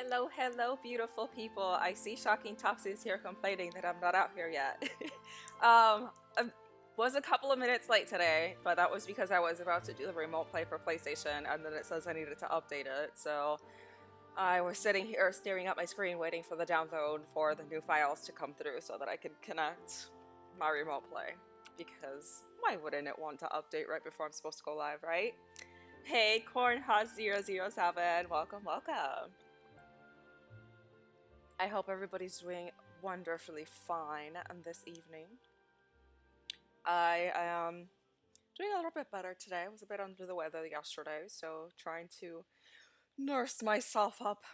Hello, hello, beautiful people. I see Shocking Toxins here complaining that I'm not out here yet. I was a couple of minutes late today, but that was because I was about to do the remote play for PlayStation, and then it says I needed to update it. So I was sitting here staring at my screen, waiting for the download for the new files to come through so that I could connect my remote play. Because why wouldn't it want to update right before I'm supposed to go live, right? Hey, Cornhot007, welcome, welcome. I hope everybody's doing wonderfully fine this evening. I am doing a little bit better today. I was a bit under the weather yesterday, so trying to nurse myself up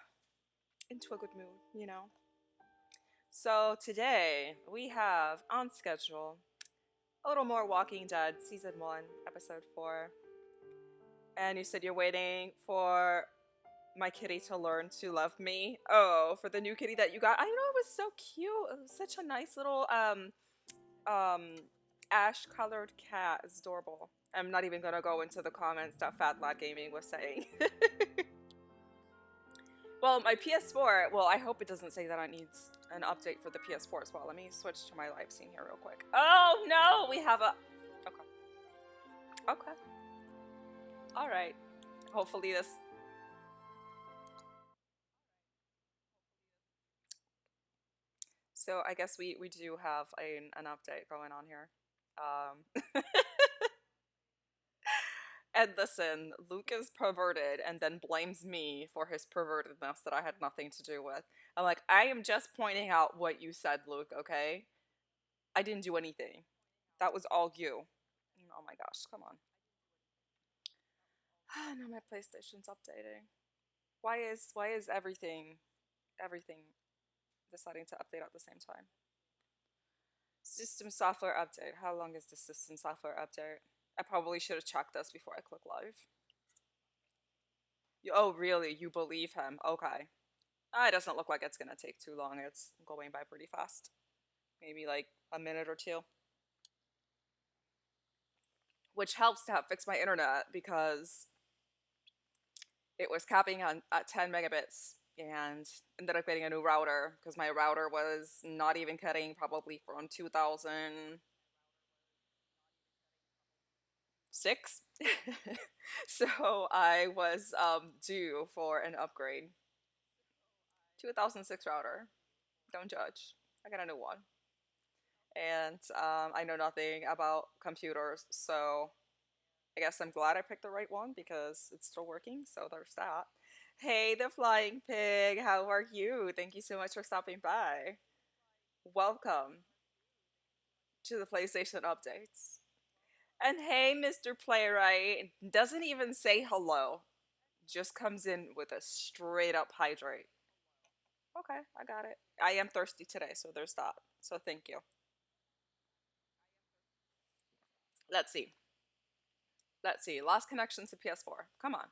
into a good mood, you know. So today we have on schedule a little more Walking Dead Season 1, Episode 4. And you said you're waiting for my kitty to learn to love me. Oh, for the new kitty that you got. I know it was so cute. It was such a nice little um ash colored cat. It's adorable. I'm not even gonna go into the comments that Fat Lad Gaming was saying. Well, my PS4, well, I hope it doesn't say that it needs an update for the PS4 as well. Let me switch to my live scene here real quick. Oh no, we have a okay. Okay. Alright. Hopefully this so I guess we do have an update going on here. Um And listen, Luke is perverted and then blames me for his pervertedness that I had nothing to do with. I'm like, I am just pointing out what you said, Luke, okay? I didn't do anything. That was all you. Oh my gosh, come on. Now my PlayStation's updating. Why is everything deciding to update at the same time? System software update. How long is the system software update? I probably should have checked this before I click live. Oh, really? You believe him? Okay. It doesn't look like it's gonna take too long. It's going by pretty fast. Maybe like a minute or two. Which helps to have fixed my internet because it was capping on at 10 megabits and ended up getting a new router because my router was not even cutting probably from 2006. So I was due for an upgrade. 2006 router. Don't judge. I got a new one. And I know nothing about computers, so I guess I'm glad I picked the right one because it's still working, so there's that. Hey, the Flying Pig, how are you? Thank you so much for stopping by. Welcome to the PlayStation updates. And hey, Mr. Playwright, doesn't even say hello, just comes in with a straight up hydrate. Okay, I got it. I am thirsty today, so there's that. So thank you. Let's see. Let's see. Lost connections to PS4. Come on.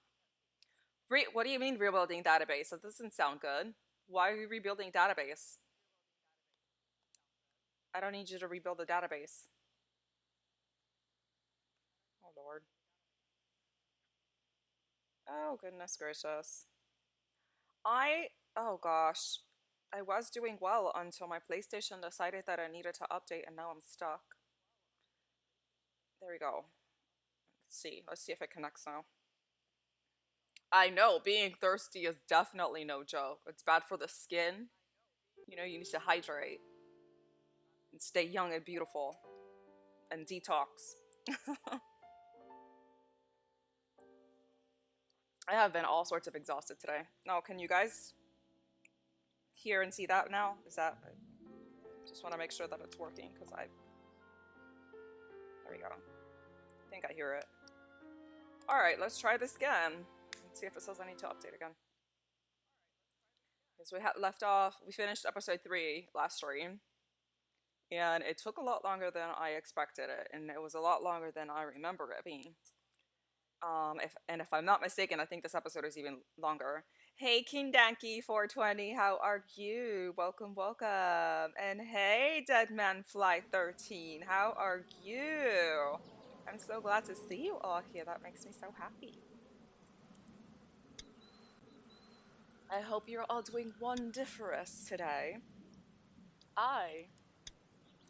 What do you mean rebuilding database? That doesn't sound good. Why are you rebuilding database? I don't need you to rebuild the database. Oh lord. Oh goodness gracious. I oh gosh. I was doing well until my PlayStation decided that I needed to update and now I'm stuck. There we go. Let's see. Let's see if it connects now. I know being thirsty is definitely no joke. It's bad for the skin. You know, you need to hydrate and stay young and beautiful and detox. I have been all sorts of exhausted today. Now, can you guys hear and see that now? Is that. I just want to make sure that it's working because I. There we go. I think I hear it. Alright, let's try this again. Let's see if it says I need to update again. Because we had left off. We finished episode 3 last stream. And it took a lot longer than I expected it. And it was a lot longer than I remember it being. If I'm not mistaken, I think this episode is even longer. Hey, King Danky 420, how are you? Welcome, welcome. And hey, Deadman Fly 13, how are you? I'm so glad to see you all here. That makes me so happy. I hope you're all doing wondiferous today. I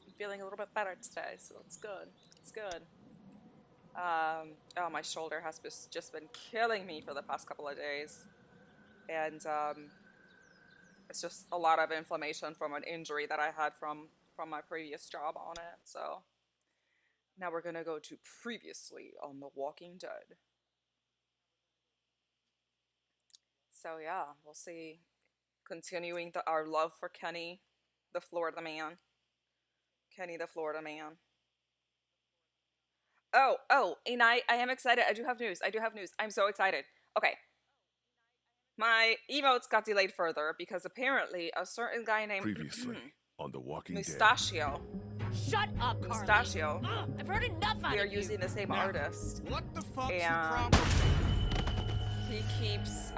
am feeling a little bit better today, so it's good. It's good. Oh, my shoulder has just been killing me for the past couple of days, and it's just a lot of inflammation from an injury that I had from my previous job on it. So now we're gonna go to previously on The Walking Dead. So yeah, we'll see. Continuing our love for Kenny, the Florida man. Kenny, the Florida man. Oh, and I am excited. I do have news. I do have news. I'm so excited. Okay, my emotes got delayed further because apparently a certain guy named Previously on The Walking Dead. Mustachio. Shut up, Carly. Mustachio. I've heard enough out We are of you. using the same Now, artist, What the fuck's the and problem? he keeps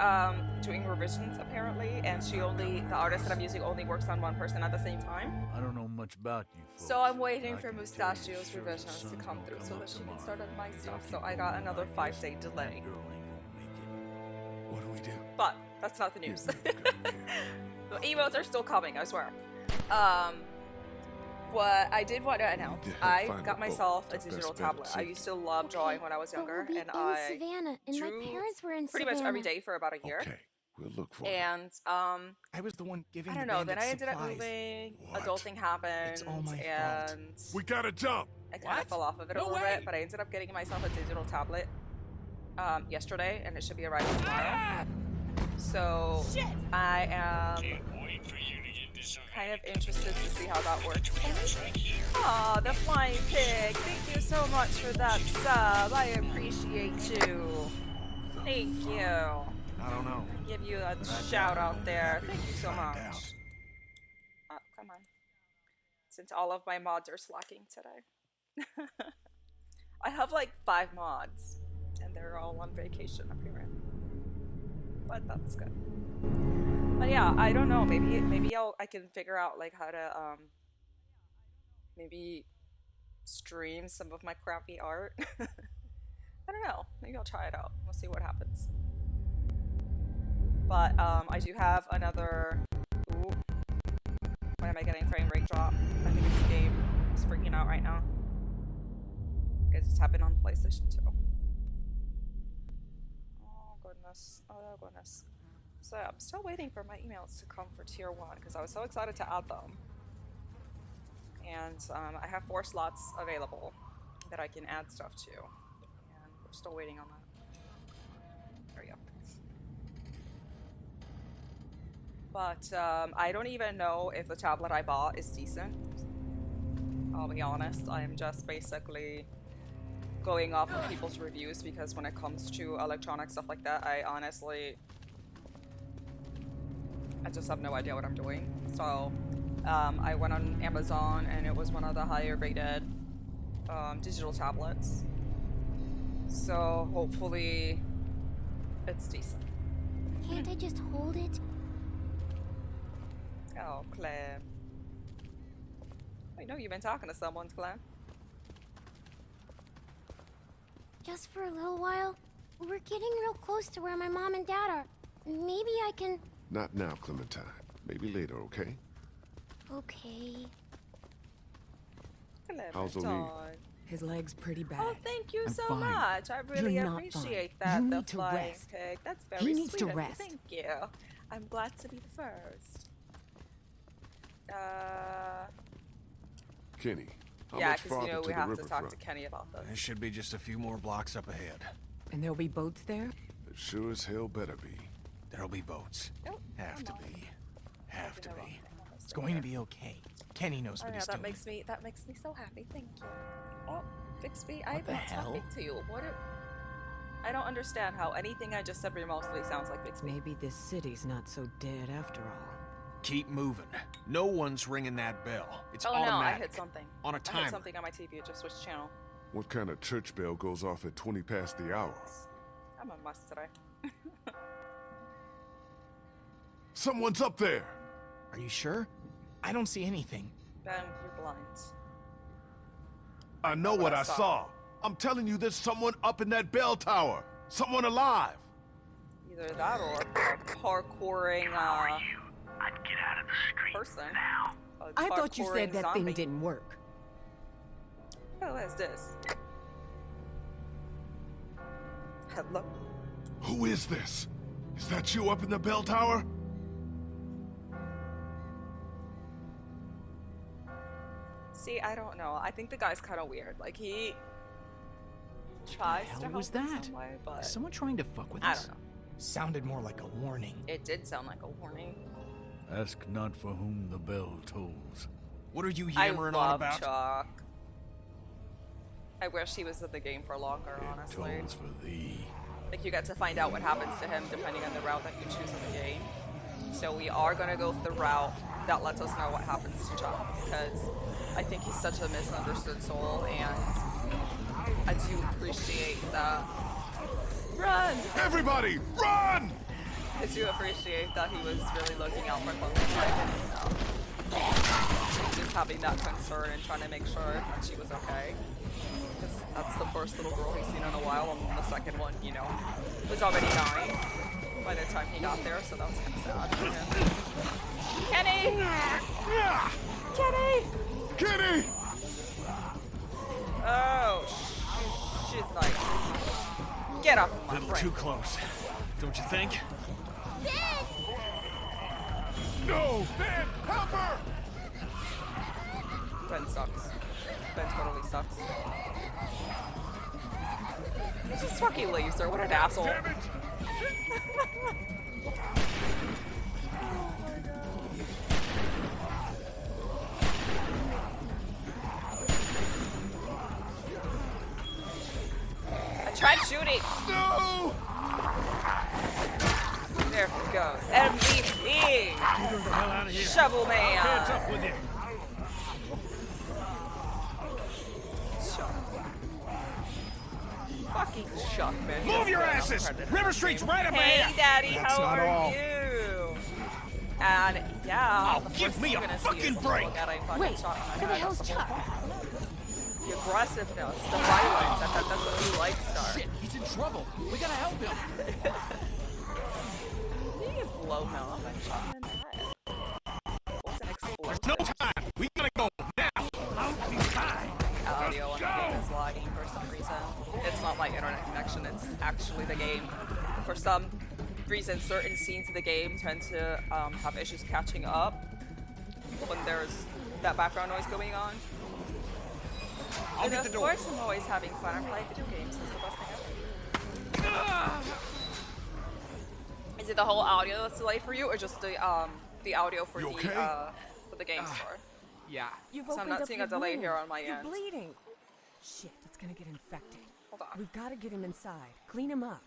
doing revisions apparently, and the artist that I'm using only works on one person at the same time. I don't know much about you folks. So I'm waiting but I for can tell you Mustachio's sure the revisions to sun's come gonna through so up that she can tomorrow. start on my Y'all stuff. keep So I going got like another this, 5-day and delay. that girl ain't gonna make it. What do we do? But that's not the news. You really got The emails are still coming, I swear. What I did want to announce, did I find got a myself boat a to digital best bet at tablet. I safety. used to love drawing when I was younger, but we'll be and in I Savannah, and my drew parents were in pretty Savannah. much every day for about a year. Okay, we'll look for it. And I was the one giving I don't the know. Then bandits I ended up supplies. moving. What? Adulting happened, It's all my fault. and We gotta jump. I kind of What? fell off of it a No little way. bit. But I ended up getting myself a digital tablet yesterday, and it should be arriving tomorrow. Ah! So Shit. I am Can't wait for you to get this kind of interested to see how that works. Aw, the flying pig. Thank you so much for that sub. I appreciate you. Thank you. I don't know. Give you a But I shout doubt out I'm there. happy Thank you to so find much. out. Oh, come on. Since all of my mods are slacking today. I have like 5 mods, and they're all on vacation apparently. But that's good. But yeah, I don't know. Maybe I can figure out like how to maybe stream some of my crappy art. I don't know. Maybe I'll try it out. We'll see what happens. But I do have another. Ooh. Why am I getting frame rate drop? I think it's the game. It's freaking out right now. Because it's happened on PlayStation 2. Oh goodness. Oh goodness. So I'm still waiting for my emails to come for tier 1 because I was so excited to add them. And I have 4 slots available that I can add stuff to. And we're still waiting on that. There we go. But I don't even know if the tablet I bought is decent. I'll be honest, I am just basically going off of people's reviews because when it comes to electronic stuff like that, I just have no idea what I'm doing. So I went on Amazon and it was one of the higher rated digital tablets. So hopefully it's decent. Can't I just hold it? Oh, Claire. I know you've been talking to someone, Claire. Just for a little while? We're getting real close to where my mom and dad are. Maybe I can... Not now, Clementine. Maybe later, okay? Okay. How's O'Neill? Clementine. His leg's pretty bad. Oh, thank you I'm so fine. much. I really You're not appreciate fine. that. You The need to flying rest. pig. That's very He needs sweet to of you. rest. Thank you. I'm glad to be the first. Kenny, how Yeah, much because farther you know to we the have to talk riverfront? to Kenny about It this. should be just a few more blocks up ahead. And there'll be boats there? It sure as hell better be. There'll be boats. Oh, Have to come on. be. Have to Nothing be. wrong. It's going to be okay. Kenny knows Oh what yeah, he's that doing. makes me so happy. Thank you. Oh, Bixby, I'm the not hell? talking to you. I don't understand how anything I just said remotely sounds like Bixby. Maybe this city's not so dead after all. Keep moving. No one's ringing that bell. It's Oh no, I automatic. hit something. On a I hit timer. something on my TV. It just switched channel. What kind of church bell goes off at 20 past the hour? I'm a mess today. Someone's up there! Are you sure? I don't see anything. Ben, you're blind. I know what I saw. I'm telling you, there's someone up in that bell tower. Someone alive. Either that or a parkouring I'd get out of the street person. now. A I thought you parkouring said that zombie. thing didn't work. Who is this? Hello? Who is this? Is that you up in the bell tower? See, I don't know. I think the guy's kind of weird. Like, he tries to hell help was in that? some way, but Is someone trying to fuck with I us? don't know. Sounded more like a warning. It did sound like a warning. Ask not for whom the bell tolls. What are you I yammering on love about? Chuck. I wish he was in the game for longer, It honestly. tolls for thee. Like, you get to find out what happens to him depending on the route that you choose in the game. So we are going to go the route that lets us know what happens to Chuck, because I think he's such a misunderstood soul, and I do appreciate that. Run! Everybody, run! I do appreciate that he was really looking out for Chloe's life and just having that concern and trying to make sure that she was okay. Because that's the first little girl he's seen in a while, and the second one, you know, was already dying by the time he got there, so that was kind of sad for him. Kenny! Kenny! Kitty! Oh, she's like, get up, A my little friend. too close, don't you think? No! Ben, help her! Ben sucks. Ben totally sucks. He just fucking leaves her. What an asshole. Damn it! I tried shooting. No! There he goes. MVP. Get her the hell out of here. Shovel Hands Man. up with you. Chuck. Fucking Chuck, man. Move your He's a asses! predator. River Street's right up Hey, ahead! Daddy, That's how not are all. you? And yeah, Oh, the give first me thing a you're gonna fucking see is break. look at a fucking Wait, shot in who the the head. hell's Chuck? The aggressiveness, the violence. That's what you like, Star. Shit, he's in trouble. We gotta help him. You can blow him up and shot him in the head. What's an explosion? No time! We gotta go now! I'll be fine. Audio on the game is lagging for some reason. It's not my internet connection, it's actually the game. For some reason, certain scenes of the game tend to have issues catching up when there's that background noise going on. I'll And get of the door. course, I'm always having fun. I'm playing video games. It's the best thing ever. Is it the whole audio that's delayed for you, or just the audio for You the okay? for the game store? Yeah. You've So I'm opened not up seeing your a delay wound. here on my You're end. bleeding. Shit, it's gonna get infected. Hold on. We've got to get him inside. Clean him up.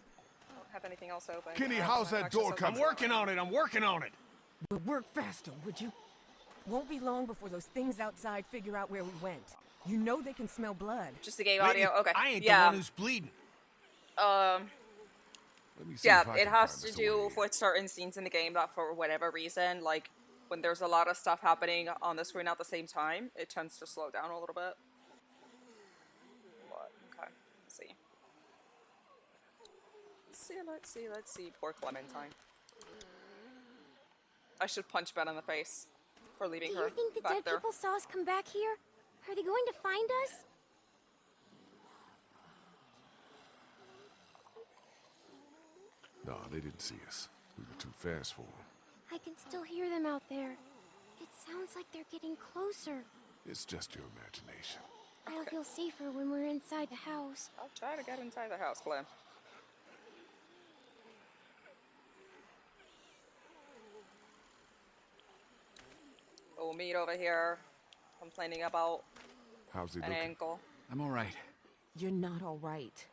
I don't have anything else open. Kenny, how's that door I'm coming? working on it, I'm working on it! But work faster, would you? Won't be long before those things outside figure out where we went. You know they can smell blood. Just the game Lady, audio. Okay. I ain't the yeah. one who's bleeding. Let me see Yeah, if I it can has find to this do away. with certain scenes in the game that, for whatever reason, like when there's a lot of stuff happening on the screen at the same time, it tends to slow down a little bit. What? Okay. Let's see. Let's see. Poor Clementine. I should punch Ben in the face for leaving Do her you think the back dead there. people saw us come back here? Are they going to find us? No, they didn't see us. We were too fast for them. I can still hear them out there. It sounds like they're getting closer. It's just your imagination. I'll feel safer when we're inside the house. I'll try to get inside the house, Clem. Oh, meat over here, complaining about How's he an looking? ankle. I'm all right. You're not all right.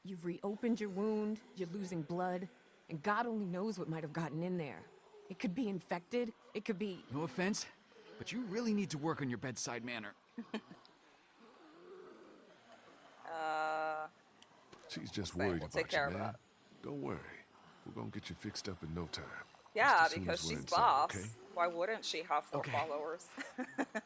You've reopened your wound, you're losing blood, and God only knows what might have gotten in there. It could be infected, it could be... No offense, but you really need to work on your bedside manner. She's just Say, worried we'll about take care you, of man. that. Don't worry. We're gonna get you fixed up in no time. Yeah, Just as soon because as we're she's inside, boss. okay? Why wouldn't she have 4 Okay. followers?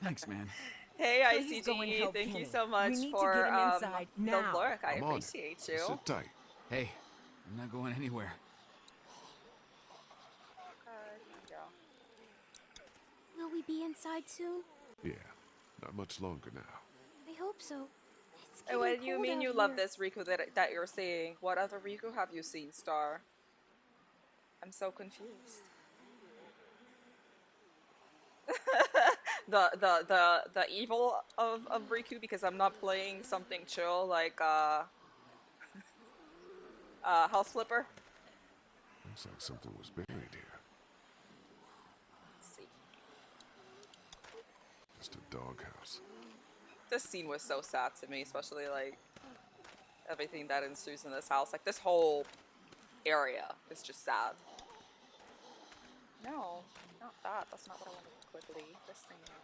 Thanks, man. Hey, Please go and ICGE, help thank you Kenny. so much We need to for get him inside the now. lurk. I I'm on it. appreciate you. Sit tight. Hey, I'm not going anywhere. we be inside soon? Yeah, not much longer now. I hope so. It's And getting what do you cold mean out you love here. this Riku that you're seeing? What other Riku have you seen, Star? I'm so confused. The evil of Riku, because I'm not playing something chill like House Flipper. Looks like something was buried here. Let's see. Just a doghouse. This scene was so sad to me, especially like everything that ensues in this house. Like this whole area is just sad. No, not that. That's not what I wanted to quickly. This thing down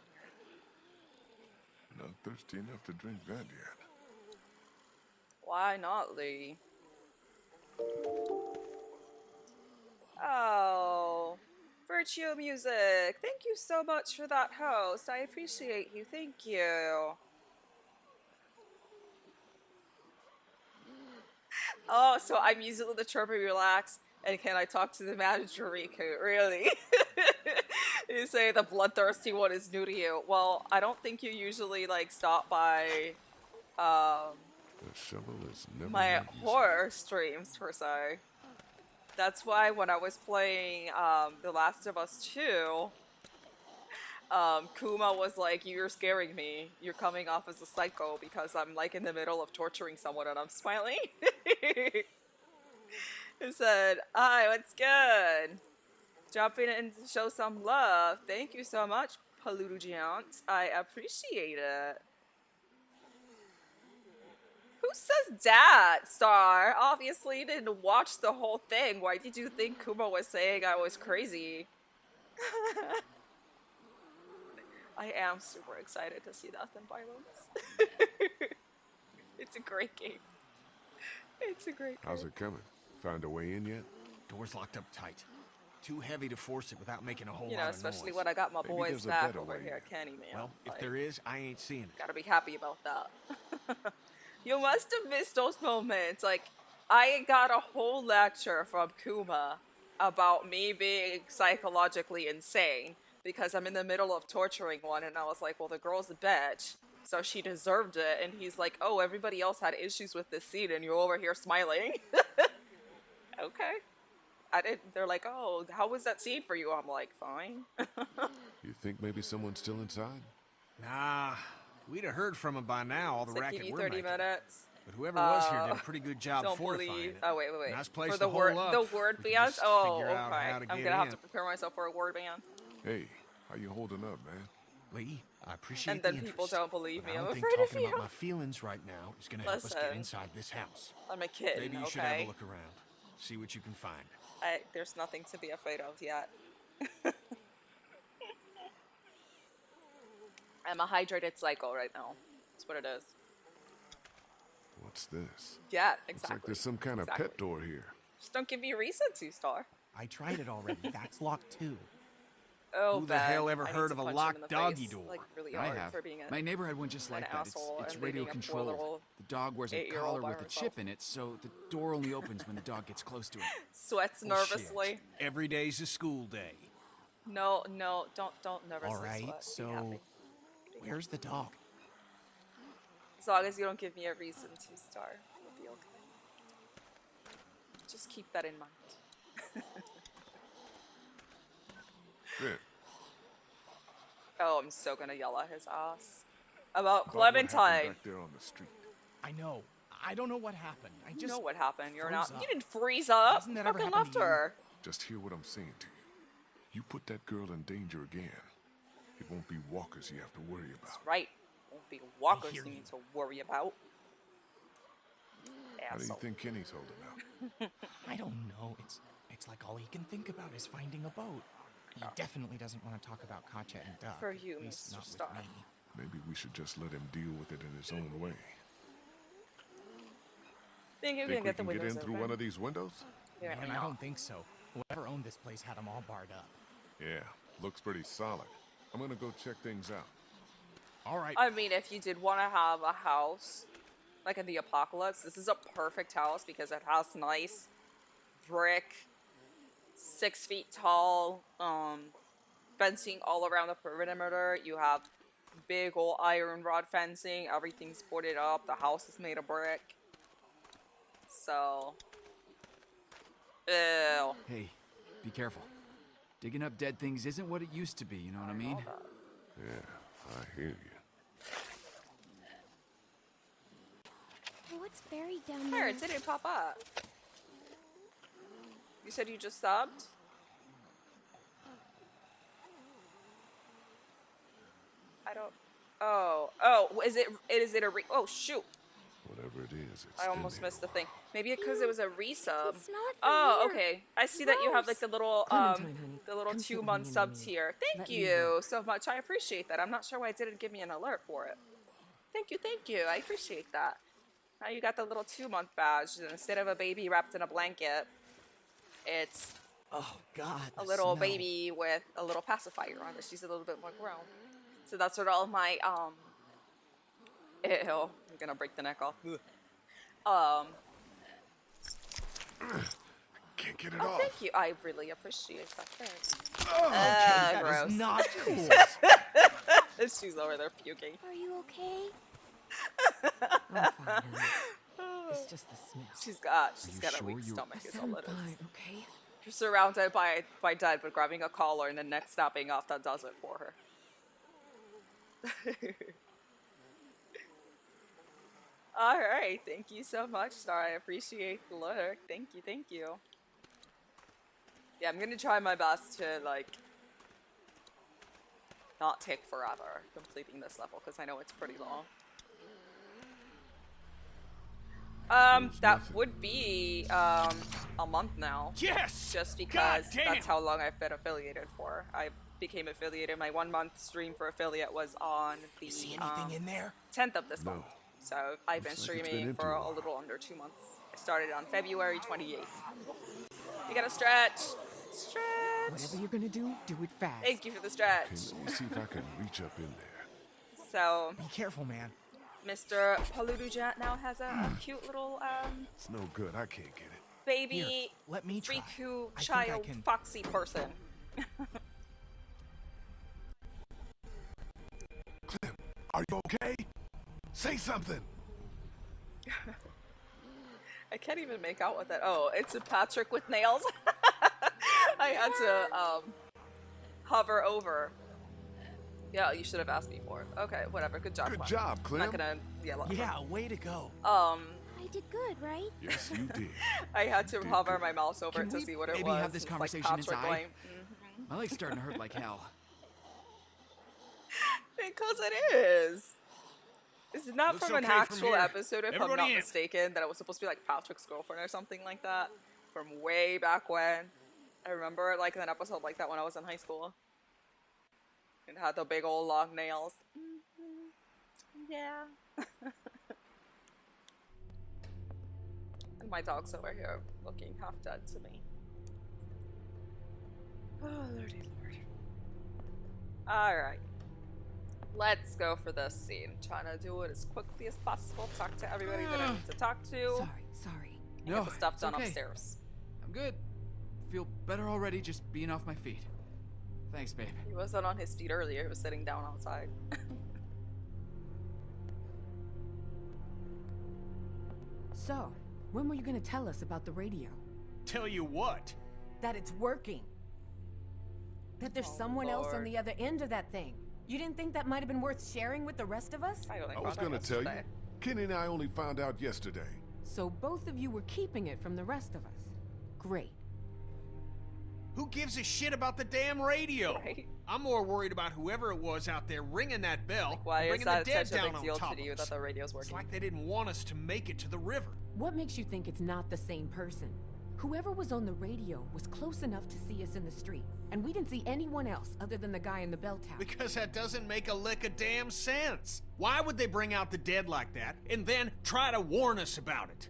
here. Not thirsty enough to drink that yet. Why not, Lee? Oh, Virtue Music. Thank you so much for that host. I appreciate you. Thank you. Oh, so I'm using the chirpy relax. And can I talk to the manager, Riku? Really? You say the bloodthirsty one is new to you. Well, I don't think you usually like stop by The shovel is never my not useful. horror streams per se. That's why when I was playing The Last of Us 2, Kuma was like, "You're scaring me. You're coming off as a psycho," because I'm like in the middle of torturing someone and I'm smiling. He said, "Hi, what's good? Dropping in to show some love. Thank you so much, Paludu Giant. I appreciate it." Who says that, Star? Obviously you didn't watch the whole thing. Why did you think Kuma was saying I was crazy? I am super excited to see Death and Violence. It's a great game. It's a great game. How's it coming? Found a way in yet? Door's locked up tight. Too heavy to force it without making a whole You lot know, of especially noise. when I got my Maybe boys there's a back better over way here in. at Kenny, man. Well, if Like, there is, I ain't seeing it. gotta be happy about that. You must have missed those moments. Like, I got a whole lecture from Kuma about me being psychologically insane because I'm in the middle of torturing one, and I was like, well, the girl's a bitch, so she deserved it. And he's like, oh, everybody else had issues with this scene, and you're over here smiling. Okay. I did. They're like, oh, how was that scene for you? I'm like, fine. You think maybe someone's still inside? Nah, we'd have heard from him by now, all the It's like, racket give you we're 30 making. minutes. But whoever was here did a pretty good job Don't fortifying believe. it. Oh wait. Nice place For to the hole word, up. the word We can ban. just Oh, figure out okay. how to I'm get gonna have in. to prepare myself for a word ban. Hey, how you holding up, man? Lee, I appreciate And then the people interest, don't believe but me. I I'm don't think afraid of talking about you. my feelings right now is gonna help us get Listen. inside this house. I'm a kid. Maybe you okay. should have a look around, see what you can find. There's nothing to be afraid of yet. I'm a hydrated psycho right now. That's what it is. What's this? Yeah, Looks exactly. like there's some kind of Exactly. pet door here. Just don't give me a reason to, Star. I tried it already. That's locked too. Oh, Who the Ben, hell ever I need heard to of a punch him locked in the doggy face, door? Like really I hard have. for being a My neighbor had one just an like that. It's, asshole it's and radio leaving a poor controlled. little The dog wears a 8-year-old collar by with a herself. chip in it, so the door only opens when the dog gets close to it. sweats Well, shit. nervously. Every day's a school day. No, don't nervously All right, sweat. Be so happy. where's the dog? As long as you don't give me a reason to, Star, it'll be okay. Just keep that in mind. There. Oh, I'm so gonna yell at his ass. About About what happened Clementine. back there on the street. I know. I don't know what happened. I You just know what happened. You're not. froze up. You didn't freeze up. Hasn't that ever Fucking happened left to you? her. Just hear what I'm saying to you. You put that girl in danger again. It won't be walkers you have to worry about. That's right. Won't be walkers hear you you. need to worry about. How do you Asshole. think Kenny's holding out? I don't know. It's like all he can think about is finding a boat. He definitely doesn't want to talk about Katya and Duck. For you, at least Mr. not with Star. me. Maybe we should just let him deal with it in his own way. Think you Think can we get the can get windows in through open? one of these windows? Apparently Man, I not. don't think so. Whoever owned this place had them all barred up. Yeah, looks pretty solid. I'm gonna go check things out. All right. I mean, if you did want to have a house, like in the apocalypse, this is a perfect house because it has nice brick, 6 feet tall, fencing all around the perimeter. You have big old iron rod fencing. Everything's boarded up. The house is made of brick. So, ew. Hey, be careful. Digging up dead things isn't what it used to be, you know what I mean? Yeah, I hear you. What's buried down Where? there? It didn't pop up. You said you just subbed? I don't. Oh, is it a oh shoot. Whatever it is, it's I almost stingy. missed the thing. Maybe because it was a resub. It's not Oh, for okay. I see that you have like the little Clementine, honey. the little Come sit with 2-month me in a subs minute. here. Thank Let me you know. so much. I appreciate that. I'm not sure why it didn't give me an alert for it. Thank you. I appreciate that. Now you got the little 2-month badge, and instead of a baby wrapped in a blanket, it's Oh God. a the little smell. baby with a little pacifier on it. She's a little bit more grown. So that's what all my ew, I'm gonna break the neck off. Can't get it Oh, off. thank you. I really appreciate that. Thanks. That Gross. is not cool. She's over there puking. Are you okay? I'm fine, honey. It's just the smell. She's you got a sure weak you- stomach. I Is said all I'm it is. fine, okay? She's surrounded by dead, but grabbing a collar and the neck snapping off, that does it for her. Alright, thank you so much, Star. I appreciate the look. Thank you. Yeah, I'm gonna try my best to, like, not take forever completing this level, because I know it's pretty long. That would be, a month now. Yes! Just because God damn! that's how long I've been affiliated for. I became affiliated. My 1-month stream for affiliate was on the See anything in there? 10th of this No. month. So I've been Looks like it's streaming been for empty a a little under 2 months. I started on February 28th. You gotta stretch. Stretch. Whatever you're gonna do it fast. Thank you for the Okay, stretch. let me see if I can reach up in there. So Be careful, man. Mr. Paludujat now has a cute little It's no good. I can't get it. baby Here, let me try. Riku I think I child can- foxy person. Clem, are you okay? Say something. I can't even make out what that. Oh, it's a Patrick with nails. I had to hover over. Yeah, you should have asked me for it. Okay, whatever. Good job. Good Clem. job, I'm Clem. not gonna yell at her. Yeah, way to go. I did good, right? Yes, you did. I had to hover my mouse over Can it to we see what it maybe was. have this It's like conversation Patrick inside? going, My leg's starting to hurt like hell. because it is. Is it not Looks from an okay from actual here. episode, if I'm Everybody not in. mistaken, that it was supposed to be like Patrick's girlfriend or something like that? From way back when. I remember like an episode like that when I was in high school. And had the big old long nails. Yeah. And my dog's over here looking half dead to me. Oh, lordy lord. Alright. Let's go for this scene. Trying to do it as quickly as possible. Talk to everybody that I need to talk to. Sorry. And get the stuff it's done okay. upstairs. I'm good. Feel better already just being off my feet. Thanks, babe. He wasn't on his feet earlier. He was sitting down outside. So, when were you gonna tell us about the radio? Tell you what. That it's working. That there's Oh, someone else on Lord. the other end of that thing. You didn't think that might have been worth sharing with the rest of us? I, only I was found out gonna tell you. yesterday. Kenny and I only found out yesterday. So both of you were keeping it from the rest of us. Great. Who gives a shit about the damn radio? Right? I'm more worried about whoever it was out there ringing that bell, Why is bringing that the dead such a down big on deal top to you of that us. the radio's It's working? like they didn't want us to make it to the river. What makes you think it's not the same person? Whoever was on the radio was close enough to see us in the street, and we didn't see anyone else other than the guy in the bell tower. Because that doesn't make a lick of damn sense. Why would they bring out the dead like that and then try to warn us about it?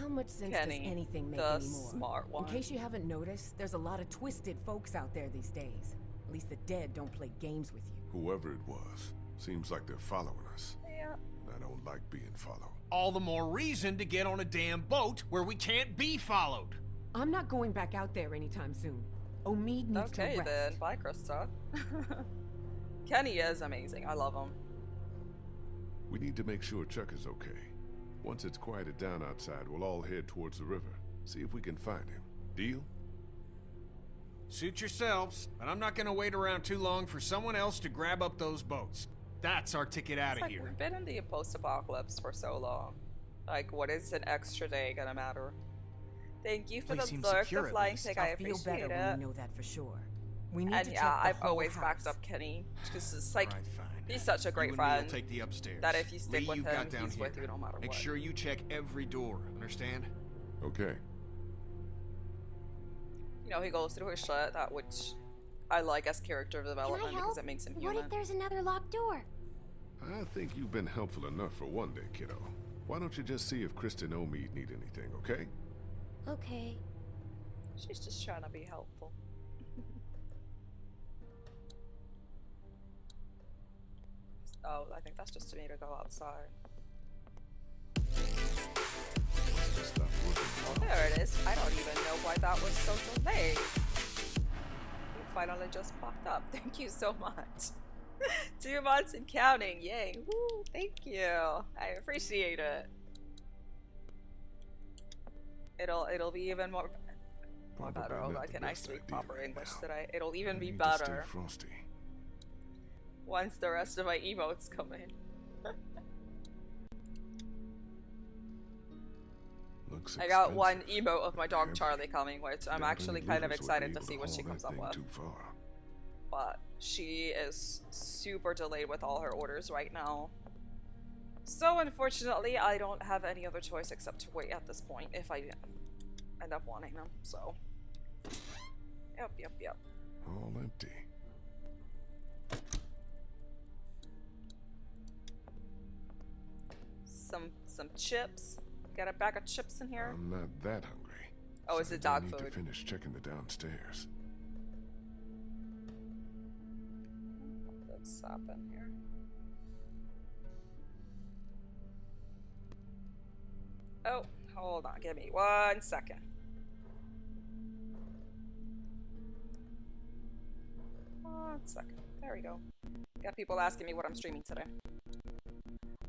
How much sense Kenny, does anything make the anymore? smart one. In case you haven't noticed, there's a lot of twisted folks out there these days. At least the dead don't play games with you. Whoever it was, seems like they're following us. Yeah. And I don't like being followed. All the more reason to get on a damn boat where we can't be followed. I'm not going back out there anytime soon. Omid needs to Okay rest. then, bye Krista. Kenny is amazing. I love him. We need to make sure Chuck is okay. Once it's quieted down outside, we'll all head towards the river. See if we can find him. Deal? Suit yourselves, but I'm not gonna wait around too long for someone else to grab up those boats. That's our ticket out It's of like here. we've been in the post-apocalypse for so long. Like, what is an extra day gonna matter? Thank you for Place the seems lurk, secure the at flying least. pig. I'll I feel appreciate better it. when we know that for sure. We need And to yeah, check the I've whole always backed house. up Kenny because it's like All right, fine. he's such a great you and me will friend take the upstairs. that if you stick Lee, with you've him, got down he's here. with you no matter Make what. sure you check every door. Understand? Okay. You know, he goes through his shit, that which I like as character Can I development because help? it makes him What human. if there's another locked door? I think you've been helpful enough for one day, kiddo. Why don't you just see if Krista and Omid need anything, okay? Okay. She's just trying to be helpful. Oh, I think that's just me to go outside. Stop working. Oh, there it is. I don't even know why that was so delayed. It finally just popped up. Thank you so much. 2 months and counting. Yay. Woo, thank you. I appreciate it. It'll be even more better. Oh, not the can I best speak idea proper right English now. today? It'll even be We need to stay better frosty. once the rest of my emotes come in. Looks I got one expensive. emote of my dog Heavy. Charlie coming, which I'm Doubt actually any kind of livers would excited be to able see what she haul comes that up thing with. Too far. But she is super delayed with all her orders right now. So unfortunately, I don't have any other choice except to wait at this point if I end up wanting them. So, yep. All empty. Some chips. Got a bag of chips in here. I'm not that hungry. Oh, so is it I dog need to food? finish checking the downstairs. Let's stop in here. Oh, hold on. Give me 1 second. One second. There we go. Got people asking me what I'm streaming today.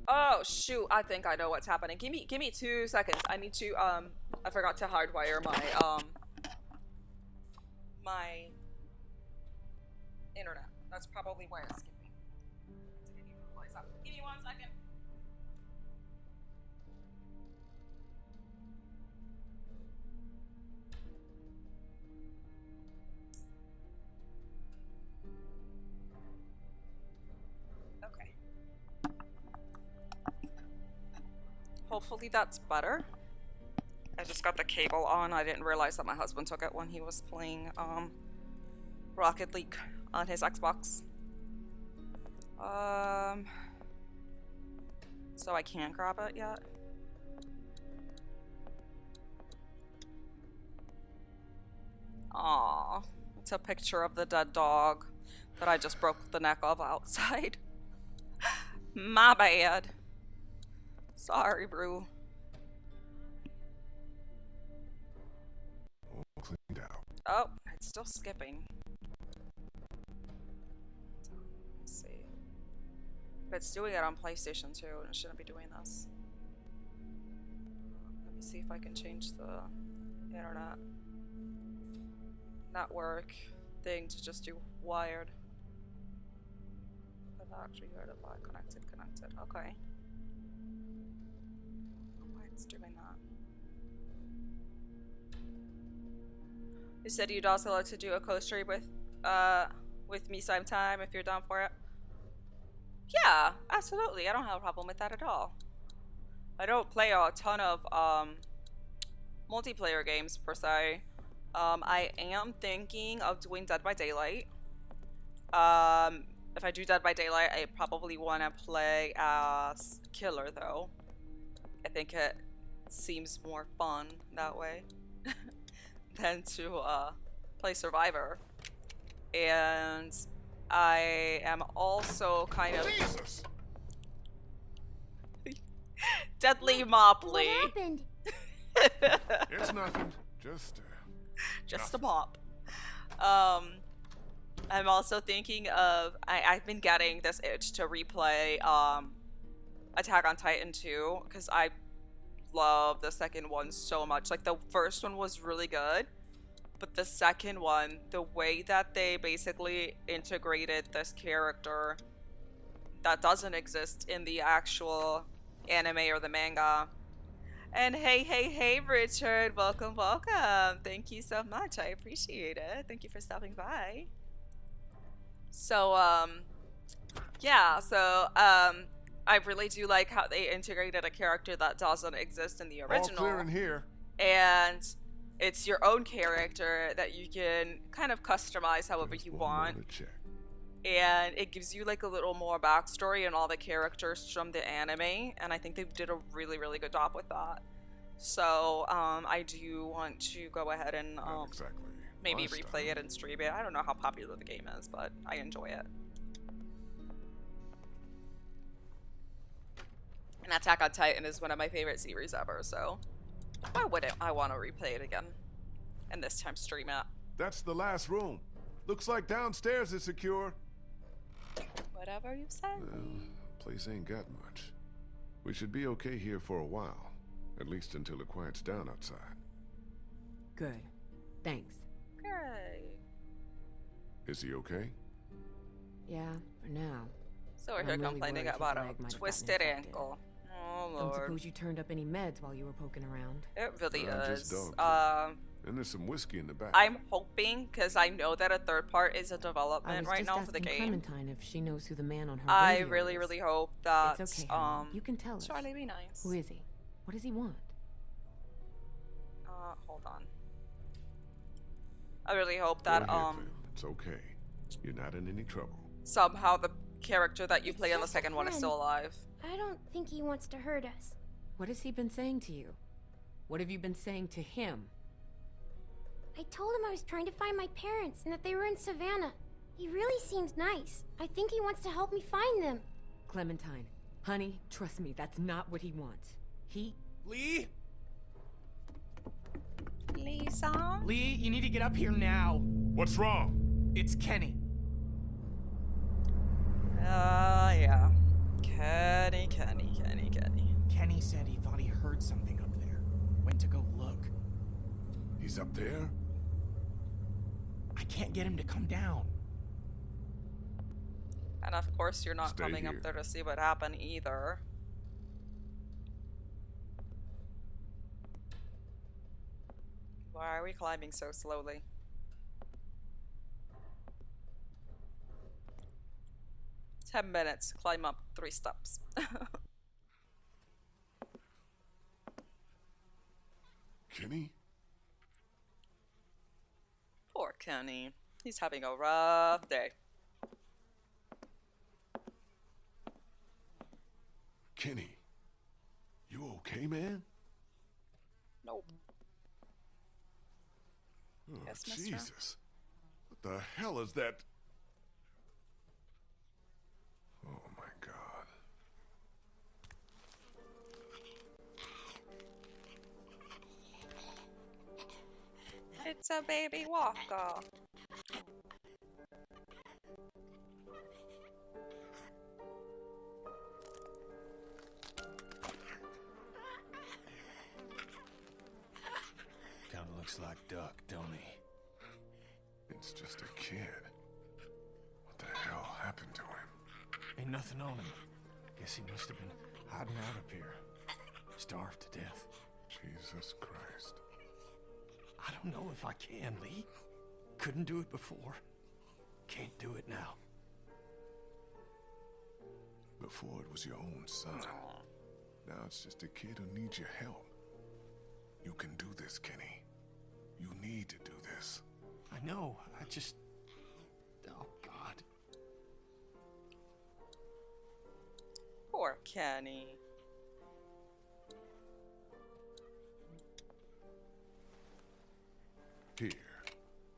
Oh shoot! I think I know what's happening. Give me 2 seconds. I need to I forgot to hardwire my internet. That's probably why it's skipping. Give me 1 second. Okay. Hopefully that's better. I just got the cable on. I didn't realize that my husband took it when he was playing Rocket League on his Xbox. So I can't grab it yet. Aww, it's a picture of the dead dog that I just broke the neck of outside. My bad. Sorry, Brew. All cleaned out. Oh, it's still skipping. Let's see. But it's doing it on PlayStation too, and it shouldn't be doing this. Let me see if I can change the internet network thing to just do wired. But actually heard it by connected. Okay. Why it's doing that? You said you'd also like to do a co-stream with me sometime if you're down for it. Yeah, absolutely. I don't have a problem with that at all. I don't play a ton of multiplayer games per se. I am thinking of doing Dead by Daylight. If I do Dead by Daylight, I probably want to play as Killer though. I think it seems more fun that way than to play Survivor. And I am also kind of Jesus! Deadly What Mopley. happened? It's nothing. Just Just a mop. I'm also thinking of I've been getting this itch to replay Attack on Titan 2 because I love the second one so much. Like the first one was really good, but the second one, the way that they basically integrated this character that doesn't exist in the actual anime or the manga. And hey, Richard, welcome. Thank you so much. I appreciate it. Thank you for stopping by. So, yeah, so, I really do like how they integrated a character that doesn't exist in the original. All clear in here. And it's your own character that you can kind of customize however There's you one more want. to check. And it gives you like a little more backstory and all the characters from the anime, and I think they did a really good job with that. So I do want to go ahead and Not exactly maybe my replay style. it and stream it. I don't know how popular the game is, but I enjoy it. And Attack on Titan is one of my favorite series ever, so why wouldn't I want to replay it again? And this time stream it. That's the last room. Looks like downstairs is secure. Whatever you say. Well, place ain't got much. We should be okay here for a while. At least until it quiets down outside. Good. Thanks. Great. Is he okay? Yeah, for now. So we're I'm here really complaining worried his about a leg might have gotten twisted infected. ankle. Oh Don't lord. suppose you turned up any meds while you were poking around. It really Just is. dog food. And there's some whiskey in the back. I'm hoping, because I know that a third part is in I development was right just now for the asking game. Clementine if she knows who the man on her I radio really, is. really hope that It's okay, honey. You can tell us. Charlie, be nice. Who is he? What does he want? Hold on. I really hope Go that ahead, Clem. It's okay. You're not in any trouble. somehow the character that you It's play in the just a second one is friend. still alive. I don't think he wants to hurt us. What has he been saying to you? What have you been saying to him? I told him I was trying to find my parents and that they were in Savannah. He really seems nice. I think he wants to help me find them. Clementine, honey, trust me, that's not what he wants. Lee? Lisa? Lee, you need to get up here now. What's wrong? It's Kenny. Yeah. Kenny. Kenny said he thought he heard something up there. Went to go look. He's up there? I can't get him to come down. And of course you're not Stay coming here. up there to see what happened either. Why are we climbing so slowly? Ten minutes, climb up 3 steps. Kenny? Poor Kenny. He's having a rough day. Kenny? You okay, man? Nope. Oh, Yes, mister. Jesus. What the hell is that? Oh my god. It's a baby walker. Kinda looks like Duck, don't he? It's just a kid. What the hell happened to him? Ain't nothing on him. Guess he must have been hiding out up here. Starved to death. Jesus Christ. I don't know if I can, Lee. Couldn't do it before. Can't do it now. Before it was your own son. Now it's just a kid who needs your help. You can do this, Kenny. You need to do this. I know. I just... Oh, God. Poor Kenny. Here.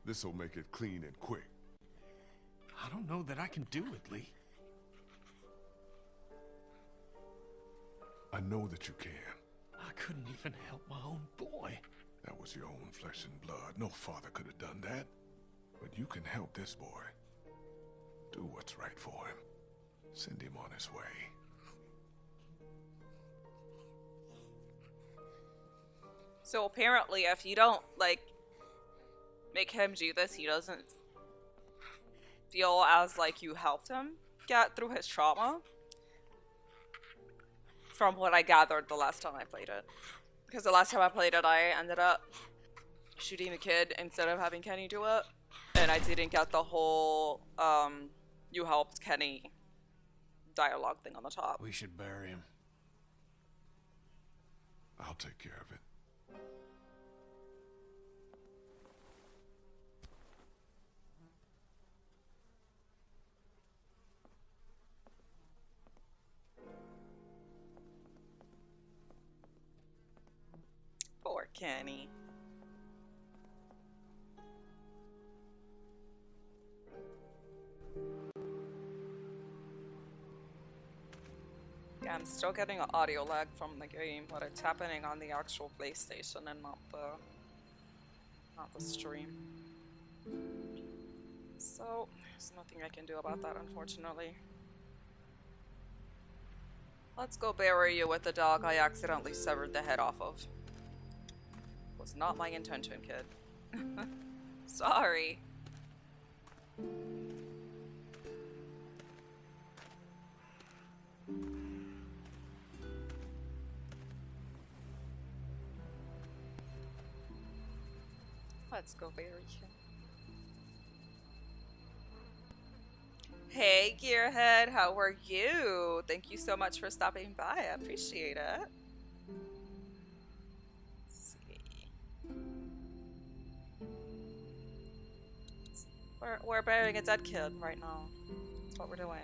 This'll make it clean and quick. I don't know that I can do it, Lee. I know that you can. I couldn't even help my own boy. That was your own flesh and blood. No father could have done that. But you can help this boy. Do what's right for him. Send him on his way. So apparently if you don't, like, make him do this, he doesn't feel as like you helped him get through his trauma. From what I gathered the last time I played it. Because the last time I played it, I ended up shooting the kid instead of having Kenny do it. And I didn't get the whole, you helped Kenny dialogue thing on the top. We should bury him. I'll take care of it. Poor Kenny. Yeah, I'm still getting an audio lag from the game, but it's happening on the actual PlayStation and not the stream. So there's nothing I can do about that, unfortunately. Let's go bury you with the dog I accidentally severed the head off of. Was not my intention, kid. Sorry. Let's go bury him. Hey, Gearhead, how are you? Thank you so much for stopping by. I appreciate it. Let's see. We're burying a dead kid right now. That's what we're doing.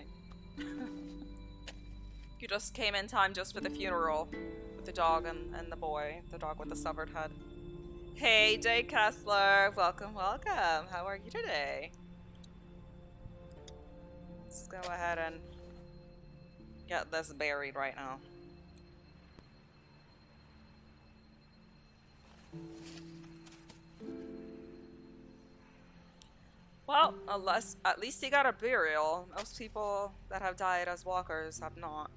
You just came in time just for the funeral with the dog and the boy, the dog with the severed head. Hey, Jay Kessler, welcome, welcome. How are you today? Let's go ahead and get this buried right now. Well, at least he got a burial. Most people that have died as walkers have not.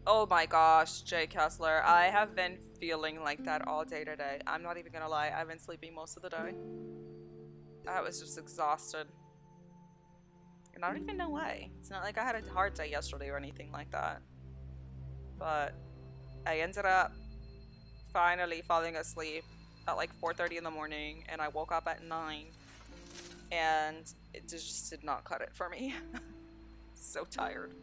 Oh my gosh, Jay Kessler, I have been feeling like that all day today. I'm not even gonna lie, I've been sleeping most of the day. I was just exhausted. And I don't even know why. It's not like I had a hard day yesterday or anything like that. But I ended up finally falling asleep at like 4:30 in the morning, and I woke up at 9. And it just did not cut it for me. So tired.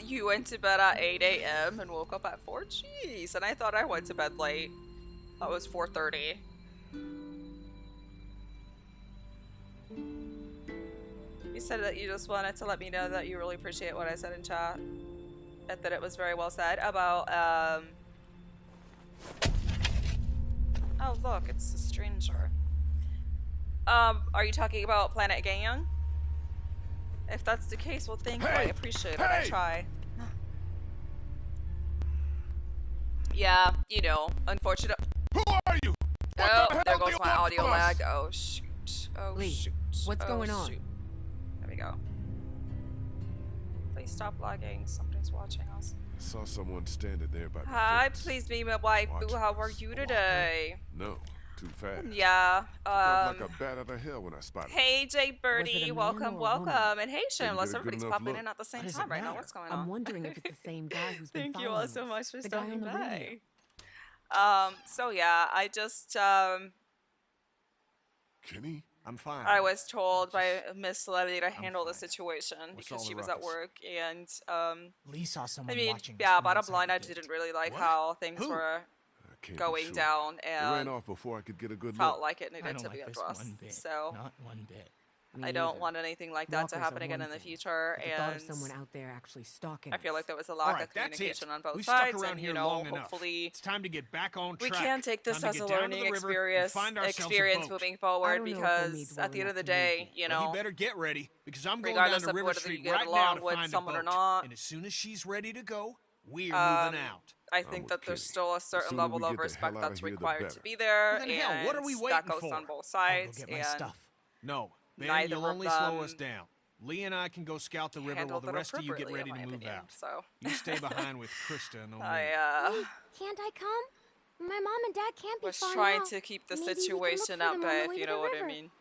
You went to bed at 8 a.m. and woke up at 4? Jeez, and I thought I went to bed late. That was 4:30. You said that you just wanted to let me know that you really appreciate what I said in chat. And that it was very well said about, Oh, look, it's a stranger. Are you talking about Planet Gang? If that's the case, well, thank you. I appreciate it. I try. Yeah, you know, unfortunate. Who are you? Oh, there goes my audio lag. Oh, shoot. Oh, Lee, shoot. what's going on? Shoot. There we go. Please stop lagging. Somebody's watching us. I saw someone standing there by the Hi, fence. please be my wife. Watching How are us you walk today? No, too fast. Yeah. Felt like a bat out of hell when I spotted it. Hey, Jay Was it Birdie. a man Welcome, or a welcome. woman? And hey, Didn't Shameless. get a good Everybody's enough popping in look. at the same What does time it right now. matter? What's going I'm on? wondering if it's the same guy who's been Thank you following all so us. much for The guy on stopping the by. radio. So yeah, I just Kenny? I'm fine. I was told by Miss Levy to handle the situation What's because all she the was at ruckus? work, and Lee saw someone I mean, watching. us yeah, from bottom outside line, the I gate. didn't really like What? how things Who? were I can't be going sure. down, It ran and off before I could get a good felt look. like it I needed don't to be like this addressed. one bit. So Not one bit. Me I don't either. want anything like that to Walkers happen are again one in the thing, future, but the thought and of someone out there actually stalking I feel us. like there was a All lack right, of that's communication it. on both We've stuck sides, around and here you know, long enough. hopefully It's time to get back on we track. can take this Time to as a get down to learning the river and experience find ourselves a boat. moving I forward, don't know if we'll need because well at the end of enough the to move day, yet. you Well, know, you better get ready because I'm going down regardless to of River whether Street you get right now along to with find a someone boat. or not, And as soon as she's ready to go, We're moving out. I I'm think with that there's Kenny. still a The certain sooner we level of get the respect hell outta that's here, the required to better. be there, Well, then hell, and what are we that waiting goes for? on both I'll go sides. get my And stuff. No, Ben, neither you'll of only slow us them down. Lee and I can go scout the river while handled the it rest of you get appropriately, ready in to my move opinion, out. So You stay behind with Krista and O'Neill. I Can't I come? My mom and dad can't be was far trying now. to keep the Maybe we can look situation for at them on bay, the if way you to know the what I river. mean.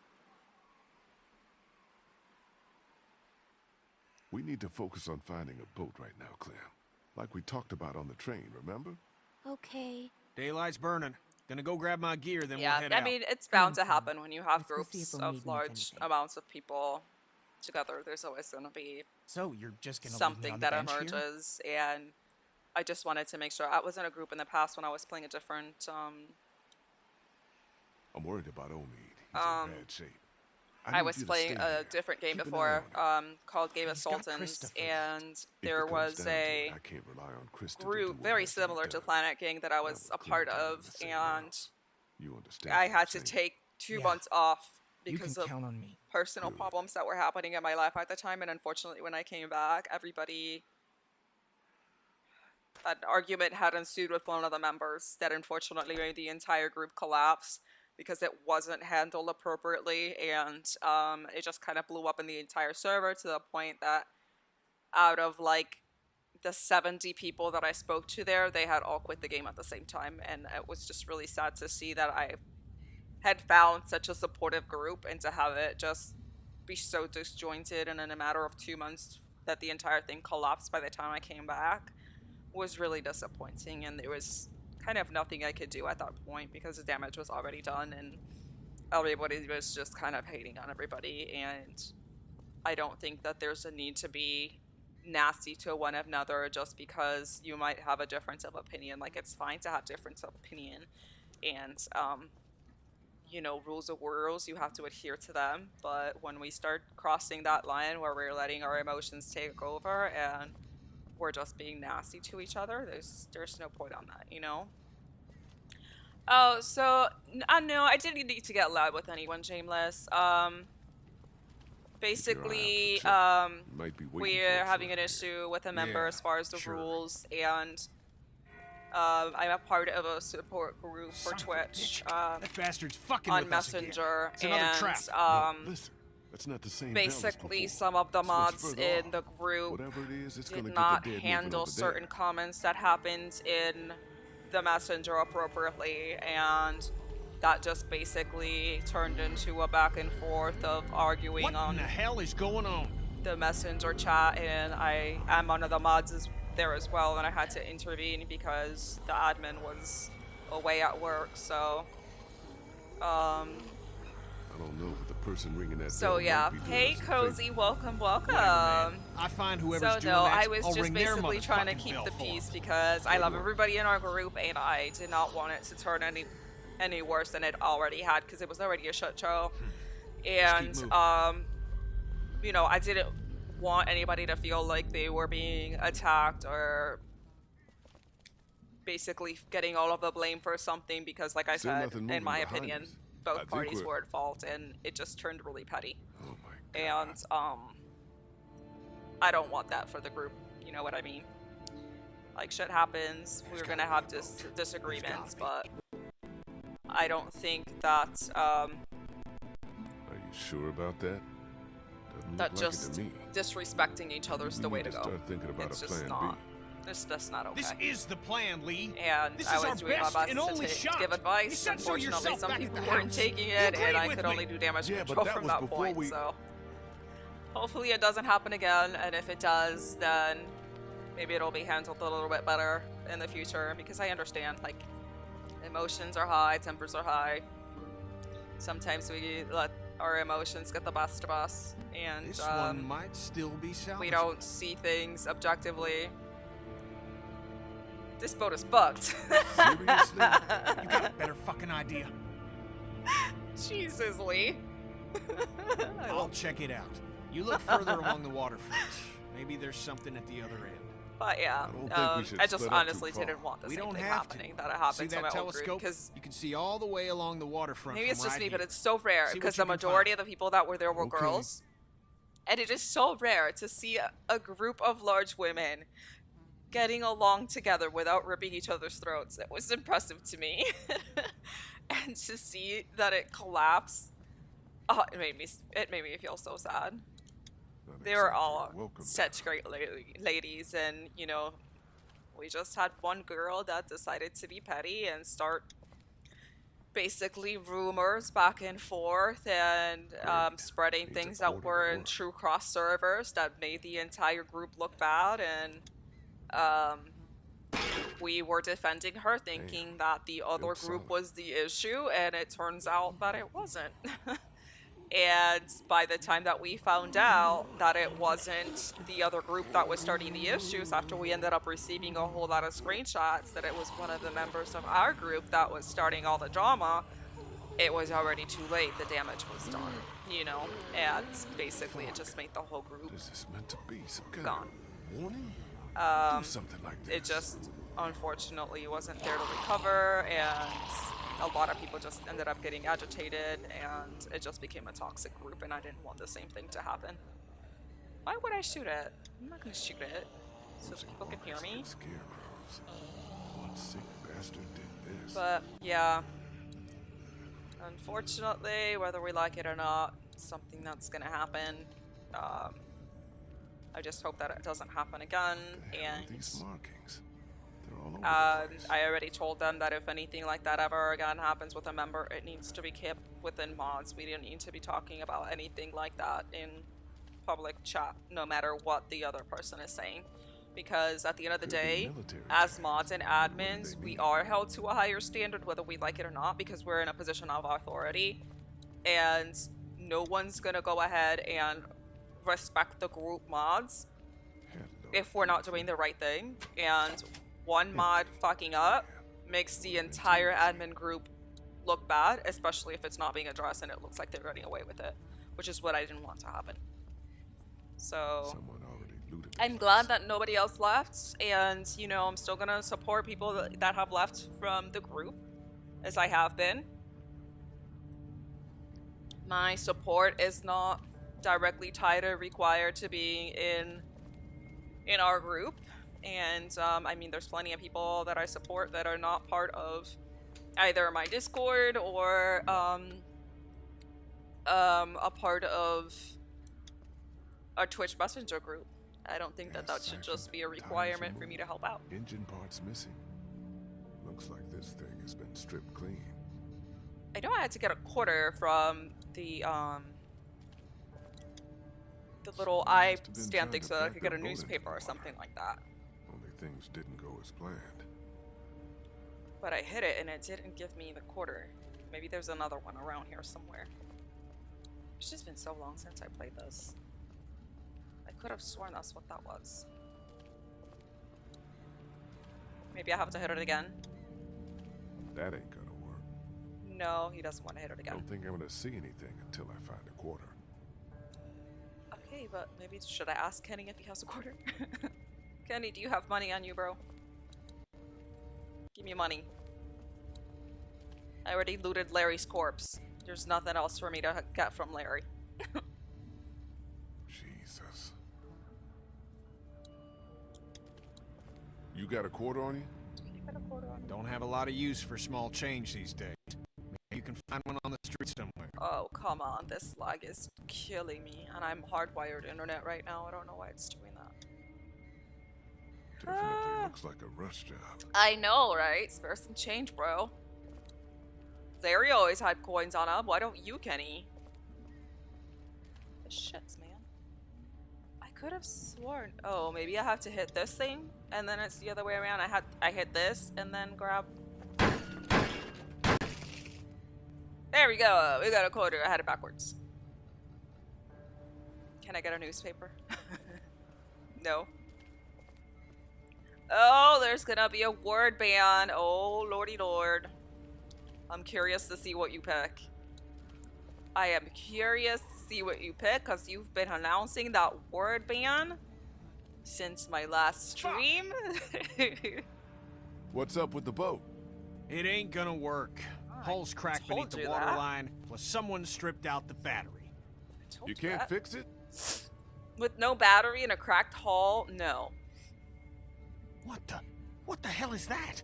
We need to focus on finding a boat right now, Clem. Like we talked about on the train, remember? Okay. Daylight's burning. Gonna go grab my gear, then Yeah, we'll head I out. mean, it's bound to happen when you have Let's go see if groups we'll need me of with large anything. amounts of people together. There's always going to be So you're just gonna leave me something on the that bench here? emerges, and I just wanted to make sure. I was in a group in the past when I was playing a different I'm worried about Omid. He's Um, in bad shape. I need was you to playing stay a here. different game Keep an eye before on him. called Game of He's got Sultans, Krista for and If there it comes was down to a it, I can't rely on Krista to do group what very has to be similar to done. Planet King that I was a would part clear down of, the same now. and You understand I what had I'm to saying? take 2 Yeah. months off You can because of count on me. personal Good. problems that were happening in my life at the time. And unfortunately, when I came back, an argument had ensued with one of the members that unfortunately made the entire group collapse because it wasn't handled appropriately, and it just kind of blew up in the entire server to the point that out of like the 70 people that I spoke to there, they had all quit the game at the same time, and it was just really sad to see that I had found such a supportive group, and to have it just be so disjointed, and in a matter of 2 months that the entire thing collapsed by the time I came back was really disappointing. And there was kind of nothing I could do at that point because the damage was already done, and everybody was just kind of hating on everybody. And I don't think that there's a need to be nasty to one another just because you might have a difference of opinion. Like, it's fine to have difference of opinion, and you know, rules are rules, you have to adhere to them. But when we start crossing that line where we're letting our emotions take over and we're just being nasty to each other, there's no point on that, you know? Oh, so no, I didn't need to get loud with anyone, Shameless. Basically, You might be waiting for we're us having right an here. issue with a member Yeah, as far as the sure. rules, and I'm a part of a support group for Son of a Twitch That bastard's fucking on with us again. Messenger, It's another and trap. No, listen, that's not the same bell as basically before. some of the Switch mods further in off. the group Whatever it is, it's gonna did get not the dead moving handle over certain there. comments that happened in the Messenger appropriately, and that just basically turned into a back and forth of arguing What in on the hell is going on? the Messenger chat, and I am one of the mods there as well, and I had to intervene because the admin was away at work. So I don't know, but the person ringing that so bell yeah, might be doing hey us a Cozy, favor. welcome. Whatever, man. I find whoever's So doing no, that, I was I'll just ring their basically trying to motherfucking keep bell the for 'em. peace because I love everybody in our group, and I did not want it to turn any worse than it already had, because it was already a shit show. And moving. you know, I didn't want anybody to feel like they were being attacked or basically getting all of the blame for something, because like I Still said, nothing in moving my behind opinion, us. I both think parties we're- were at fault, and it just turned really petty. Oh my God. And I don't want that for the group, you know what I mean? Like, shit happens, we're gonna have disagreements, but I don't think that Are you sure about that? Doesn't that look like just it to me. disrespecting each other is We the way need to to go. start thinking about It's a just plan not. B. It's just not okay. This is the plan, Lee. And This I is our was doing my best best and to only shot. give You advice. said so Unfortunately, yourself some back at people the weren't house. taking You it, agreed and I with could me. only do damage Yeah, but control that from was that before point. we- So hopefully it doesn't happen again, and if it does, then maybe it'll be handled a little bit better in the future, because I understand, like, emotions are high, tempers are high. Sometimes we let our emotions get the best of us, and This one might still be salvageable. we don't see things objectively. This boat is fucked. Seriously? You got a better fucking idea. Jesus, Lee. I'll check it out. You look further along the waterfront. Maybe there's something at the other end. But yeah, I don't think we should I just split up too honestly far. didn't want the We same don't thing have happening to. that See happened to that my old telescope? group, because You can see all the way along the waterfront. maybe it's from just right me, but here. it's so rare, See what because you the can majority find. of the people that were there were Okay. girls, and it is so rare to see a group of large women getting along together without ripping each other's throats. It was impressive to me. And to see that it collapsed, it made me feel so sad. They were all such great ladies, and you know, we just had one girl that decided to be petty and start basically rumors back and forth and spreading things that weren't true cross servers that made the entire group look bad, and we were defending her thinking that the other group was the issue, and it turns out that it wasn't. And by the time that we found out that it wasn't the other group that was starting the issues, after we ended up receiving a whole lot of screenshots that it was one of the members of our group that was starting all the drama, it was already too late. The damage was done, you know, and basically it just made the whole group Is this meant to be some kind gone. of warning? Do something like this. It just unfortunately wasn't there to recover, and a lot of people just ended up getting agitated, and it just became a toxic group, and I didn't want the same thing to happen. Why would I shoot it? I'm not gonna shoot it so people can hear me. Scarecrows. What sick bastard did this? But yeah, unfortunately, whether we like it or not, something that's gonna happen. I just hope that it doesn't happen again, and these markings. They're all over the place. I already told them that if anything like that ever again happens with a member, it needs to be kept within mods. We didn't need to be talking about anything like that in public chat, no matter what the other person is saying. Because at the end of the day, as mods and admins, we are held to a higher standard whether we like it or not, because we're in a position of authority. And no one's gonna go ahead and respect the group mods if we're not doing the right thing. And one mod fucking up makes the entire admin group look bad, especially if it's not being addressed and it looks like they're running away with it, which is what I didn't want to happen. So I'm glad that nobody else left, and you know, I'm still gonna support people that have left from the group, as I have been. My support is not directly tied or required to be in our group, and I mean, there's plenty of people that I support that are not part of either my Discord or a part of our Twitch Messenger group. I don't think that should just be a requirement for me to help out. Engine parts missing. Looks like this thing has been stripped clean. I know I had to get a quarter from the little eye stand thing so that I could get a newspaper or something like that. Only things didn't go as planned. But I hit it and it didn't give me the quarter. Maybe there's another one around here somewhere. It's just been so long since I played this. I could have sworn that's what that was. Maybe I have to hit it again. That ain't gonna work. No, he doesn't want to hit it I again. don't think I'm gonna see anything until I find a quarter. Okay, but maybe should I ask Kenny if he has a quarter? Kenny, do you have money on you, bro? Give me money. I already looted Larry's corpse. There's nothing else for me to get from Larry. Jesus. You got a quarter on you? Don't have a lot of use for small change these days. Maybe you can find one on the street somewhere. Oh, come on. This lag is killing me. And I'm hardwired internet right now. I don't know why it's doing that. Definitely looks like a rush job. I know, right? Spare some change, bro. Larry always had coins on him. Why don't you, Kenny? The shits, man. I could have sworn. Oh, maybe I have to hit this thing, and then it's the other way around. I hit this, and then grab. There we go. We got a quarter. I had it backwards. Can I get a newspaper? No. Oh, there's gonna be a word ban. Oh, lordy lord. I'm curious to see what you pick. I am curious to see what you pick, because you've been announcing that word ban since my last stream. What's up with the boat? It ain't gonna work. Hull's cracked beneath the waterline, plus someone stripped out the battery. You can't fix it? With no battery and a cracked hull? No. What the hell is that?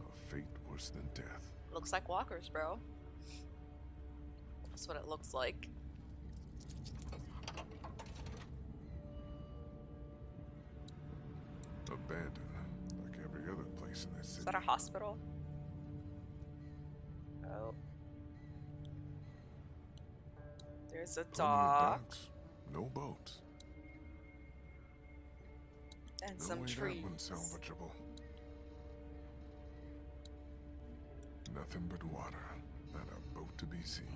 A fate worse than death. Looks like walkers, bro. That's what it looks like. Abandoned, like every other place in this city. Is that a hospital? Oh. There's a Plenty of dock docks, no boats. and No some way trees. that one's salvageable. Nothing but water, not a boat to be seen.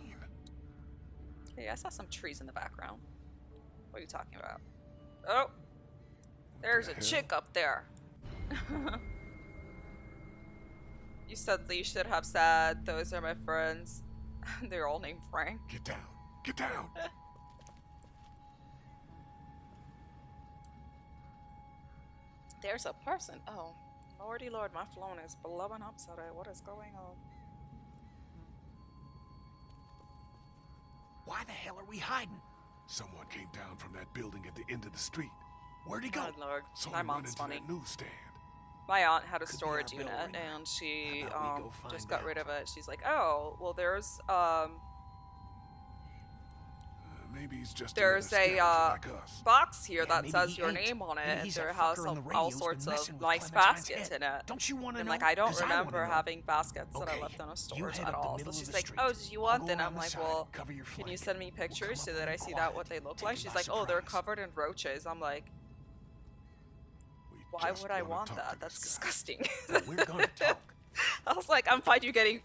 Hey, I saw some trees in the background. What are you talking about? Oh! There's a hell? chick up there. You said that you should have said, those are my friends. They're all named Frank. Get down! Get down! There's a person. Oh, lordy lord, my phone is blowing up today. What is going on? Why the hell are we hiding? Someone came down from that building at the end of the street. Where'd he go? Good lord, Saw my him run mom's into funny. that newsstand. My aunt had a Could be storage our bell unit ringer. and she How about we go just find got out? rid of it. She's like, oh, well there's Maybe he's just there's another a scavenger like us. box here Yeah, that maybe says he your ain't. name on it, Maybe and he's there that has fucker on the all radio's been sorts of messing with nice Clementine's baskets head. in it. Don't you want to And know? like I don't 'Cause I wanna remember know. having baskets that I Okay, left in a you storage head at up the all. So middle of she's the like, street. oh, did you I'll want go them? around I'm the like, side, well, cover your can you flank. send me We'll pictures so come up that I real see that what quiet. they look Take like? you She's by like, oh, they're surprise. covered in roaches. I'm like, We why just would I wanna want talk that? to That's this guy. disgusting. But we're gonna talk. I was like, I'm fine you getting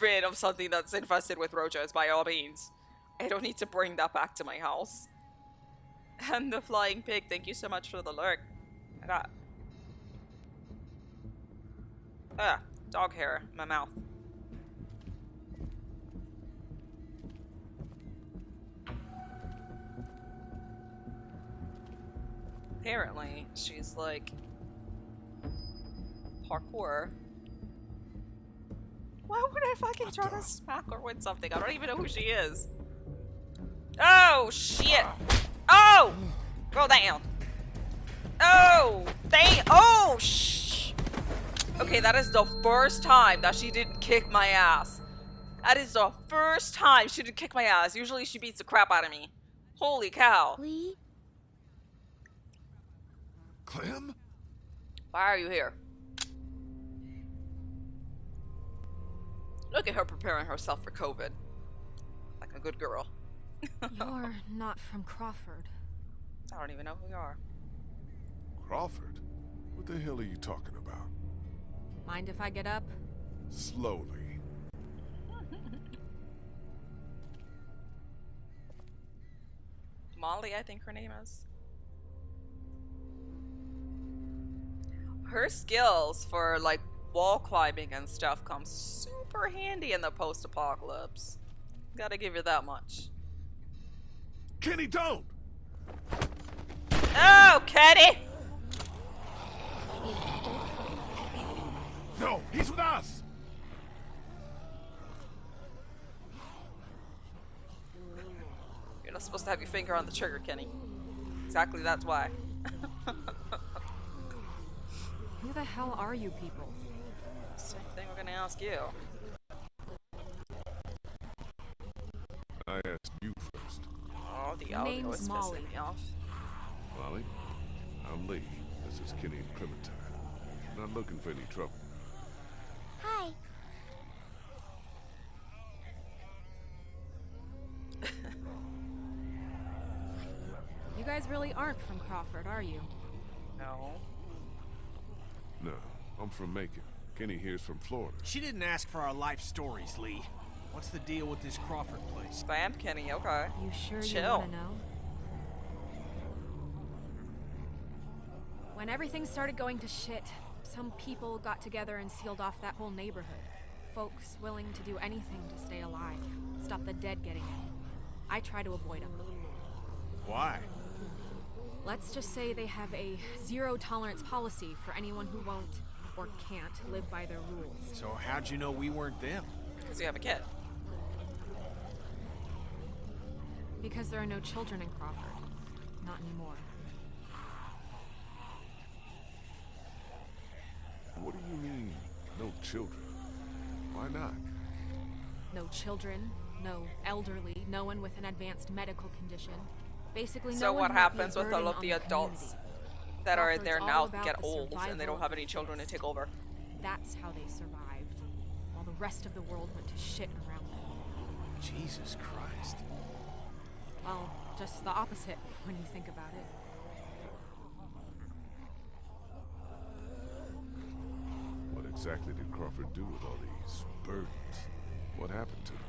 rid of something that's infested with roaches by all means. I don't need to bring that back to my house. And the flying pig, thank you so much for the lurk. I got dog hair in my mouth. Apparently, she's like parkour. Why would I fucking try to smack or win something? I don't even know who she is. Oh shit! Oh! Go down. Oh! Oh shh! Okay, that is the first time that she didn't kick my ass. That is the first time she didn't kick my ass. Usually she beats the crap out of me. Holy cow. Lee? Clem? Why are you here? Look at her preparing herself for COVID. Like a good girl. You're not from Crawford. I don't even know who you are. Crawford? What the hell are you talking about? Mind if I get up? Slowly. Molly, I think her name is. Her skills for like wall climbing and stuff come super handy in the post-apocalypse. Gotta give you that much. Kenny, don't! Oh, Kenny! No, he's with us! You're not supposed to have your finger on the trigger, Kenny. Exactly, that's why. Who the hell are you people? Same thing we're gonna ask you. I asked you first. Oh, the audio Name's is Molly. pissing me off. Molly, I'm Lee. This is Kenny and Clementine. Not looking for any trouble. Hi. You guys really aren't from Crawford, are you? No. No, I'm from Macon. Kenny here's from Florida. She didn't ask for our life stories, Lee. What's the deal with this Crawford place? I am Kenny, okay. You sure you Chill. want to know? When everything started going to shit, some people got together and sealed off that whole neighborhood. Folks willing to do anything to stay alive, stop the dead getting in. I try to avoid them. Why? Let's just say they have a zero-tolerance policy for anyone who won't or can't live by their rules. So how'd you know we weren't them? Because you have a kid. Because there are no children in Crawford. Not anymore. you mean, no children? Why not? No children, no elderly, no one with an advanced medical condition. Basically, no So one what who might be a happens with all burden of on the adults community. that are Crawford's there all now about get the old and they survival don't have of any the children to fittest. take over? That's how they survived, while the rest of the world went to shit around them. Jesus Christ. Well, just the opposite when you think about it. What exactly did Crawford do with all these burdens? What happened to them?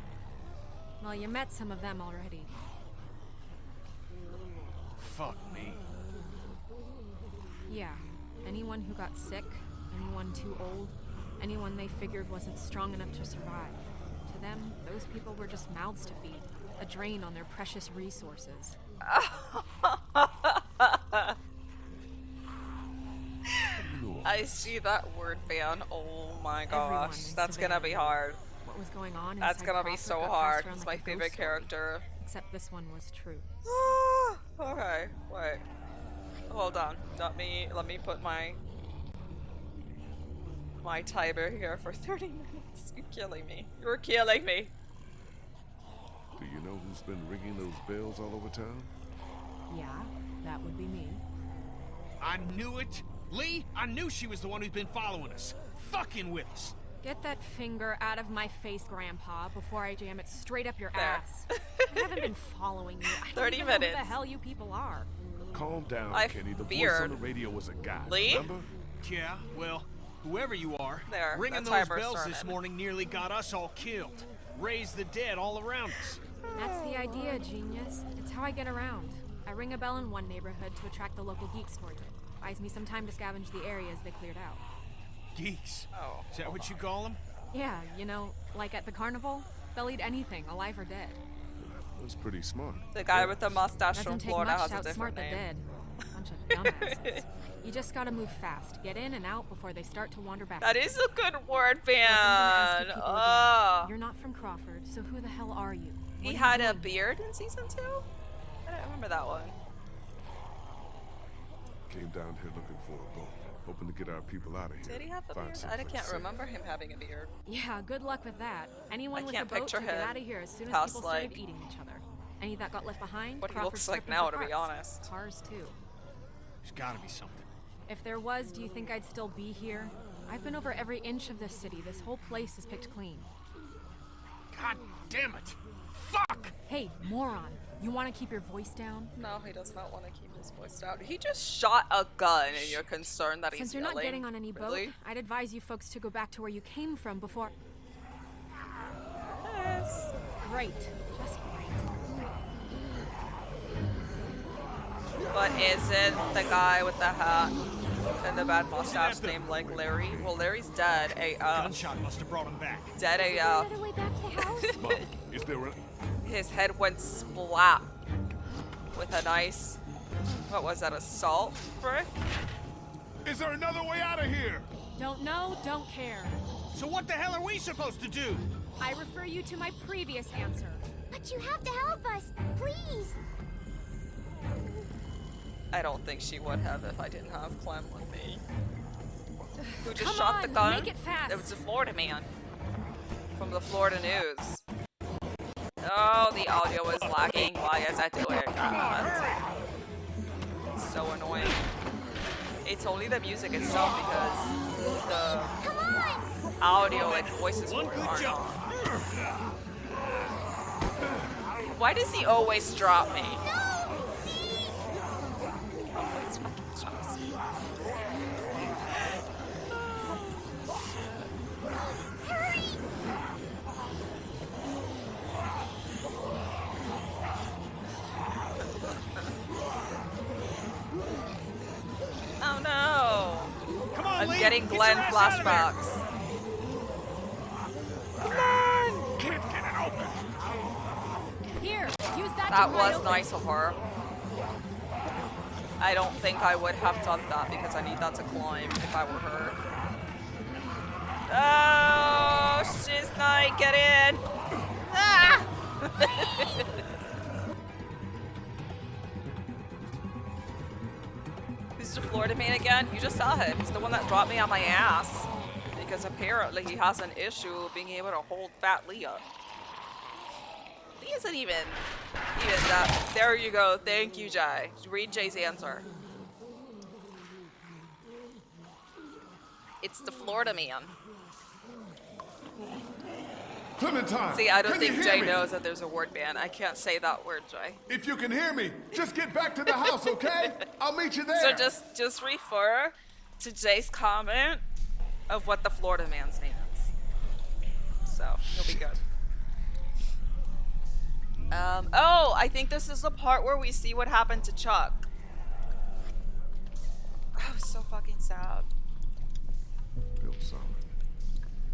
Well, you met some of them already. Fuck me. Yeah, anyone who got sick, anyone too old, anyone they figured wasn't strong enough to survive. To them, those people were just mouths to feed, a drain on their precious resources. I see that word ban. Oh my Everyone gosh, in that's gonna be Savannah. hard. What was going on That's inside gonna be Crawford so got hard. passed around He's like my a favorite ghost story. character. Except this one was true. Okay, wait. Hold on. Let me put my timer here for 30 minutes. You're killing me. You're killing me. Do you know who's been ringing those bells all over town? Yeah, that would be me. I knew it. Lee, I knew she was the one who's been following us. Fucking with us. Get that finger out of my face, Grandpa, before I jam it straight up your There. ass. I haven't been following you. I don't 30 even know who minutes. the hell you people are. Calm down, I Kenny. The voice feared. on the radio was a guy. Lee? Remember? Yeah, well, whoever you are, There, ringing the those timer bells this started. morning nearly got us all killed. Raised the dead all around us. That's the idea, genius. It's how I get around. I ring a bell in one neighborhood to attract the local geeks towards it. Buys me some time to scavenge the areas they cleared out. Geeks. Oh. Is that what you call them? Yeah, you know, like at the carnival, they'll eat anything, alive or dead. That's pretty smart. The guy with the mustache from Doesn't take Florida much has to a outsmart different the name. dead. Bunch of dumbasses. You just gotta move fast. Get in and out before they start to wander back. That is a good word Like, I'm gonna ask you ban. people Oh. again. You're not from Crawford, so who the hell are you? He What are you had a doing? beard in season 2? I don't remember that one. Came down here looking for a boat, hoping to get our people out of here. Did he have a Find beard? I someplace can't safe. remember him having a beard. Yeah, good luck with that. Anyone with a can't boat picture should get him out of here as soon as past, people started like, eating each other. Any that got left behind, what he Crawford looks like stripped now, into to be parts. honest. Cars too. There's gotta be something. If there was, do you think I'd still be here? I've been over every inch of this city. This whole place is picked clean. God damn it. Fuck! Hey, moron. You want to keep your voice down? No, he does not want to keep his voice down. He just shot a gun and you're concerned that he's Since you're not yelling? getting on any boat, Really? I'd advise you folks to go back to where you came from before... Yes. Great. Just great. But isn't the guy with the hat and the bad mustache Snap him. named like Larry? Well, Larry's dead. Gunshot must have brought him back. Dead Another way back to the house? Mom, is there a... His head went splat with a nice, what was that, assault brick? Is there another way out of here? Don't know, don't care. So what the hell are we supposed to do? I refer you to my previous answer. But you have to help us, please. I don't think she would have if I didn't have Clem with me. Who just Come shot the on, gun? make it fast. It was a Florida man from the Florida News. Oh, the audio is lagging. Why is that doing that? It's so annoying. It's only the music itself because the audio and voices for it aren't on. Why does he always drop me? Always fucking drops me. Oh no! Come on, I'm Lee, getting get your Glenn ass out of there. flashbacks. Can't get it open. Here, use that That to pry was open. nice of her. I don't think I would have done that because I need that to climb if I were her. Oh, she's not. Get in. Ah! Who's the Florida man again? You just saw him. He's the one that dropped me on my ass. because apparently he has an issue being able to hold fat Leah. He isn't even that. There you go. Thank you, Jay. Read Jay's answer. It's the Florida man. Clementine! See, I don't can you think hear Jay me? knows that there's a word ban. I can't say that word, Jay. If you can hear me, just get back to the house, okay? I'll meet you there. So just refer to Jay's comment of what the Florida man's name is. So you'll be good. Oh, I think this is the part where we see what happened to Chuck. I was so fucking sad. Built solid.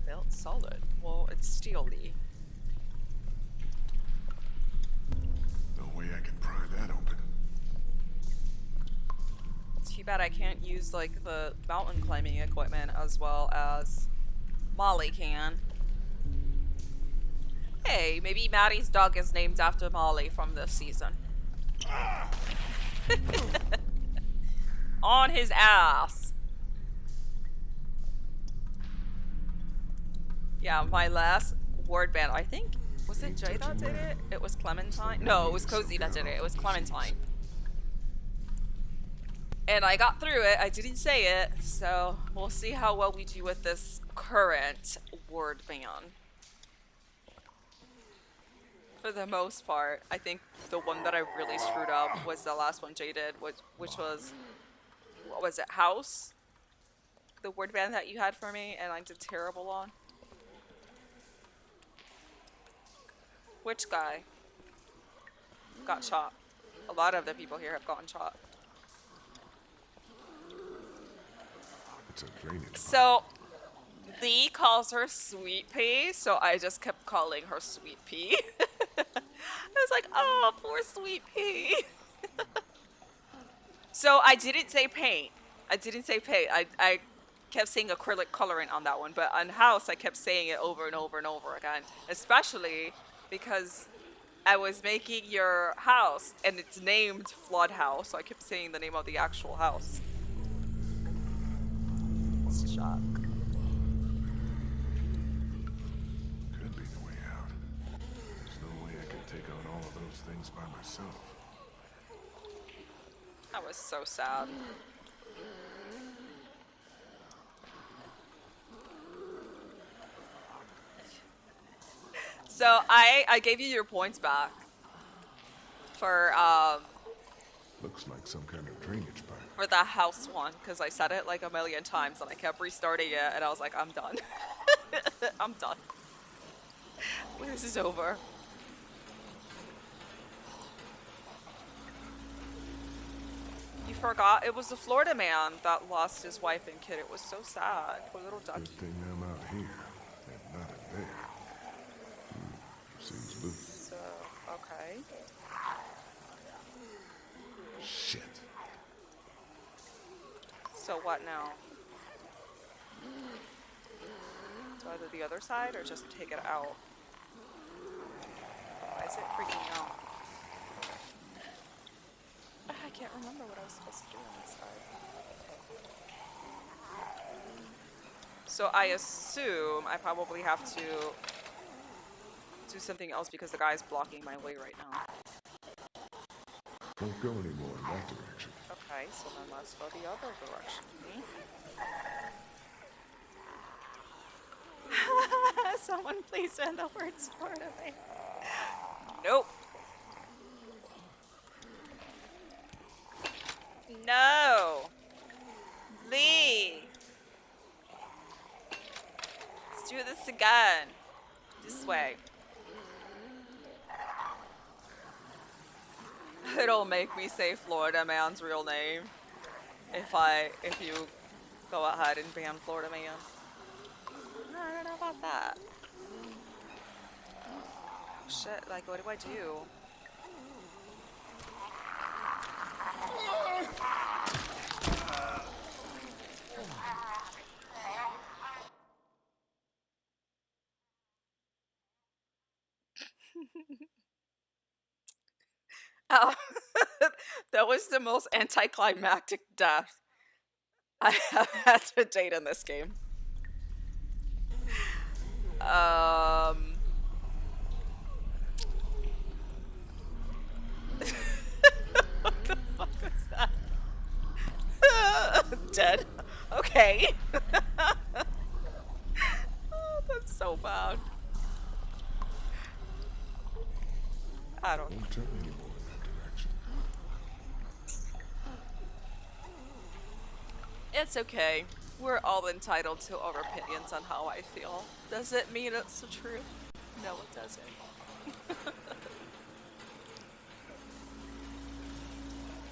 Built solid. Well, it's steely. No way I can pry that open. It's too bad I can't use like the mountain climbing equipment as well as Molly can. Hey, maybe Maddie's dog is named after Molly from this season. On his ass. Yeah, my last word ban, I think, was it Jay that did it? It was Clementine? No, it was Cozy that did it. It was Clementine. And I got through it. I didn't say it, so we'll see how well we do with this current word ban. For the most part, I think the one that I really screwed up was the last one Jay did, which was, what was it, house? The word ban that you had for me, and I did terrible on. Which guy got shot? A lot of the people here have gotten shot. It's a drainage. So, Lee calls her Sweet Pea, so I just kept calling her Sweet Pea. I was like, oh, poor Sweet Pea. So I didn't say paint. I kept saying acrylic coloring on that one, but on house, I kept saying it over and over and over again, especially because I was making your house, and it's named Flood House, so I kept saying the name of the actual house. Shock. Could be the way out. There's no way I can take on all of those things by myself. I was so sad. So I gave you your points back for Looks like some kind of drainage pipe. for the house one, because I said it like a million times and I kept restarting it, and I was like, I'm done. I'm done. This is over. You forgot it was the Florida man that lost his wife and kid. It was so sad. Poor little ducky. Good thing I'm out here and not in there. Seems loose. So, okay. Shit. So what now? So either the other side or just take it out? Why is it freaking out? I can't remember what I was supposed to do on this side. So I assume I probably have to do something else because the guy's blocking my way right now. Don't go anymore in that direction. Okay, so then let's go the other direction. Someone please send the word store to me. Nope. No. Lee. Let's do this again. This way. It'll make me say Florida Man's real name if you go ahead and ban Florida Man. I don't know about that. Oh, shit, like what do I do? Oh, that was the most anticlimactic death I have had to date in this game. What the fuck was that? Dead. Okay. Oh, that's so bad. I don't know. Don't turn anymore in that direction. It's okay. We're all entitled to our opinions on how I feel. Does it mean it's the truth? No, it doesn't.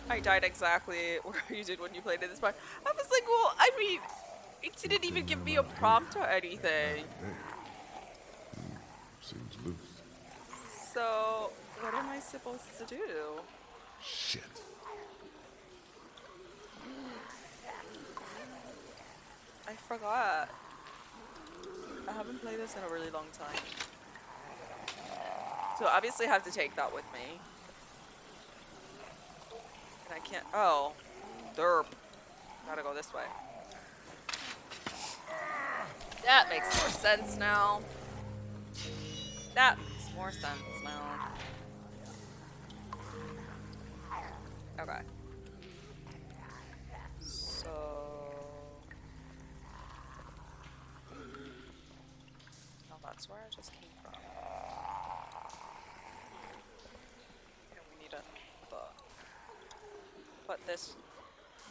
I died exactly where you did when you played it this part. I was like, well, I mean, it didn't even give me a prompt or anything. Seems loose. So, what am I supposed to do? Shit. I forgot. I haven't played this in a really long time. So obviously I have to take that with me. And I can't, oh, derp. Gotta go this way. That makes more sense now. That makes more sense now. Okay. So... no, that's where I just came from. Okay, we need to put this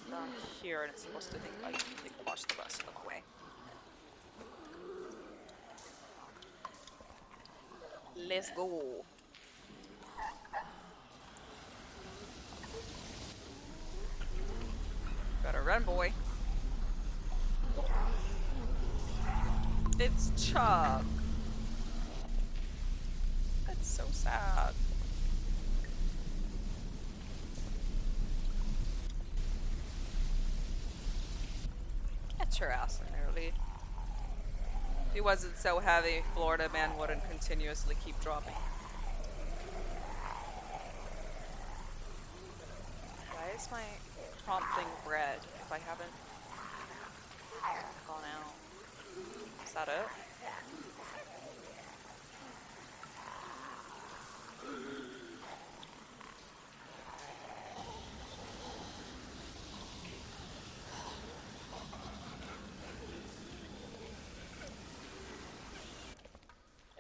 down here, and it's supposed to think I can wash the rest of the way. Let's go. Better run, boy. It's Chuck. That's so sad. Get your ass in there, Lee. If he wasn't so heavy, Florida man wouldn't continuously keep dropping. Why is my prompt thing red if I haven't gone out? Is that it?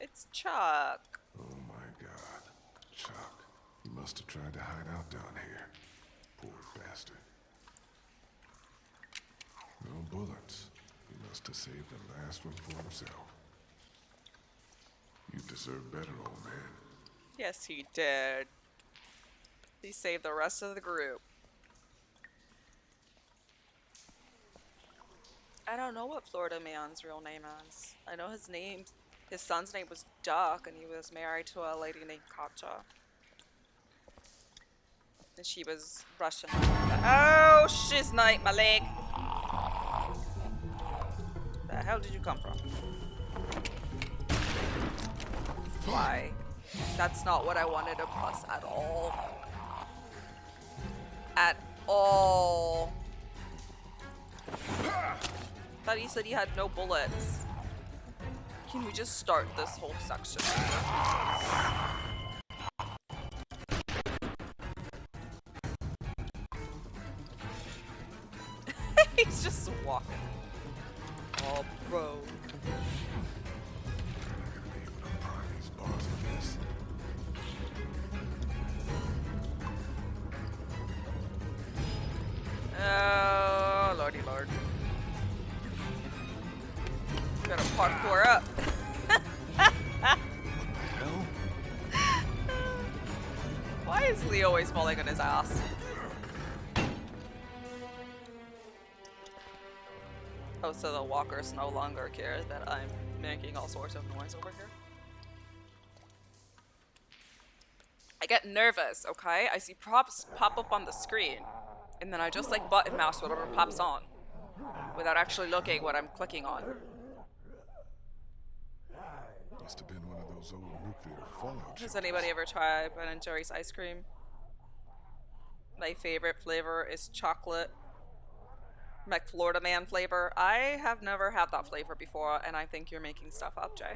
It's Chuck. Oh my god. Chuck. He must have tried to hide out down here. Poor bastard. No bullets. He must have saved the last one for himself. You deserve better, old man. Yes, he did. He saved the rest of the group. I don't know what Florida man's real name is. I know his son's name was Duck, and he was married to a lady named Katja. And she was Russian. Oh, shiznite, my leg. The hell did you come from? Why? That's not what I wanted to press at all. At all. Thought he said he had no bullets. Can we just start this whole section? He's just walking. Oh, bro. Oh, lordy lord. Gotta parkour up. Why is Lee always falling on his ass? Oh, so the walkers no longer care that I'm making all sorts of noise over here? I get nervous, okay? I see props pop up on the screen, and then I just like button mouse whatever pops on, without actually looking what I'm clicking on. Must have been one of those old nuclear fallout. Has anybody ever tried Ben & Jerry's ice cream? My favorite flavor is chocolate, McFlorida Man flavor. I have never had that flavor before, and I think you're making stuff up, Jay.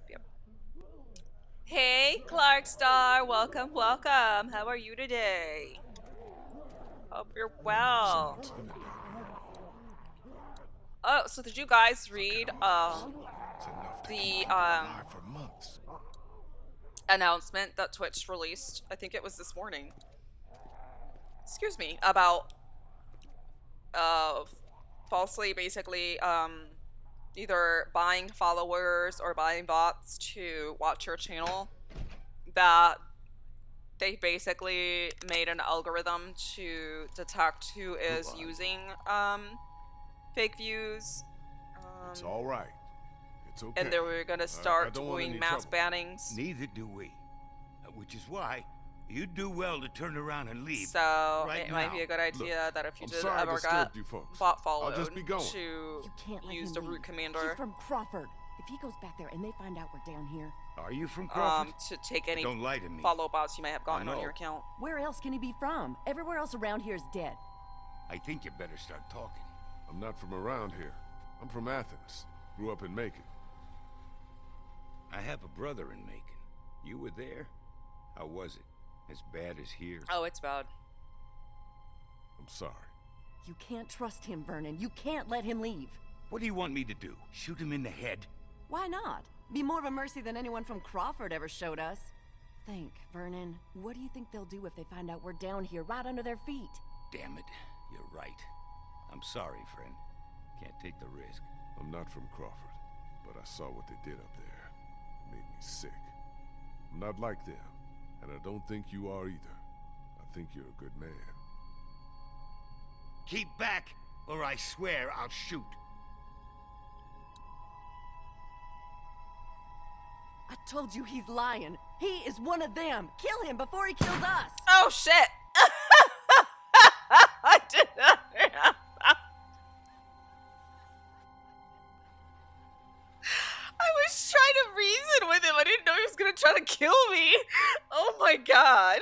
Yep. Hey, Clark Star, welcome. How are you today? Hope you're well. Oh, so did you guys read the announcement that Twitch released? I think it was this morning. Excuse me, about falsely basically either buying followers or buying bots to watch your channel, that they basically made an algorithm to detect who is using fake views. It's all right. It's okay. And they were gonna start doing mass bannings. Neither do we. Which is why you'd do well to turn around and leave. So right it now. might be a good idea that if you I'm did sorry ever to got disturb you folks. bot followed I'll just be going. to You can't let use him the leave. root commander He's from Crawford. If he goes back there and they find out we're down here, Are you from Crawford? to take any Don't lie to me. follow bots you may have gotten I on know. your account. where else can he be from? Everywhere else around here is dead. I think you better start talking. I'm not from around here. I'm from Athens. Grew up in Macon. I have a brother in Macon. You were there? How was it? As bad as here? Oh, it's bad. I'm sorry. You can't trust him, Vernon. You can't let him leave. What do you want me to do? Shoot him in the head? Why not? Be more of a mercy than anyone from Crawford ever showed us. Think, Vernon. What do you think they'll do if they find out we're down here, right under their feet? Damn it. You're right. I'm sorry, friend. Can't take the risk. I'm not from Crawford, but I saw what they did up there. It made me sick. I'm not like them, and I don't think you are either. I think you're a good man. Keep back, or I swear I'll shoot. I told you he's lying. He is one of them. Kill him before he kills us. Oh shit! I did not hear that. I was trying to reason with him. I didn't know he was gonna try to kill me. Oh my god.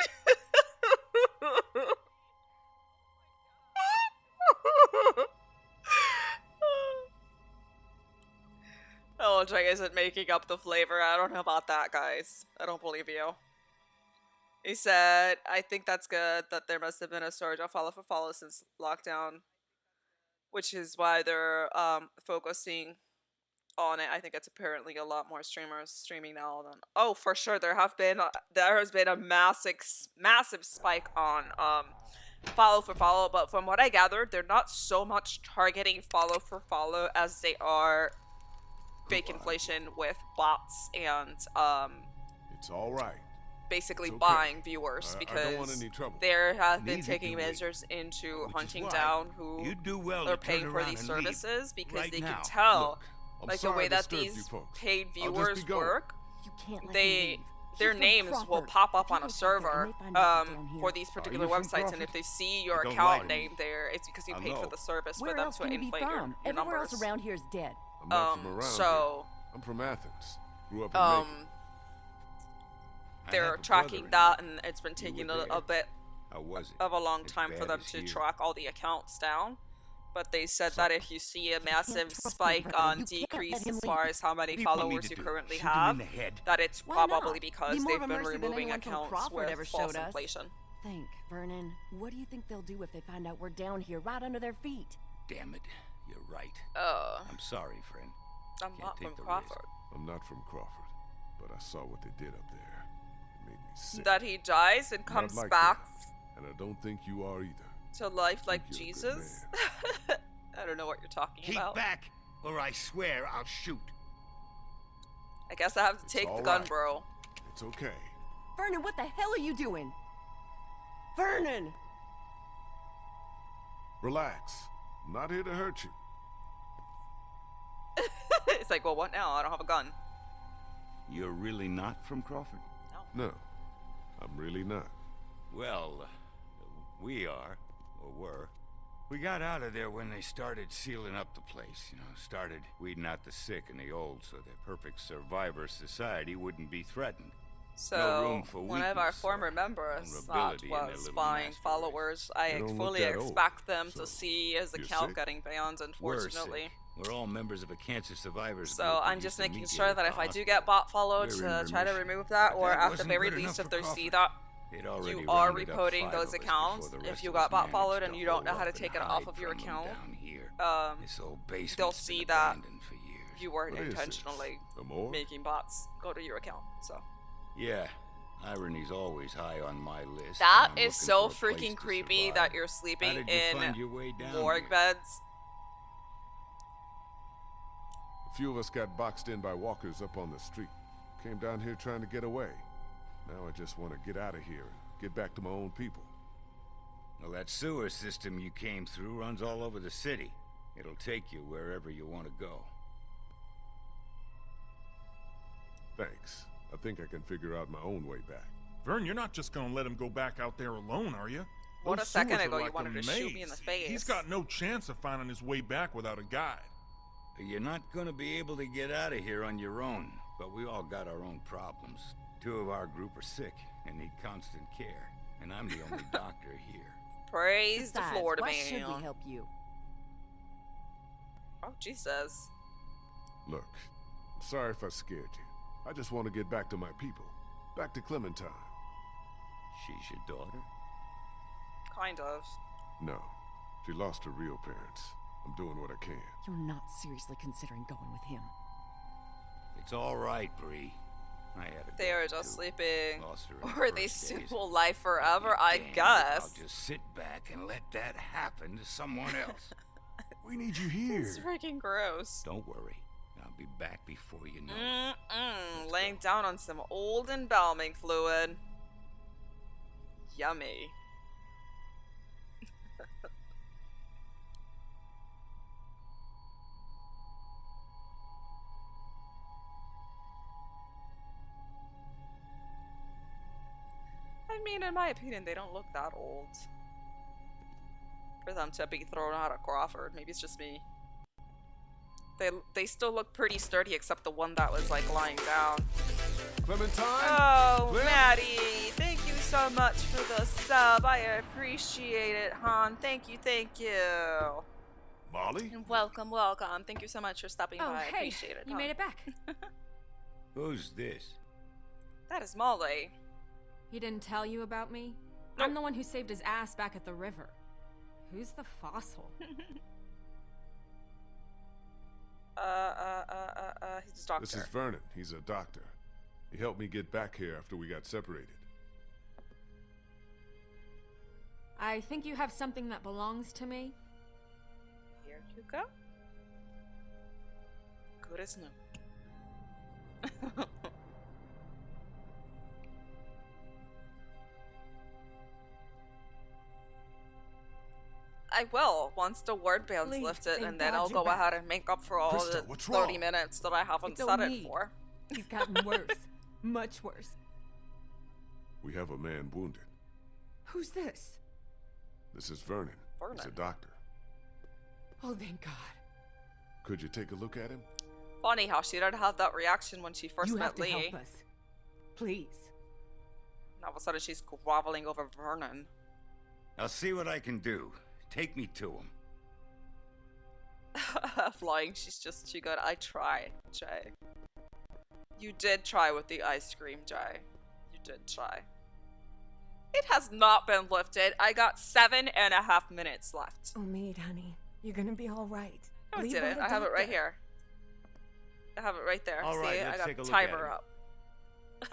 Oh, Jay isn't making up the flavor. I don't know about that, guys. I don't believe you. He said, I think that's good that there must have been a surge of follow for follow since lockdown, which is why they're focusing on it. I think it's apparently a lot more streamers streaming now than... Oh, for sure, there has been a massive spike on follow for follow, but from what I gathered, they're not so much targeting follow for follow as they are fake inflation with bots and It's all right. basically It's okay. buying viewers I because don't want any trouble. there have been Neither taking do we. measures into Which is hunting why down who you'd do well are to turn paying for around these and leave. services because Right they now. can tell Look, I'm like the sorry way I that disturbed these you folks. paid I'll just viewers be going. work. You can't let him They leave. their He's from names will Crawford. pop up If he on a goes back there and server they find out we're down for here, these particular you from websites, and Crawford? if they see your Don't lie account to me. name there, it's because you I paid for know. the service where for them else to can he be inflate from? your Everywhere numbers. else around here is dead. I'm not from around so here. I'm from Athens. Grew up in um Macon. I they're have a tracking brother that, in and it's been You taking were a there. bit How was it? of a long As time for bad them as to here? track all the accounts down. But they said that if you see a massive trust him, spike Vernon. on You can't let decrease him as far leave. as how many What do you want me followers to you do? currently Shoot him have, in the head? that it's Why probably not? because Be more they've of a been mercy than removing anyone from accounts Crawford with ever false showed us. inflation. Think, Vernon. What do you think they'll do if they find out we're down here, right under their feet? Damn it. You're right. I'm sorry, friend. I'm Can't not take from the Crawford. I'm not from Crawford, but I saw what they did up there. It made me sick. That he dies and Not comes like back them, and I don't think you are either. to life like you're a good Jesus. I don't know what you're talking Keep about. back, or I swear I'll shoot. I guess I have to It's take the all gun, right. bro. It's okay. Vernon, what the hell are you doing? Vernon! Relax. I'm not here to hurt you. It's like, well, what now? I don't have a gun. You're really not from Crawford? No, I'm really not. Well, we are, or were. We got out of there when they started sealing up the place, started weeding out the sick and the old so the perfect survivor society wouldn't be threatened. So, one of our former members that was buying followers, I fully expect them to see his account getting banned, unfortunately. We're all members of a cancer survivors group. So I'm just making sure that if I do get bot followed to try to remove that, or at the very least if they see that you are reporting those accounts, if you got bot followed and you don't know how to take it off of your account, they'll see that you weren't intentionally making bots go to your account, so. Yeah, irony's always high on my list. That is so freaking creepy that you're sleeping in morgue beds. A few of us got boxed in by walkers up on the street. Came down here trying to get away. Now I just want to get out of here and get back to my own people. Well, that sewer system you came through runs all over the city. It'll take you wherever you want to go. Thanks. I think I can figure out my own way back. Vern, you're not just gonna let him go back out there alone, are you? What, a second ago you wanted to shoot me in the face. He's got no chance of finding his way back without a guide. You're not gonna be able to get out of here on your own, but we all got our own problems. 2 of our group are sick and need constant care, and I'm the only doctor here. Praise the Florida man. Why should we help you? Oh, Jesus. Look, I'm sorry if I scared you. I just want to get back to my people. Back to Clementine. She's your daughter? Kind of. No. She lost her real parents. I'm doing what I can. You're not seriously considering going with him. It's all right, Bree. I had a they are just sleeping. Or are they still life forever? I guess. I'll just sit back and let that happen to someone else. We need you here. It's freaking gross. Don't worry. I'll be back before you know it. Laying down on some old embalming fluid. Yummy. I mean, in my opinion, they don't look that old for them to be thrown out of Crawford. Maybe it's just me. They still look pretty sturdy, except the one that was like lying down. Clementine? Oh, Maddie, thank you so much for the sub. I appreciate it, hon. Thank you, thank you. Molly? Welcome, welcome. Thank you so much for stopping by. I hey, appreciate it. You made it back. Who's this? That is Molly. He didn't tell you about me? Nope. I'm the one who saved his ass back at the river. Who's the fossil? He's a doctor. This is Vernon. He's a doctor. He helped me get back here after we got separated. I think you have something that belongs to me. Here you go. Good as new. I will, once the word ban's lifted, and then I'll go ahead and make up for all Krista, the what's 30 wrong? minutes that I haven't It's said O'Neil. it for. He's gotten worse. Much worse. We have a man wounded. Who's this? This is Vernon. He's a doctor. Oh, thank God. Could you take a look at him? Funny how she didn't have that reaction when she first You met have to Lee. help us. Please. And all of a sudden she's groveling over Vernon. I'll see what I can do. Take me to him. Flying, she's just too good. I tried, Jay. You did try with the ice cream, Jay. You did try. It has not been lifted. I got 7.5 minutes left. Omid, honey. You're gonna be alright. No, I didn't. I have it right here. I have it right there. All See, right, I let's got take a the look at timer him. up.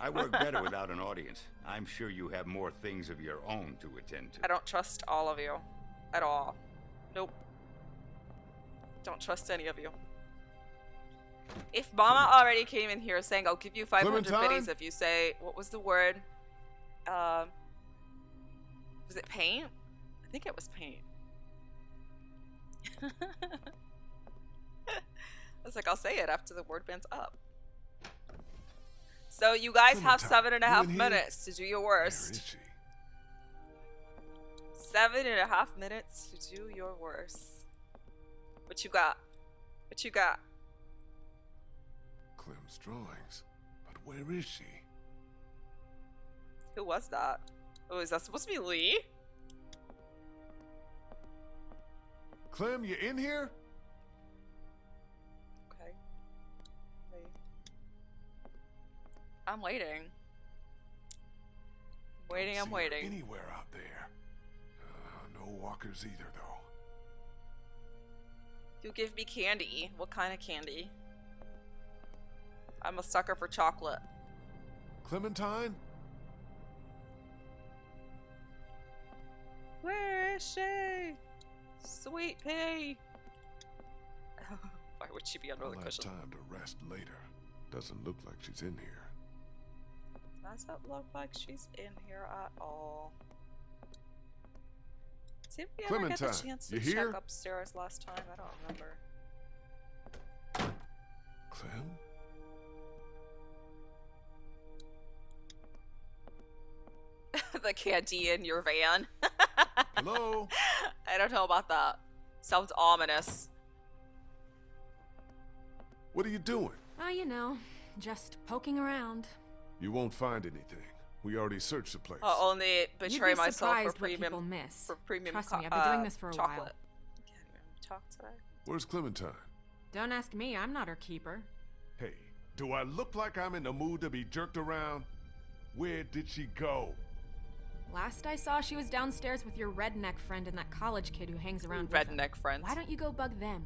I work better without an audience. I'm sure you have more things of your own to attend to. I don't trust all of you. At all. Nope. Don't trust any of you. If Mama already came in here saying, I'll give you 500 Clementine? biddies if you say, what was the word? Was it paint? I think it was paint. I was like, I'll say it after the word band's up. So you guys have Clementine, 7.5 you in here? minutes to do your Where worst. is she? 7.5 minutes to do your worst. What you got? What you got? Clem's drawings. But where is she? Who was that? Oh, is that supposed to be Lee? Clem, you in here? Okay. Wait. I'm waiting. Waiting, I'm waiting. Anywhere out there. No walkers either, though. You give me candy. What kind of candy? I'm a sucker for chocolate. Clementine? Where is she? Sweet pea. Why would she be under the I'll have cushion? time to rest later. Doesn't look like she's in here. Doesn't look like she's in here at all. Did we ever get the Clementine, chance to you check here? upstairs last time? I don't remember. Clem? The candy in your van. Hello? I don't know about that. Sounds ominous. What are you doing? Oh, you know, just poking around. You won't find anything. We already searched the place. I'll only betray You'd be myself for surprised what premium. people miss. For premium. Trust me, I've been doing this for a chocolate. while. Can't even talk today. Where's Clementine? Don't ask me, I'm not her keeper. Hey, do I look like I'm in the mood to be jerked around? Where did she go? Last I saw, she was downstairs with your redneck friend and that college kid who hangs around with him. Redneck friends. Why don't you go bug them?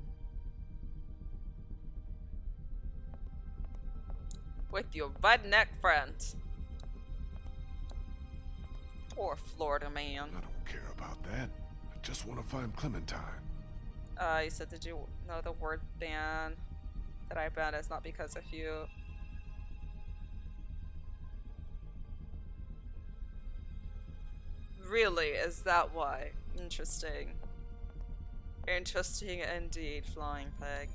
With your redneck friend. Poor Florida man. I don't care about that. I just want to find Clementine. You said, did you know the word ban that I ban is not because of you? Really? Is that why? Interesting. Interesting indeed, Flying Pig.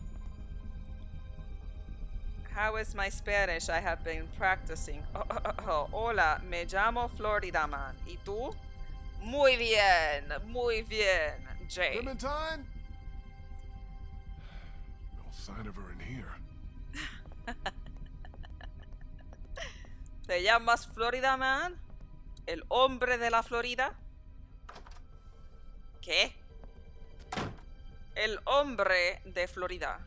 How is my Spanish? I have been practicing. Hola, me llamo Florida Man. ¿Y tú? Muy bien, Jay. Clementine? No sign of her in here. ¿Te llamas Florida Man? ¿El hombre de la Florida? ¿Qué? El hombre de Florida.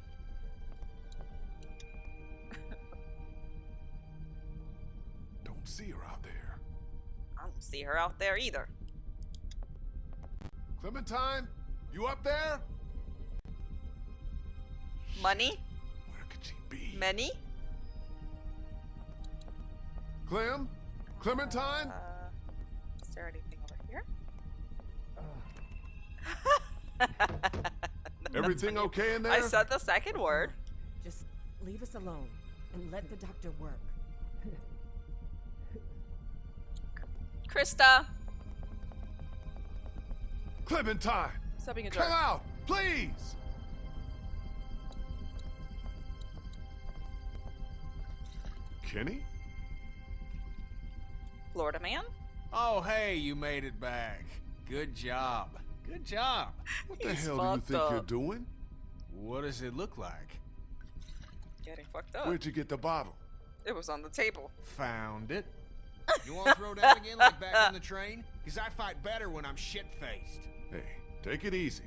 Don't see her out there. I don't see her out there either. Clementine? You up there? Money? Where could she be? Many? Clem? Clementine? Is there anything over here? Everything okay in there? I said the second word. Just leave us alone and let the doctor work. Krista. Clementine! Stop being a Come jerk. out, please! Kenny? Florida Man? Oh, hey, you made it back. Good job. Good job. What the hell do you think you're doing? What does it look like? Getting fucked up. Where'd you get the bottle? It was on the table. Found it. You want to throw down again like back in the train? Because I fight better when I'm shit-faced. Hey, take it easy.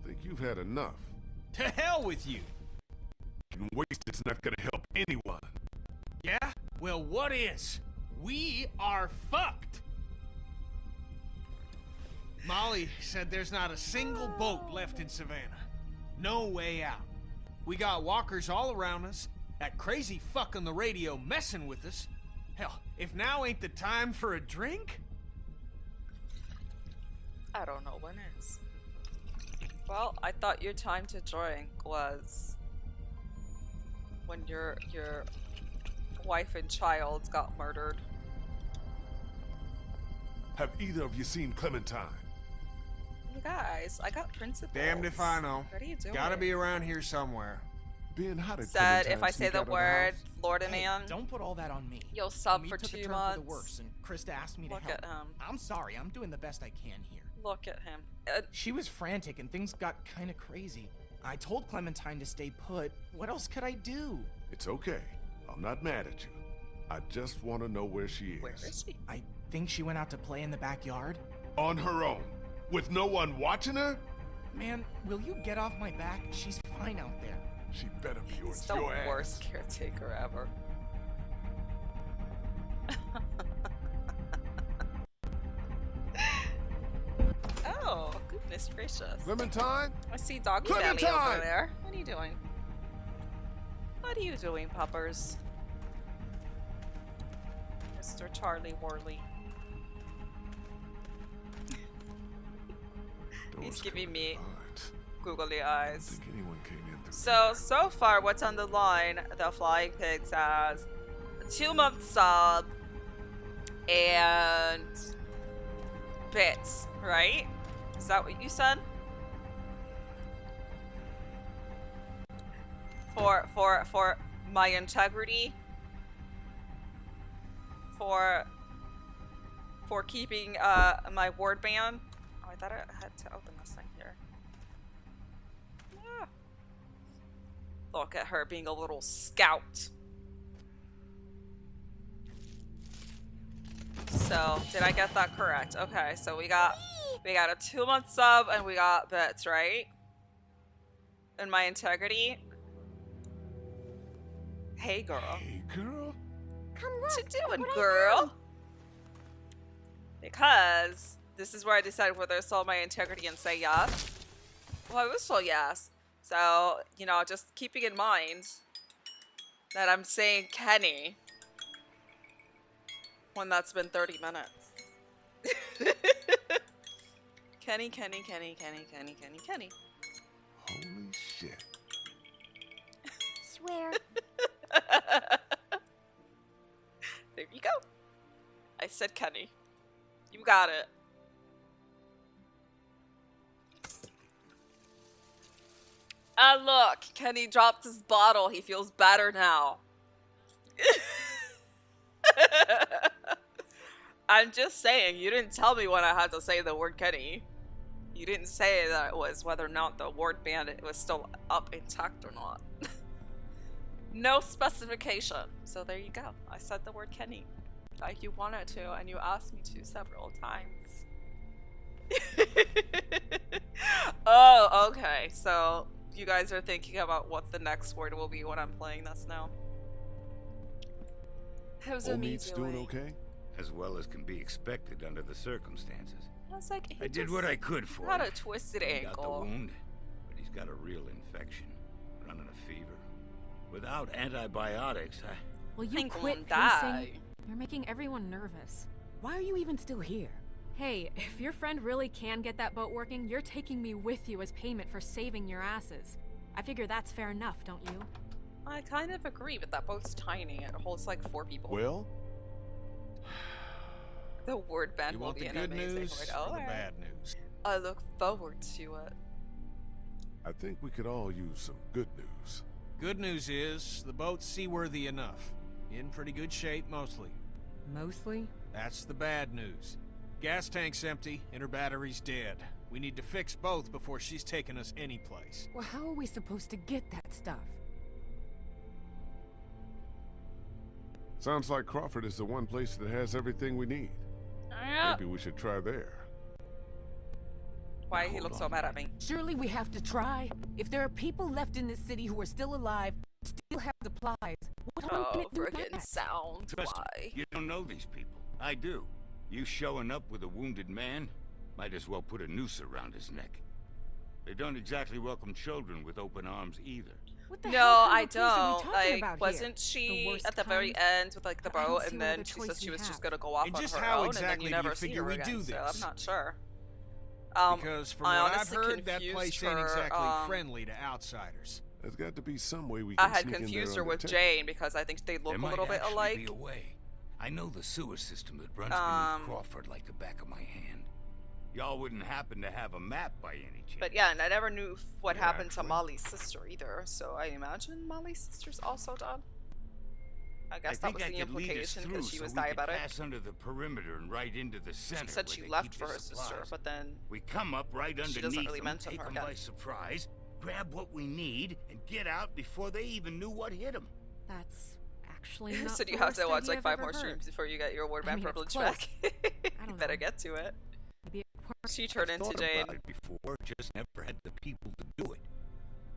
Think you've had enough. To hell with you. And wasted's not gonna help anyone. Yeah? Well, what is? We are fucked. Molly said there's not a single boat left in Savannah. No way out. We got walkers all around us, that crazy fuck on the radio messing with us. Hell, if now ain't the time for a drink? I don't know when is. Well, I thought your time to drink was when your wife and child got murdered. Have either of you seen Clementine? You guys, I got principles. Damned if I know. What are you doing? Gotta be around here somewhere. Ben, how did Said Clementine if I say sneak the out of the word house? Florida Hey, Man, don't put all that on me. you'll sub We for took a 2 turn months. for the worse, and Krista asked me to Look help. at him. I'm sorry. I'm doing the best I can here. Look at him. She was frantic and things got kind of crazy. I told Clementine to stay put. What else could I do? It's okay. I'm not mad at you. I just want to know where she is. Where is she? I think she went out to play in the backyard. On her own? With no one watching her? Man, will you get off my back? She's fine out there. She better be or He's it's the your ass. worst caretaker ever. Oh, goodness gracious. Clementine? I see Doggy Daddy over there. What are you doing? What are you doing, puppers? Mr. Charlie Worley. He's giving me googly eyes. I think anyone came in through So far, what's on the line? The Flying Pigs has a 2-month sub and bits, right? Is that what you said? For my integrity, for keeping my ward ban. Oh, I thought I had to open this thing here. Ah. Look at her being a little scout. So, did I get that correct? Okay, so we got a 2-month sub and we got bits, right? And my integrity. Hey, girl. Hey, girl. Come What look. you doing, what I girl? found. Because this is where I decide whether to sell my integrity and say yes. Well, I will say yes. So, you know, just keeping in mind that I'm saying Kenny when that's been 30 minutes. Kenny. Holy shit. Swear. There you go. I said Kenny. You got it. Ah, look. Kenny dropped his bottle. He feels better now. I'm just saying, you didn't tell me when I had to say the word Kenny. You didn't say that it was whether or not the ward band was still up intact or not. No specification. So there you go. I said the word Kenny. Like you wanted to, and you asked me to several times. Oh, okay. So you guys are thinking about what the next word will be when I'm playing this now. How's Old me Meat's doing doing? okay? As well as can be expected under the circumstances. I was like, he I did just what I could for had him. a twisted He got the ankle. wound, but he's got a real infection, running a fever. Without antibiotics, Will you Ain't quit gonna pacing? die. You're making everyone nervous. Why are you even still here? Hey, if your friend really can get that boat working, you're taking me with you as payment for saving your asses. I figure that's fair enough, don't you? I kind of agree, but that boat's tiny. It holds like 4 people. Well, The word band You will want be the an good amazing news word. or the Alright. bad news? I look forward to it. I think we could all use some good news. Good news is the boat's seaworthy enough. In pretty good shape, mostly. Mostly? That's the bad news. Gas tank's empty and her battery's dead. We need to fix both before she's taking us anyplace. Well, how are we supposed to get that stuff? Sounds like Crawford is the one place that has everything we need. Maybe we should try there. Why he looks so mad at me? Surely we have to try. If there are people left in this city who are still alive, still have supplies, what harm can Oh, it do friggin' that? sound. trust me, Why? you don't know these people. I do. You showing up with a wounded man, might as well put a noose around his neck. They don't exactly welcome children with open arms either. What the No, hell kind I of place are we don't. talking Like, about wasn't here? The she worst at the very kind? end with like the I don't boat, see and what then other she choice said she we was just have. gonna go off And on just her how own, exactly and then you do you never see figure her we again. do So this? I'm not sure. Because from I what I've honestly heard, that confused place her, ain't exactly um, friendly to outsiders. There's got to be some way we I can had sneak in confused there her with undetected. Jane because I think they look There a might little bit actually alike. be a way. I know the sewer system that runs Um, beneath Crawford like the back of my hand. Y'all wouldn't happen to have a map by any chance? But yeah, and I never knew what happened to actually. Molly's sister either, so I imagine Molly's sister's also dead. I guess that think was I the could lead us implication through because she so was we could diabetic. pass under the perimeter and right into the center. She said where she they left keep for the her sister, supplies. but then We come up right she underneath doesn't really them, mention take her them again. by surprise, grab what we need, and get out before they even knew what hit them. That's actually not so the you have worst to watch idea like I've 5 ever more heard. streams before you get your award I man mean, it's privilege close. back. I You don't better know. get to it. Maybe She turned into Thought Jane. about it before, just never had the people to do it.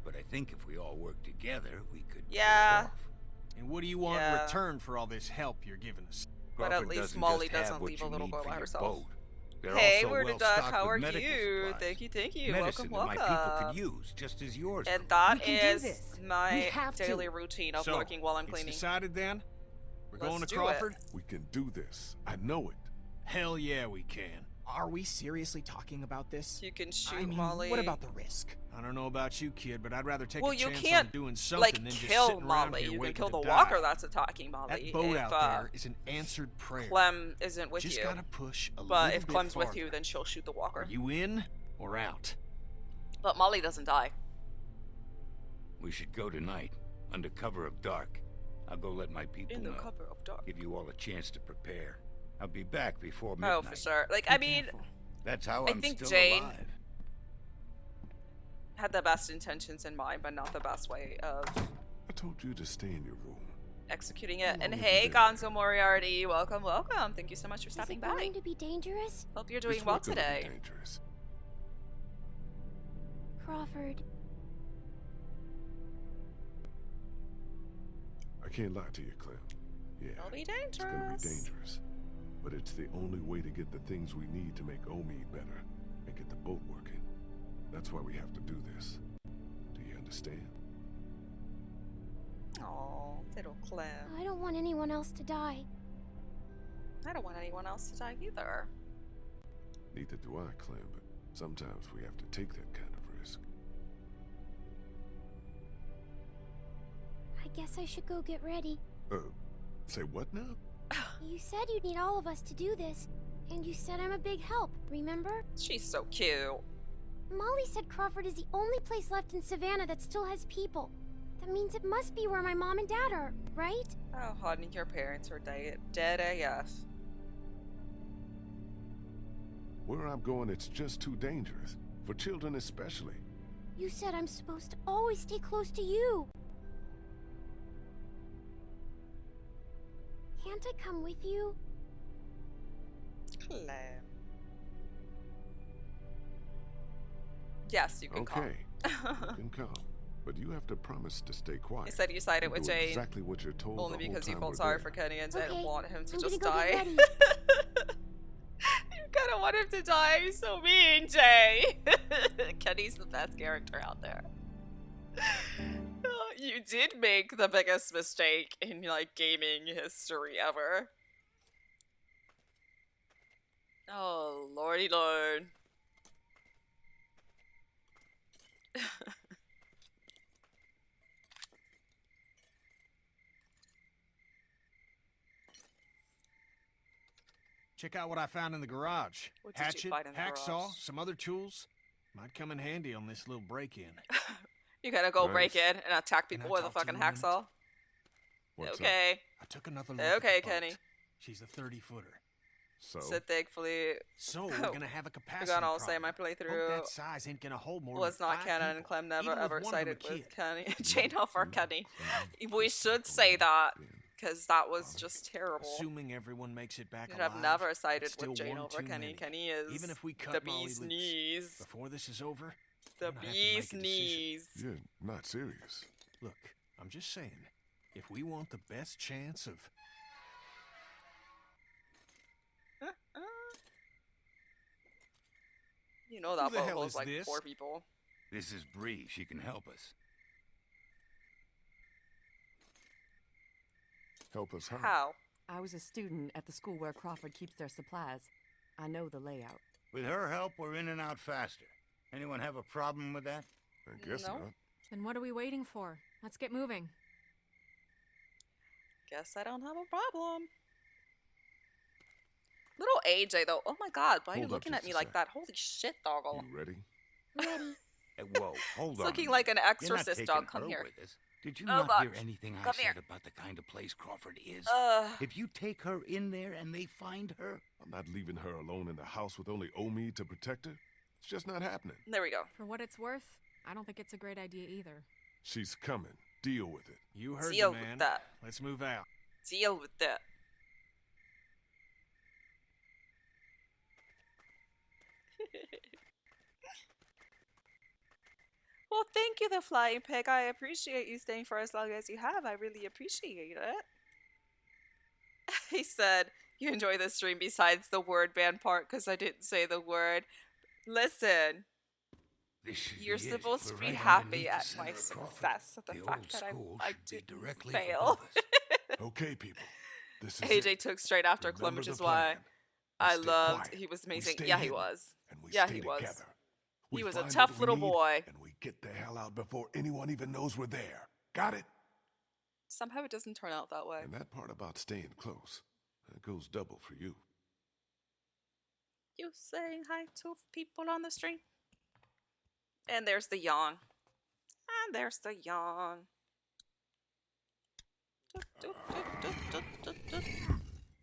But I think if we all work together, we could pull it Yeah. off. And what do you want in Yeah. return for all this help you're giving us? But at Crawford least doesn't Molly just have doesn't what leave a you little need girl for by your herself. boat. They're Hey, also Word well Duck, stocked how with are medical you? supplies. Thank you. Medicine Welcome, that my people welcome. could use, just as yours And could. that We can do is this. We my have to. daily routine of So, working while I'm it's cleaning. decided then? We're Let's going to do Crawford? it. We can do this. I know it. Hell yeah, we can. Are we seriously talking about this? You can shoot I mean, Molly. what about the risk? I don't know about you, kid, but I'd rather take Well, a you chance can't, on doing something like, than just kill sitting around Molly. here You can waiting kill to the die. walker that's attacking Molly. That boat if, out there is an answered prayer. Clem isn't with Just you. gotta push a But little if bit Clem's with farther. you, then she'll shoot the walker. Are you in or out? But Molly doesn't die. We should go tonight, under cover of dark. I'll go let my people In the know. cover of dark. Give you all a chance to prepare. I'll be back before midnight. Oh, for sure. Like, I mean, That's how I I'm think still Jane alive. had the best intentions in mind, but not the best way of I told you to stay in your room. executing it. And long have hey, you been Gonzo Moriarty, welcome, welcome. Thank you so much for Is stopping it by. going to be dangerous? Hope you're doing It's well not gonna be today. dangerous. Crawford, I can't lie to you, Clem. Yeah, It'll be it's gonna dangerous. be dangerous. But it's the only way to get the things we need to make Omid better and get the boat working. That's why we have to do this. Do you understand? Oh, little Clem. I don't want anyone else to die. I don't want anyone else to die either. Neither do I, Clem, but sometimes we have to take that kind of risk. I guess I should go get ready. Say what now? You said you'd need all of us to do this, and you said I'm a big help, remember? She's so cute. Molly said Crawford is the only place left in Savannah that still has people. That means it must be where my mom and dad are, right? Oh, honey, your parents are dead AF. Where I'm going, it's just too dangerous. For children especially. You said I'm supposed to always stay close to you. Can't I come with you? Clem. Yes, you can Okay, you can come. But you have to promise to stay quiet. You said you sided and with do Jane exactly what you're told only the whole because you time felt we're sorry there. for Kenny and Okay, didn't want him to I'm just gonna go get die. ready. You kind of want him to die. You're so mean, Jay. Kenny's the best character out there. You did make the biggest mistake in like gaming history ever. Oh, lordy lord. Check out what I found in the garage. What did you Hatchet, find in the hacksaw, garage? some other tools. Might come in handy on this little break-in. You gotta go break Nice. in and attack Can I people with a talk to fucking you a minute? hacksaw. What's Okay. I took another look Okay, at the boat. Kenny. She's a 30-footer. So, So thankfully, So we're gonna have a capacity we're gonna all say my problem. Boat playthrough that size ain't gonna hold more was than not 5 canon, and people, Clem never even with ever one of them sided a with kid. Kenny. Jane over Kenny. We should say that because that was just terrible. Assuming everyone makes it back You alive, have never it's sided still with Jane one over too Kenny. many. Kenny is Even if we cut the Molly bee's loose knees. before this is over, The we're gonna have to make a bee's decision. knees. you're not serious. Look, I'm just saying, if we want the best chance of You know that Who the boat hell holds is like this? 4 people. This is Bree. She can help us. Help us how? How? I was a student at the school where Crawford keeps their supplies. I know the layout. With her help, we're in and out faster. Anyone have a problem with that? I guess No. not. Then what are we waiting for? Let's get moving. Guess I don't have a problem. Little AJ though. Oh my god, why are you Hold up looking at just me a like sec. that? Holy shit, doggle. You ready? Ready. Hey, whoa, hold It's on. looking a like an minute. You're not exorcist taking dog. Come her here. with us. Did you Oh, not God. hear anything I Come said here. about the kind of place Crawford is? Uh. If you take her in there and they find her... I'm not leaving her alone in the house with only Omid to protect her. It's just not happening. There we go. For what it's worth, I don't think it's a great idea either. She's coming. Deal with it. You heard Deal the man. with that. Let's move out. Deal with that. Well, thank you, the Flying Pig. I appreciate you staying for as long as you have. I really appreciate it. He said, you enjoy the stream besides the word ban part because I didn't say the word. Listen, you're supposed to be happy at my success. The fact that I didn't fail. Okay, people. This is AJ it. took straight after Remember Clem, which the is why plan. I Stay loved. quiet. He was We amazing. stay Yeah, he hidden, was. and we Yeah, stay he was. together. He We was a find tough what we little need, boy. And we get the hell out before anyone even knows we're there. Got it? Somehow it doesn't turn out that way. And that part about staying close, that goes double for you. You saying hi to people on the stream? And there's the yawn. And there's the yawn.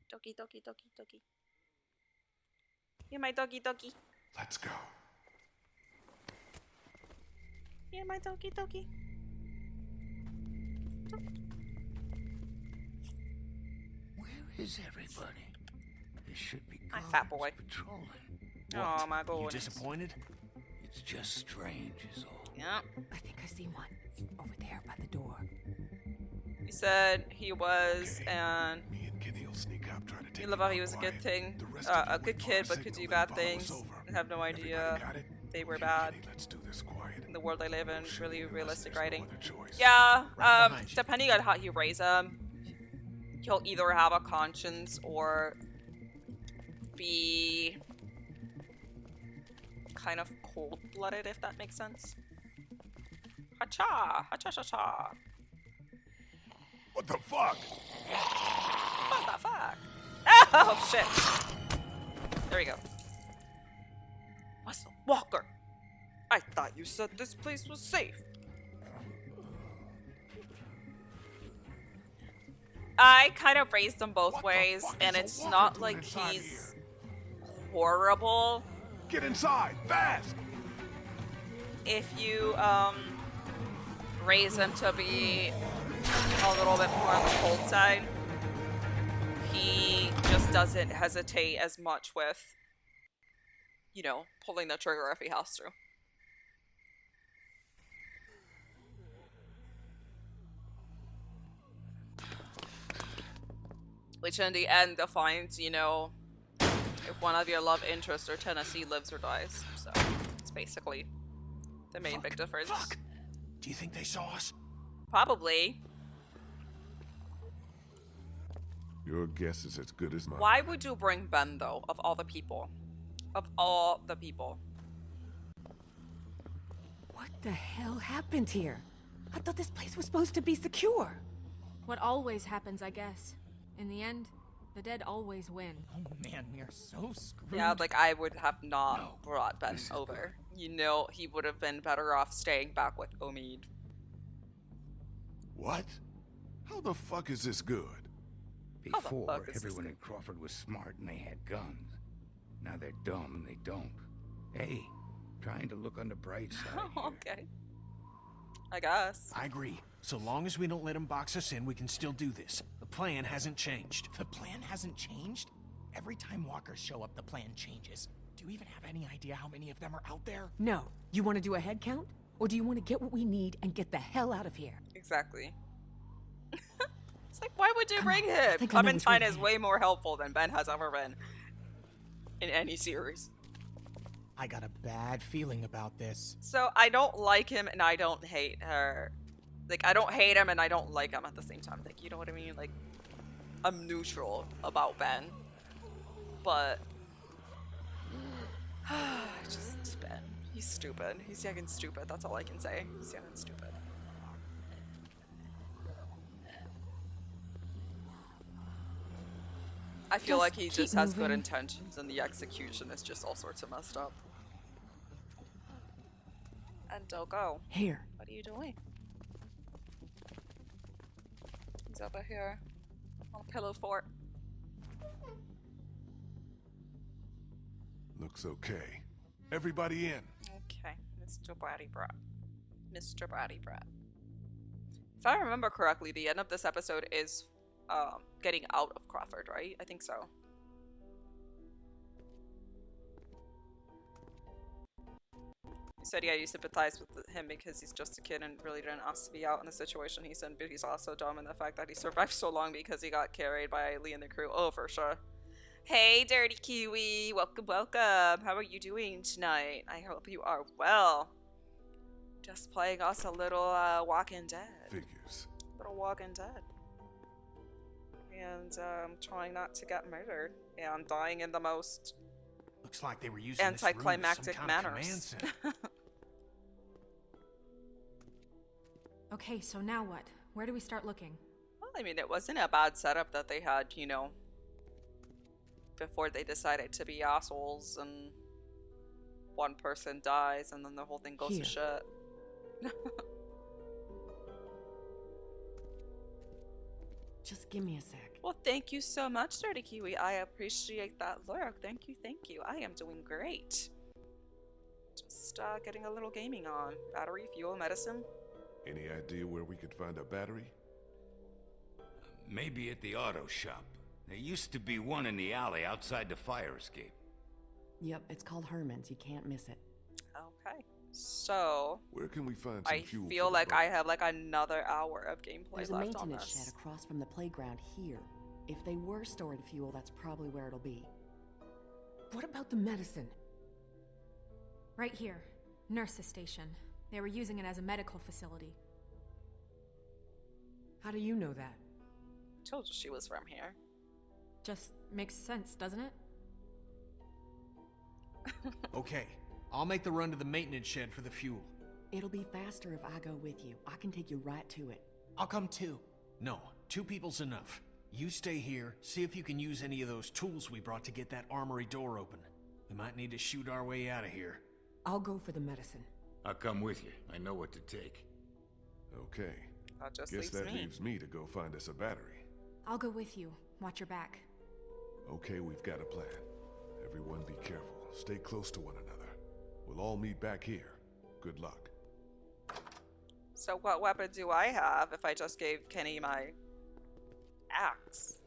Doggy, doggy, doggy, doggy. You're my doggy, doggy. Let's go. You're my doggy, doggy. Where is everybody? There should be My guards fat boy. patrolling. Oh my You goodness. disappointed? It's just strange is all. Yeah. I think I see one. Over there by the door. He said he was, and Me and Kenny will sneak up, try to take he loved him how he out was a quiet. good thing, The rest of you a good wait for our kid, but could signal, do then bad follow us things over. and have no Everybody idea got it? they were Okay, bad. Kenny, let's do this quiet. In the world I live in, Shoot really unless realistic there's no writing. other choice. Yeah, Right behind you. depending on how you raise him, he'll either have a conscience or be kind of cold-blooded, if that makes sense. Hacha! Hacha-cha-cha! What the fuck? What the fuck? Oh, shit! There we go. Muscle Walker! I thought you said this place was safe. I kind of raised him both ways, and it's not like he's horrible. Get inside, fast! If you raise him to be a little bit more on the cold side, he just doesn't hesitate as much with, you know, pulling the trigger if he has to. Which in the end defines, you know, if one of your love interests or Tennessee lives or dies. So it's basically the main big difference. Fuck! Do you think they saw us? Probably. Your guess is as good as mine. Why would you bring Ben though, of all the people? Of all the people. What the hell happened here? I thought this place was supposed to be secure. What always happens, I guess. In the end, the dead always win. Oh man, we are so screwed. Yeah, like I would have not brought Ben over. You know, he would have been better off staying back with Omid. What? How the fuck is this good? How the Before, fuck is this everyone in Crawford was smart and they had guns. Now they're dumb and they don't. Hey, trying to look on the bright side here. Okay. I guess. I agree. So long as we don't let him box us in, we can still do this. The plan hasn't changed. The plan hasn't changed? Every time walkers show up, the plan changes. Do you even have any idea how many of them are out there? No. You want to do a head count? Or do you want to get what we need and get the hell out of here? Exactly. It's like, why would you bring him? think I know which Clementine way is to way more helpful than Ben has ever been. In any series. I got a bad feeling about this. So I don't like him and I don't hate her. Like, I don't hate him and I don't like him at the same time. Like, you know what I mean? Like, I'm neutral about Ben. But... just Ben. He's stupid. He's young and stupid. That's all I can say. He's young and stupid. I feel Just like he keep just has good moving. intentions and the execution is just all sorts of messed up. And don't go. Here. What are you doing? He's over here on a pillow fort. Looks okay. Everybody in. Okay, Mr. Bratty Brat. Mr. Bratty Brat. If I remember correctly, the end of this episode is getting out of Crawford, right? I think so. He said, yeah, you sympathize with him because he's just a kid and really didn't ask to be out in the situation he's in, but he's also dumb in the fact that he survived so long because he got carried by Lee and the crew. Oh, for sure. Hey, Dirty Kiwi! Welcome, welcome! How are you doing tonight? I hope you are well. Just playing us a little Walking Dead. Figures. Little Walking Dead. And trying not to get murdered. And dying in the most Looks like they were using anticlimactic this room as some kind of manners. command center. Okay, so now what? Where do we start looking? Well, I mean, it wasn't a bad setup that they had, you know, before they decided to be assholes and one person dies and then the whole thing goes Here. to shit. Just give me a sec. Well, thank you so much, Dirty Kiwi. I appreciate that look. Thank you, thank you. I am doing great. Just getting a little gaming on. Battery, fuel, medicine. Any idea where we could find a battery? Maybe at the auto shop. There used to be one in the alley outside the fire escape. Yep, it's called Herman's. You can't miss it. Okay. So, Where can we find some I fuel? feel for the like boat? I have like another hour of gameplay There's a left on maintenance this. shed across from the playground here. If they were storing fuel, that's probably where it'll be. What about the medicine? Right here. Nurse's station. They were using it as a medical facility. How do you know that? Told you she was from here. Just makes sense, doesn't it? Okay, I'll make the run to the maintenance shed for the fuel. It'll be faster if I go with you. I can take you right to it. I'll come too. No, 2 people's enough. You stay here, see if you can use any of those tools we brought to get that armory door open. We might need to shoot our way out of here. I'll go for the medicine. I'll come with you. I know what to take. Okay. That just Guess leaves that me. leaves me to go find us a battery. I'll go with you. Watch your back. Okay, we've got a plan. Everyone be careful. Stay close to one another. We'll all meet back here. Good luck. So what weapon do I have if I just gave Kenny my axe?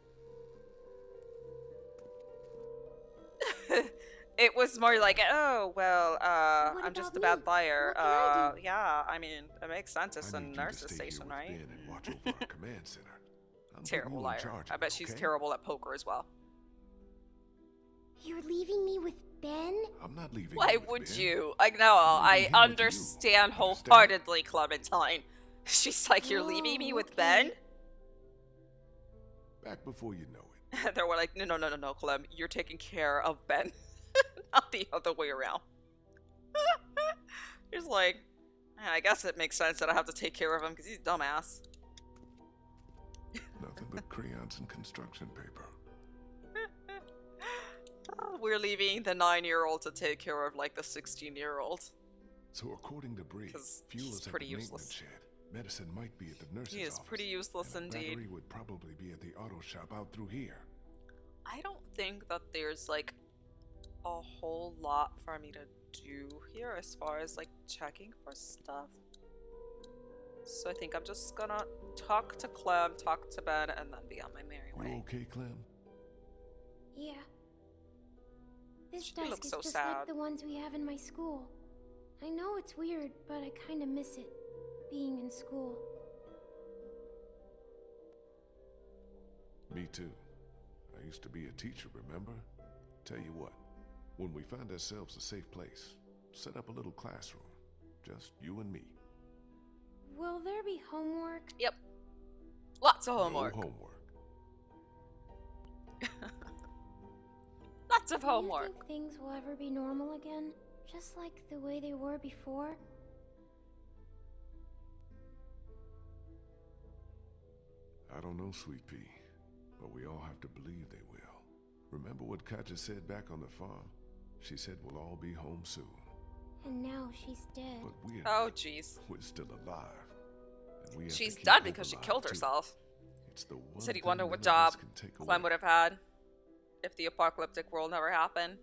It was more like, oh, well, I'm just a about bad liar. What can I do? Yeah, I mean, it makes sense. It's I a need you to nurse's stay station, here with right? Ben and watch over our command center. I'm putting Terrible you in liar. charge I of bet it, she's okay? terrible at poker as well. You're leaving me with Ben? I'm not leaving. Why you with would Ben. you? Like, no, I leaving him with you. understand wholeheartedly, Clementine. She's like, you're leaving me with Ben? Back before you know it. They were like, no, Clem, you're taking care of Ben. Not the other way around. He's like, I guess it makes sense that I have to take care of him because he's a dumbass. Nothing but crayons and construction paper. We're leaving the 9-year-old to take care of like the 16-year-old. So according to Bree, 'Cause fuel he's is at pretty the maintenance useless. shed. Medicine might be at the nurse's He is office. pretty useless and the indeed. battery would probably be at the auto shop out through here. I don't think that there's like a whole lot for me to do here as far as like checking for stuff. So I think I'm just gonna talk to Clem, talk to Ben, and then be on my merry You way. okay, Clem? Yeah. This She desk looks is so just sad. like the ones we have in my school. I know it's weird, but I kinda miss it, being in school. Me too. I used to be a teacher, remember? Tell you what, when we find ourselves a safe place, set up a little classroom. Just you and me. Will there be homework? Yep. Lots of homework. No homework. Lots of Do you homework. think things will ever be normal again? Just like the way they were before? I don't know, Sweet Pea, but we all have to believe they will. Remember what Katja said back on the farm? She said we'll all be home soon. And now she's dead. But we're Oh, not. jeez. We're still alive. And we have to She's keep dead hope because she alive, killed too. herself. It's the one He said he thing wondered what none of us job can take Clem away. would have had if the apocalyptic world never happened.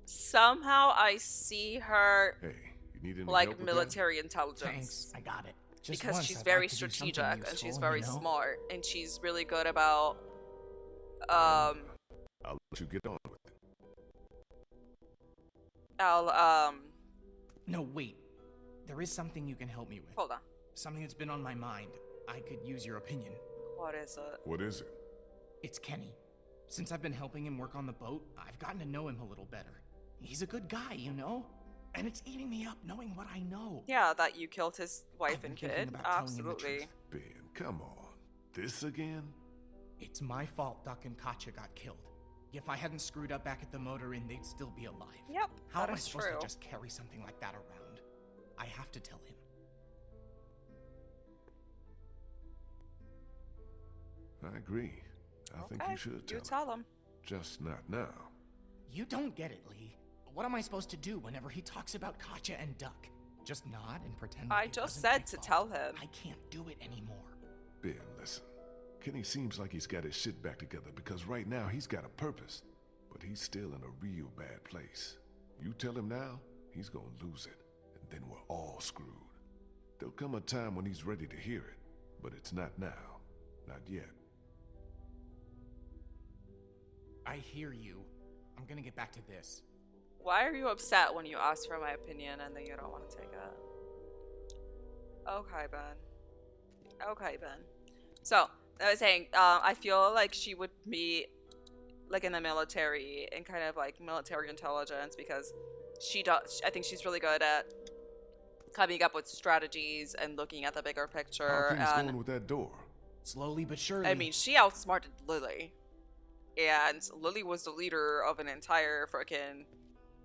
Somehow I see her Hey, you need any help like with military intelligence. Thanks, I got it. Just Because once, she's I'd very like to do something strategic and she's useful, very you know? smart and she's really good about I'll let you get on with it. No, wait. There is something you can help me with. Hold on. Something that's been on my mind. I could use your opinion. What is it? What is it? It's Kenny. Since I've been helping him work on the boat, I've gotten to know him a little better. He's a good guy, you know? And it's eating me up knowing what I know. Yeah, that you killed his wife and been thinking kid. about telling him the Absolutely. truth. Ben, come on. This again? It's my fault Duck and Katya got killed. If I hadn't screwed up back at the motor inn, they'd still be alive. Yep, How that am I is supposed true. to just carry something like that around? I have to tell him. I agree. I think you should tell him. Just not now. You don't get it, Lee. What am I supposed to do whenever he talks about Katya and Duck? Just nod and pretend like I it just wasn't said my to fault? tell him. I can't do it anymore. Ben, listen. Kenny seems like he's got his shit back together because right now he's got a purpose. But he's still in a real bad place. You tell him now, he's gonna lose it. And then we're all screwed. There'll come a time when he's ready to hear it. But it's not now. Not yet. I hear you. I'm gonna get back to this. Why are you upset when you ask for my opinion and then you don't want to take it? Okay, Ben. Okay, Ben. So, I was saying, I feel like she would be like in the military and kind of like military intelligence because I think she's really good at coming up with strategies and looking at the bigger How picture. are things And going with that door? Slowly but surely. I mean, she outsmarted Lily. And Lily was the leader of an entire freaking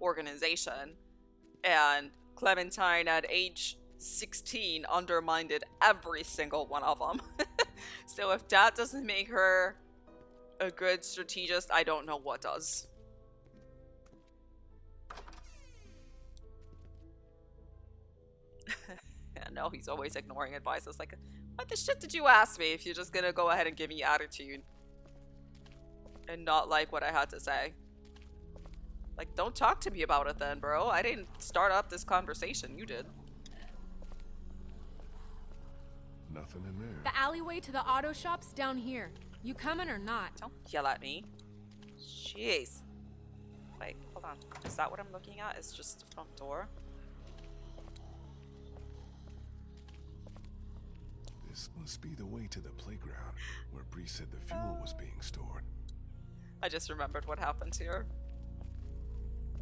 organization. And Clementine at age 16 undermined every single one of them. So if that doesn't make her a good strategist, I don't know what does. No, he's always ignoring advice. It's like, what the shit did you ask me if you're just gonna go ahead and give me attitude? And not like what I had to say. Like, don't talk to me about it then, bro. I didn't start up this conversation. You did. Nothing in there. The alleyway to the auto shop's down here. You coming or not? Don't yell at me. Jeez. Wait, hold on. Is that what I'm looking at? It's just the front door? This must be the way to the playground, where Bree said the fuel was being stored. I just remembered what happened here.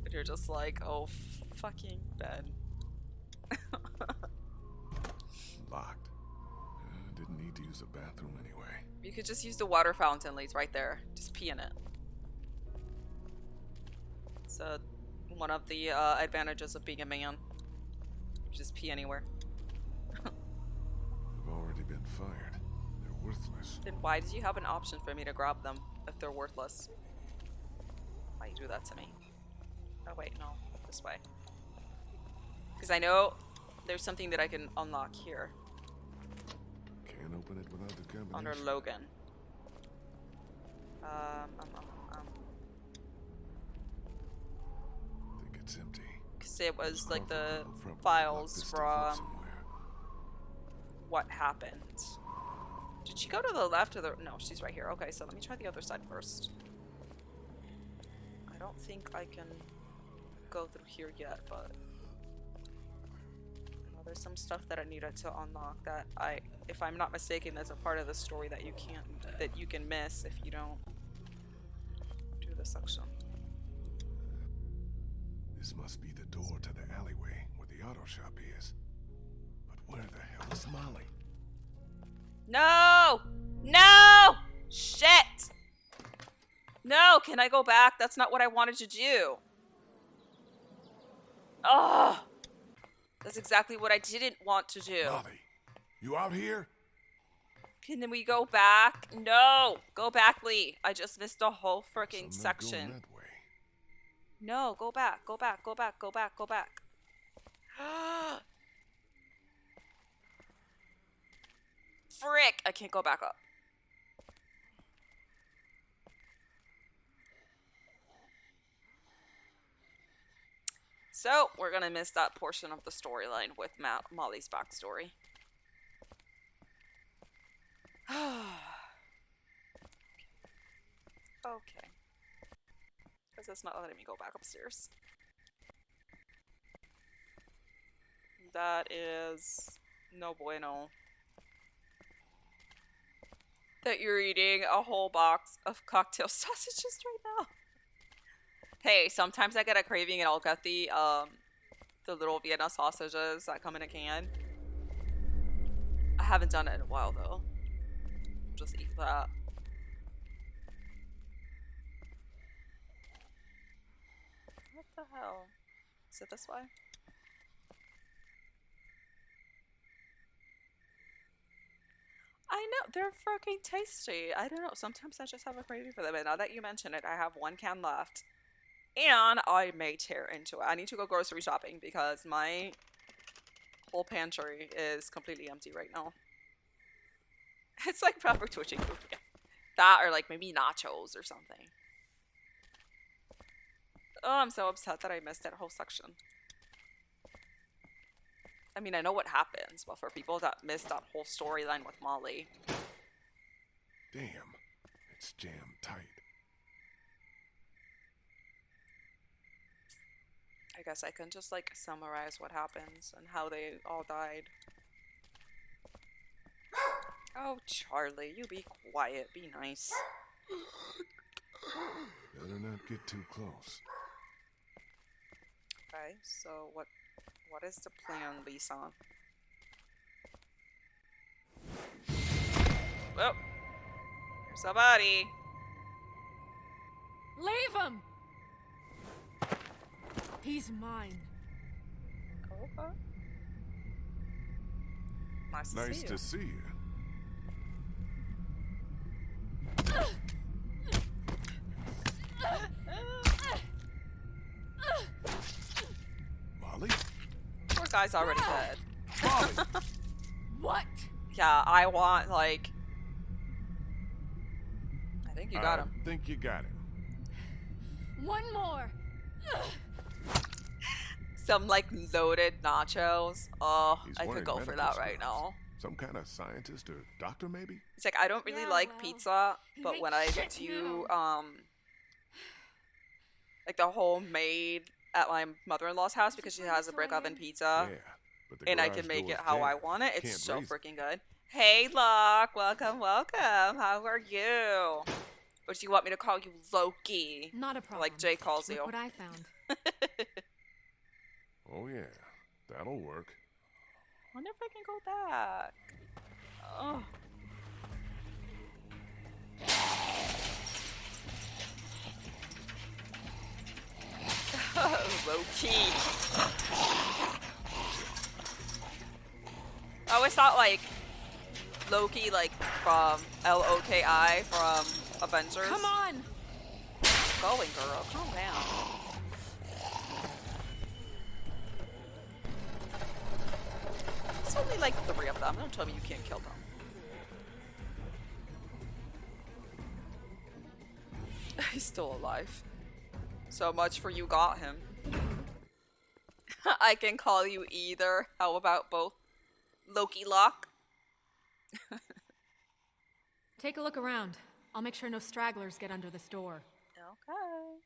And you're just like, oh, fucking Ben. Locked. Didn't need to use the bathroom anyway. You could just use the water fountain, Lee's right there. Just pee in it. It's one of the advantages of being a man. Just pee anywhere. They've already been fired. They're worthless. Then why did you have an option for me to grab them if they're worthless? Why you do that to me? Oh wait, no. This way. Because I know there's something that I can unlock here. Can't open it without the combination. Under Logan. Think it's empty. Because it was like the From files this stuff up from somewhere. what happened. Did she go to the left or the... No, she's right here. Okay, so let me try the other side first. I don't think I can go through here yet, but... there's some stuff that I needed to unlock that if I'm not mistaken, there's a part of the story that you can miss if you don't do this section. This must be the door to the alleyway where the auto shop is. But where the hell is Molly? No! No! Shit! No, can I go back? That's not what I wanted to do. Ugh! That's exactly what I didn't want to do. Molly, you out here? Can we go back? No! Go back, Lee. I just missed the whole freaking So not going section. that way. No, go back, go back, go back, go back, go back. Frick! I can't go back up. So, we're gonna miss that portion of the storyline with Molly's backstory. Okay. Because it's not letting me go back upstairs. That is no bueno. That you're eating a whole box of cocktail sausages right now. Hey, sometimes I get a craving and I'll get the little Vienna sausages that come in a can. I haven't done it in a while though. Just eat that. What the hell? Is it this way? I know, they're fucking tasty. I don't know, sometimes I just have a craving for them. And now that you mention it, I have one can left. And I may tear into it. I need to go grocery shopping because my whole pantry is completely empty right now. It's like proper twitching food. Yeah. That or like maybe nachos or something. Oh, I'm so upset that I missed that whole section. I mean, I know what happens, but for people that missed that whole storyline with Molly. Damn, it's jammed tight. I guess I can just like summarize what happens and how they all died. Oh, Charlie, you be quiet, be nice. Better not get too close. Okay, so what is the plan, Lisa? Oh, there's a body. Leave him! He's mine. Okay. Nice to see you. Molly? Poor guy's already dead. Molly! What? Yeah, I want, like... I think you got him. I think you got him. One more. Some, like, loaded nachos. Oh, He's I could wearing go for medical that right scrubs. now. Some kind of scientist or doctor, maybe? It's like, I don't really like pizza, but when I do, like the homemade at my mother-in-law's house because she has a brick oven pizza. Yeah, but the And I garage can make it door's how I jammed. want it. It's Can't so raise it. freaking good. Hey, Locke. Welcome, welcome. How are you? Or do you want me to call you Loki? Not a problem. Like Jay calls Look you. what I found. Oh yeah, that'll work. Wonder if I can go back. Oh. Low-key. I always thought like Loki, like from L-O-K-I from Avengers. Come on! Going, girl. Calm down. It's only like 3 of them. Don't tell me you can't kill them. He's still alive. So much for you got him. I can call you either. How about both? Loki Lock? Take a look around. I'll make sure no stragglers get under this door. Okay.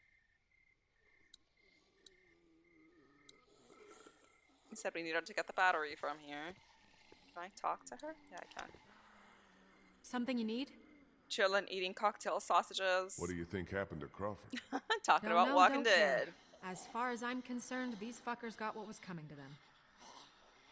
He said we needed to get the battery from here. Can I talk to her? Yeah, I can. Something you need? Chillin', eating cocktail sausages. What do you think happened to Crawford? Talking Don't about know, Walking don't care. Dead. As far as I'm concerned, these fuckers got what was coming to them.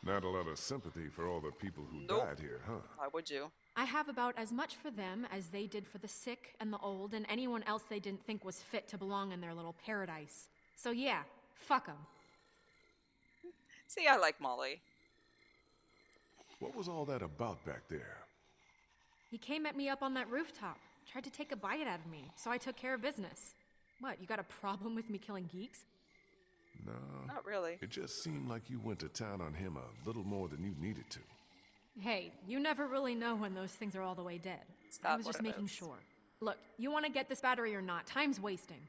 Not a lot of sympathy for all the people who Nope. died here, huh? Why would you? I have about as much for them as they did for the sick and the old and anyone else they didn't think was fit to belong in their little paradise. So yeah, fuck them. See, I like Molly. What was all that about back there? He came at me up on that rooftop, tried to take a bite out of me, so I took care of business. What, you got a problem with me killing geeks? No. Not really. It just seemed like you went to town on him a little more than you needed to. Hey, you never really know when those things are all the way dead. Stop I was just what it making is. sure. Look, you want to get this battery or not? Time's wasting.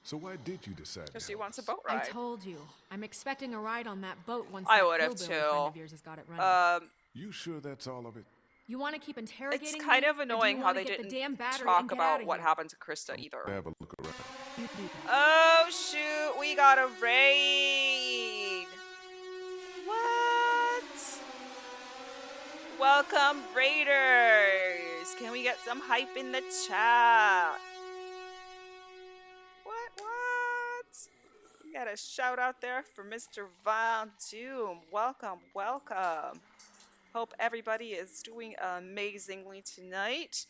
So why did you decide to Because she help wants a us? boat I ride. told you. I'm expecting a ride on that boat once I that would have hillbilly friend too. of yours has got it running. You sure that's all of it? You want to keep interrogating It's me, kind of or do you annoying how wanna they get the didn't damn battery talk and get about outta what here? happened to Krista either. Have a look around. You do that. Oh shoot, we got a raid. What? Welcome, Raiders. Can we get some hype in the chat? What? We got a shout out there for Mr. Von Doom. Welcome, welcome. Hope everybody is doing amazingly tonight.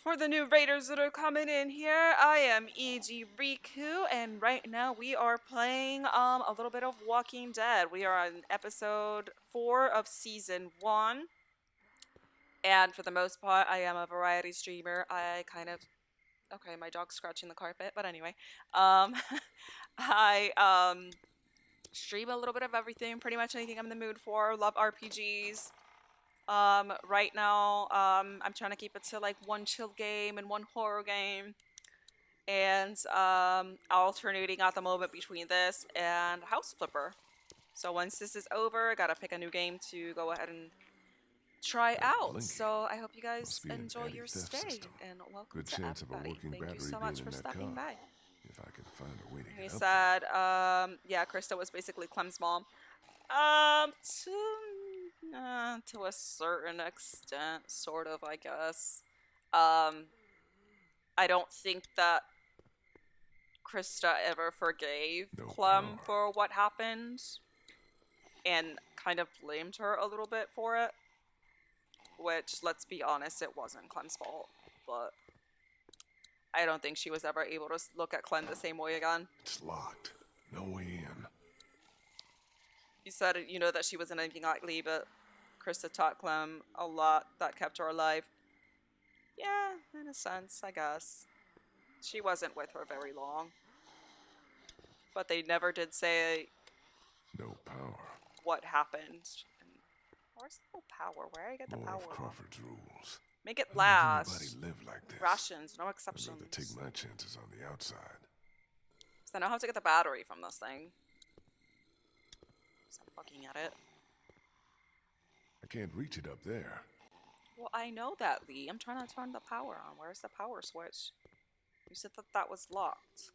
For the new raiders that are coming in here, I am E.G. Riku, and right now we are playing a little bit of Walking Dead. We are on episode 4 of season 1, and for the most part, I am a variety streamer. I kind of... Okay, my dog's scratching the carpet, but anyway. I stream a little bit of everything, pretty much anything I'm in the mood for. Love RPGs. Right now, I'm trying to keep it to like one chill game and one horror game. And, alternating at the moment between this and House Flipper. So once this is over, I gotta pick a new game to go ahead and try out. Blinky. So I hope you guys Must be an enjoy your anti-theft stay. system. And welcome Good to chance of a everybody. working Thank you battery so being much in for that stopping car. by. If I can find a way to He get up said, yeah, Krista was basically Clem's mom. To a certain extent, sort of, I guess. I don't think that Krista ever forgave No Clem power. for what happened, and kind of blamed her a little bit for it. Which, let's be honest, it wasn't Clem's fault, but I don't think she was ever able to look at Clem the same way again. It's locked. No way in. You said, you know, that she wasn't anything like Lee, but Krista taught Clem a lot that kept her alive. Yeah, in a sense, I guess. She wasn't with her very long. But they never did say No power. what happened. And where's the power? Where I get the More power of from? Crawford's rules. Make it Why would last. anybody live like this? Rations, no I'd exceptions. rather take my chances on the outside. So I know how to get the battery from this thing. So I'm looking at it. I can't reach it up there. Well, I know that, Lee. I'm trying to turn the power on. Where's the power switch? You said that that was locked.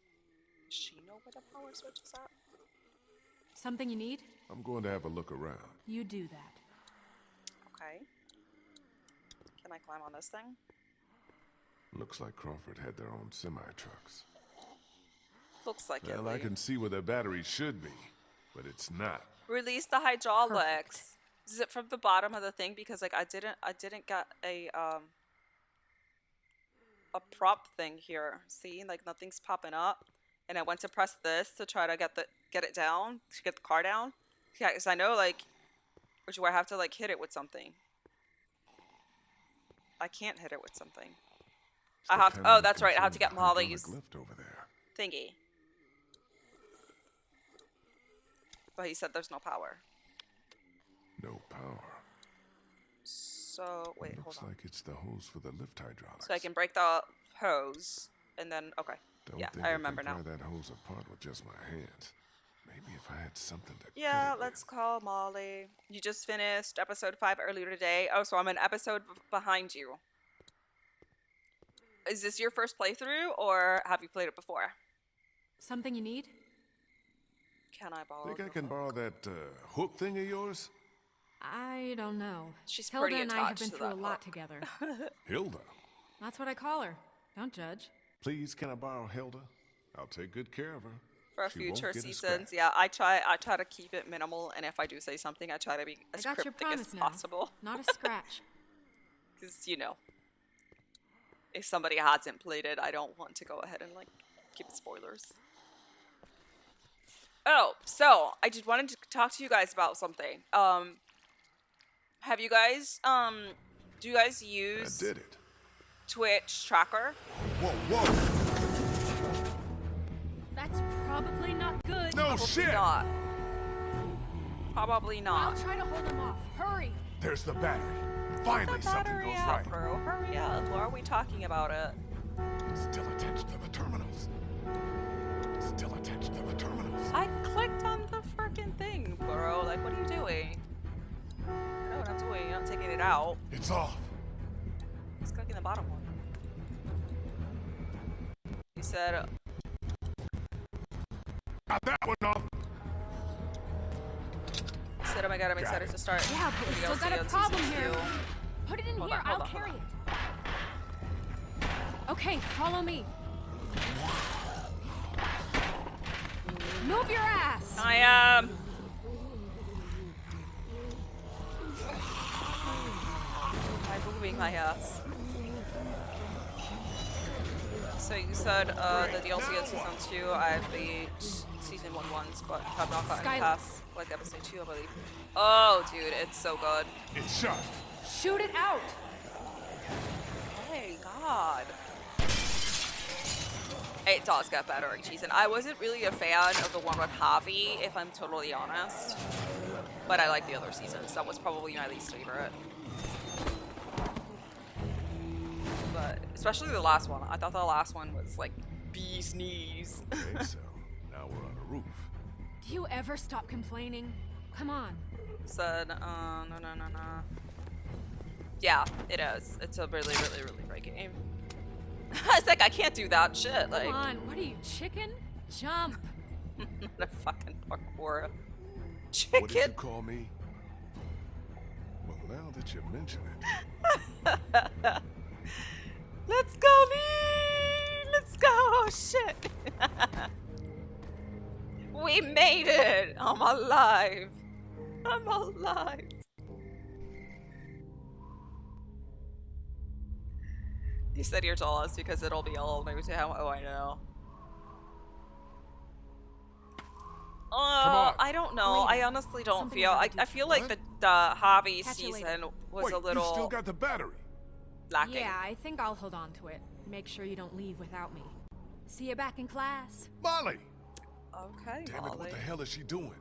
Does she know where the power switch is at? Something you need? I'm going to have a look around. You do that. Okay. Can I climb on this thing? Looks like Crawford had their own semi-trucks. Looks like it, Well, I Lee. can see where their battery should be, but it's not. Release the hydraulics. Is it from the bottom of the thing? Because like I didn't get a prop thing here. See, like nothing's popping up, and I went to press this to try to get it down, to get the car down. Yeah, because I know like, which where I have to like hit it with something. I can't hit it with something. It's I the have to, panel oh, that's right. I have to get controlling the Molly's hydraulic lift over there. thingy. But he said there's no power. No power. So wait, hold Looks on. like it's the hose for the lift hydraulics. So I can break the hose, and then, okay. Don't Yeah, think I remember can now. pry that hose apart with just my hands. Maybe if I had something to Yeah, cut it let's call Molly. You just finished episode 5 earlier today. Oh, so I'm an episode behind you. Is this your first playthrough, or have you played it before? Something you need? Can I borrow with. Think I the can hook? borrow that hook thing of yours? I don't know. She's Hilda pretty and I have attached been to through a that lot hook. together. Hilda. That's what I call her. Don't judge. Please, can I borrow Hilda? I'll take good care of her. For She won't future get a seasons, scratch. yeah, I try to keep it minimal, and if I do say something, I try to be I as got your cryptic as promise now. possible. Not a scratch. Because, you know, if somebody hasn't played it, I don't want to go ahead and, like, give spoilers. Oh, so, I just wanted to talk to you guys about something. Have you guys, do you guys I use did it. Twitch tracker? Whoa, whoa! Probably not good. No Probably shit! not. Probably I'll not. try to hold him off. Hurry! There's the battery. Finally, something Battery goes out, right. bro. Hurry up. Why are we talking about it? Still attached to the terminals. Still attached to the terminals. I clicked on the freaking thing, bro. Like, what are you doing? I know what I'm doing. You're not taking it out. It's off. Just clicking the bottom one. You said. Got that one off. You said, oh my god, I'm excited to start. Yeah, but we still DLC got a on problem season here. 2. Put it in Hold here. on, hold I'll on, hold carry on. it. Okay, follow me. Move your ass. I am. I'm moving my ass. So you said the DLC on season 2. I've beat season 1 once, but have not gotten Skylar. past like episode 2, I believe. Oh, dude, it's so good. It's shot. Shoot it out. Hey, God. It does get better in season. I wasn't really a fan of the one with Javi, if I'm totally honest. But I like the other seasons. That was probably my least favorite. But especially the last one. I thought the last one was like bee's knees. Okay, so now we're on a roof. Do you ever stop complaining? Come on. Said, no. Yeah, it is. It's a really, really, really great game. It's like, I can't do that shit. Like, Come on. What are you, chicken? Jump. not a fucking parkour. What did you Chicken. call me? Well, now that you mention it. Let's go, Lee! Let's go! Shit! We made it! I'm alive! I'm alive! He said you're jealous because it'll be all new to him. Oh, I know. on. I don't know. I honestly don't Something feel. about I you. feel like the Javi Catch you later. season was Wait, a little you still got the battery. lacking. Yeah, I think I'll hold on to it. Make sure you don't leave without me. See you back in class. Molly! Okay, Damn it, Molly. what the hell is she doing?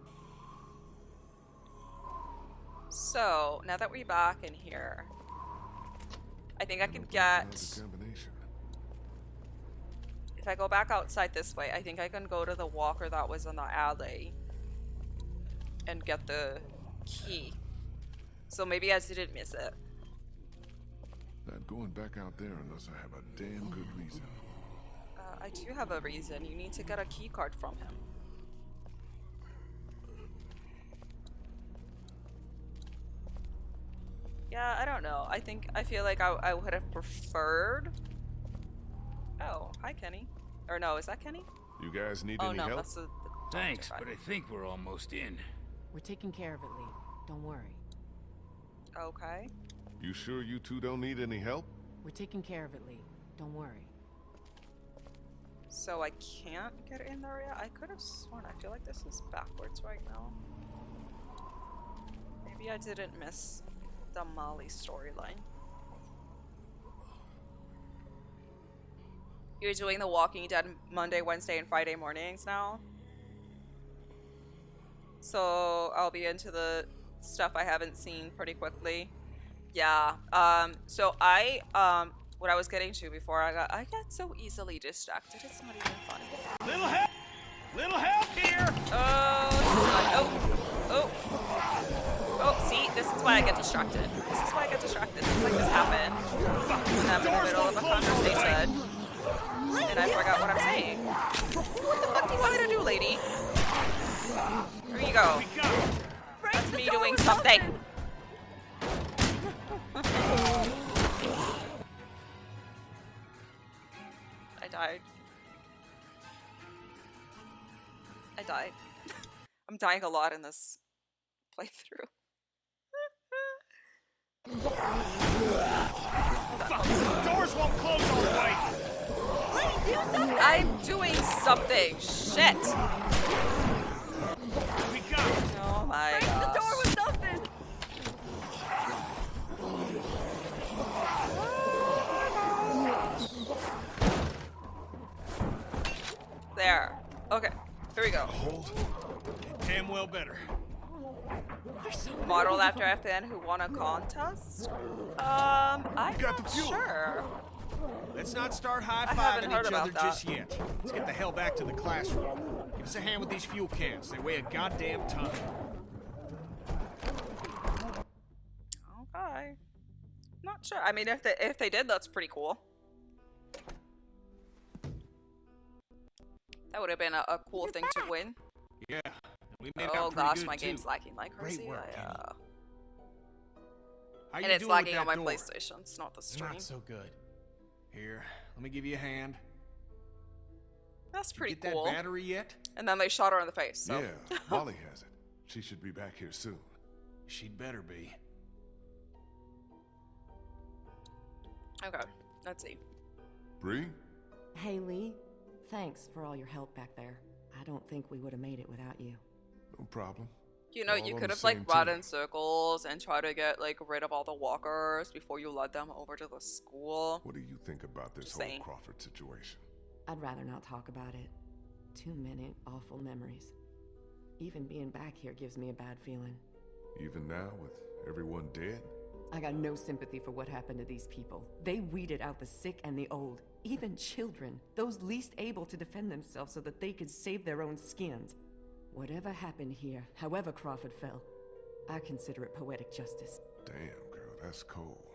So, now that we're back in here, I think I can get... Combination. If I go back outside this way, I think I can go to the walker that was in the alley and get the key. So maybe I didn't miss it. Not going back out there unless I have a damn good reason. I do have a reason. You need to get a key card from him. Yeah, I don't know. I feel like I would have preferred... Oh, hi Kenny. Or no, is that Kenny? You guys need Oh any no, help? that's the Thanks, doctor. but I think we're almost in. We're taking care of it, Lee. Don't worry. Okay. You sure you two don't need any help? We're taking care of it, Lee. Don't worry. So I can't get in there yet? I could have sworn. I feel like this is backwards right now. Maybe I didn't miss the Molly storyline. You're doing The Walking Dead Monday, Wednesday, and Friday mornings now? So I'll be into the stuff I haven't seen pretty quickly. Yeah. So what I was getting to before I get so easily distracted. It's not even funny. Little help! Little help here! Oh, see? This is why I get distracted. This is why I get distracted. Things like this happen. I'm in the middle of a conversation. And I forgot what I'm saying. What the fuck do you want me to do, lady? Here you go. That's me doing something. I died. I died. I'm dying a lot in this playthrough. Doors won't close all the way! I'm doing something. Shit. We got it! Oh my god. The door was open! There. Okay. Here we go. Hold. Damn well better. Modeled after FN who won a contest? I'm not sure. Let's not start haven't high-fiving heard each about other that. just yet. Let's get the hell back to the classroom. Give us a hand with these fuel cans. They weigh a goddamn ton. Okay. Not sure. I mean, if they did, that's pretty cool. That would have been a cool thing to win. Yeah. We made Oh out pretty gosh, good, my too. game's lagging like Great crazy. work, Kenny. How you and it's doing with lagging on that my door? PlayStation. It's not the stream. Not so good. Here, let me give you a hand. That's pretty Get cool. that battery yet? And then they shot her in the face. So. Yeah, Molly has it. She should be back here soon. She'd better be. Okay, let's see. Bree? Hey, Lee. Thanks for all your help back there. I don't think we would have made it without you. No problem. You know, All you on could the have like same run team. in circles and try to get like rid of all the walkers before you led them over to the school. What do you think about this Just whole saying. Crawford situation? I'd rather not talk about it. Too many awful memories. Even being back here gives me a bad feeling. Even now, with everyone dead? I got no sympathy for what happened to these people. They weeded out the sick and the old, even children, those least able to defend themselves so that they could save their own skins. Whatever happened here, however Crawford fell, I consider it poetic justice. Damn, girl, that's cold.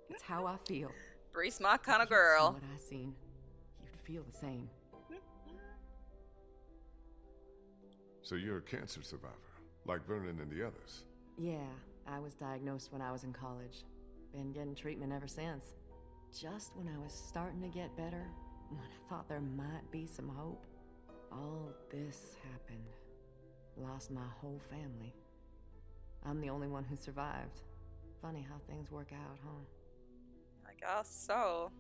It's how I feel. Bree's my kind of If you'd seen girl. what I seen, you'd feel the same. So you're a cancer survivor, like Vernon and the others. Yeah, I was diagnosed when I was in college. Been getting treatment ever since. Just when I was starting to get better, when I thought there might be some hope, all this happened. Lost my whole family. I'm the only one who survived. Funny how things work out, huh? I guess so.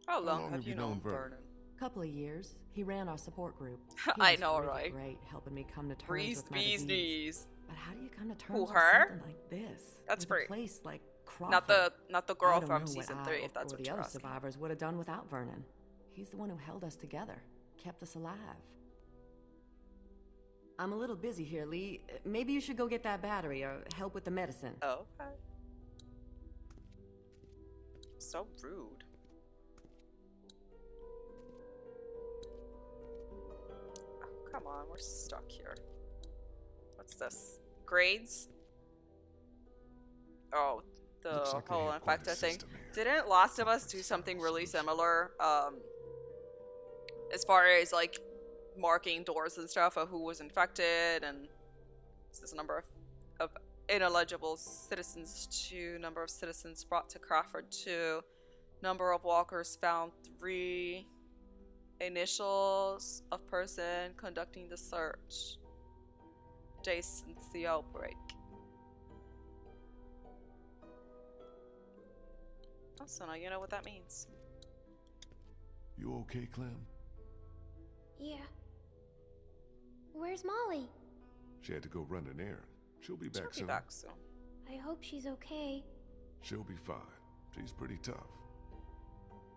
How long have you known Vernon? Vernon? Couple of years. He ran our support group. I He was know, really right? Great, helping me come to terms Bree's with my bee's disease. knees. But how do you come to terms Who, with her? something like this? That's with pretty. A place like Crawford. Not the I girl don't from know season what 3, I if that's or what the you're other asking. survivors would have done without Vernon. He's the one who held us together, kept us alive. I'm a little busy here, Lee. Maybe you should go get that battery or help with the medicine. Oh, okay. So rude. Oh, come on, we're stuck here. What's this? Grades? Oh, the Looks like they whole have quite a infecta thing. system here. Didn't Last of Us do something really similar? As far as like marking doors and stuff of who was infected, and this is a number of ineligible citizens 2, number of citizens brought to Crawford 2, number of walkers found 3, initials of person conducting the search, days since the outbreak. Oh, so now you know what that means. You okay, Clem? Yeah. Where's Molly? She had to go run an errand. She'll be back She'll soon. be back soon. I hope she's okay. She'll be fine. She's pretty tough.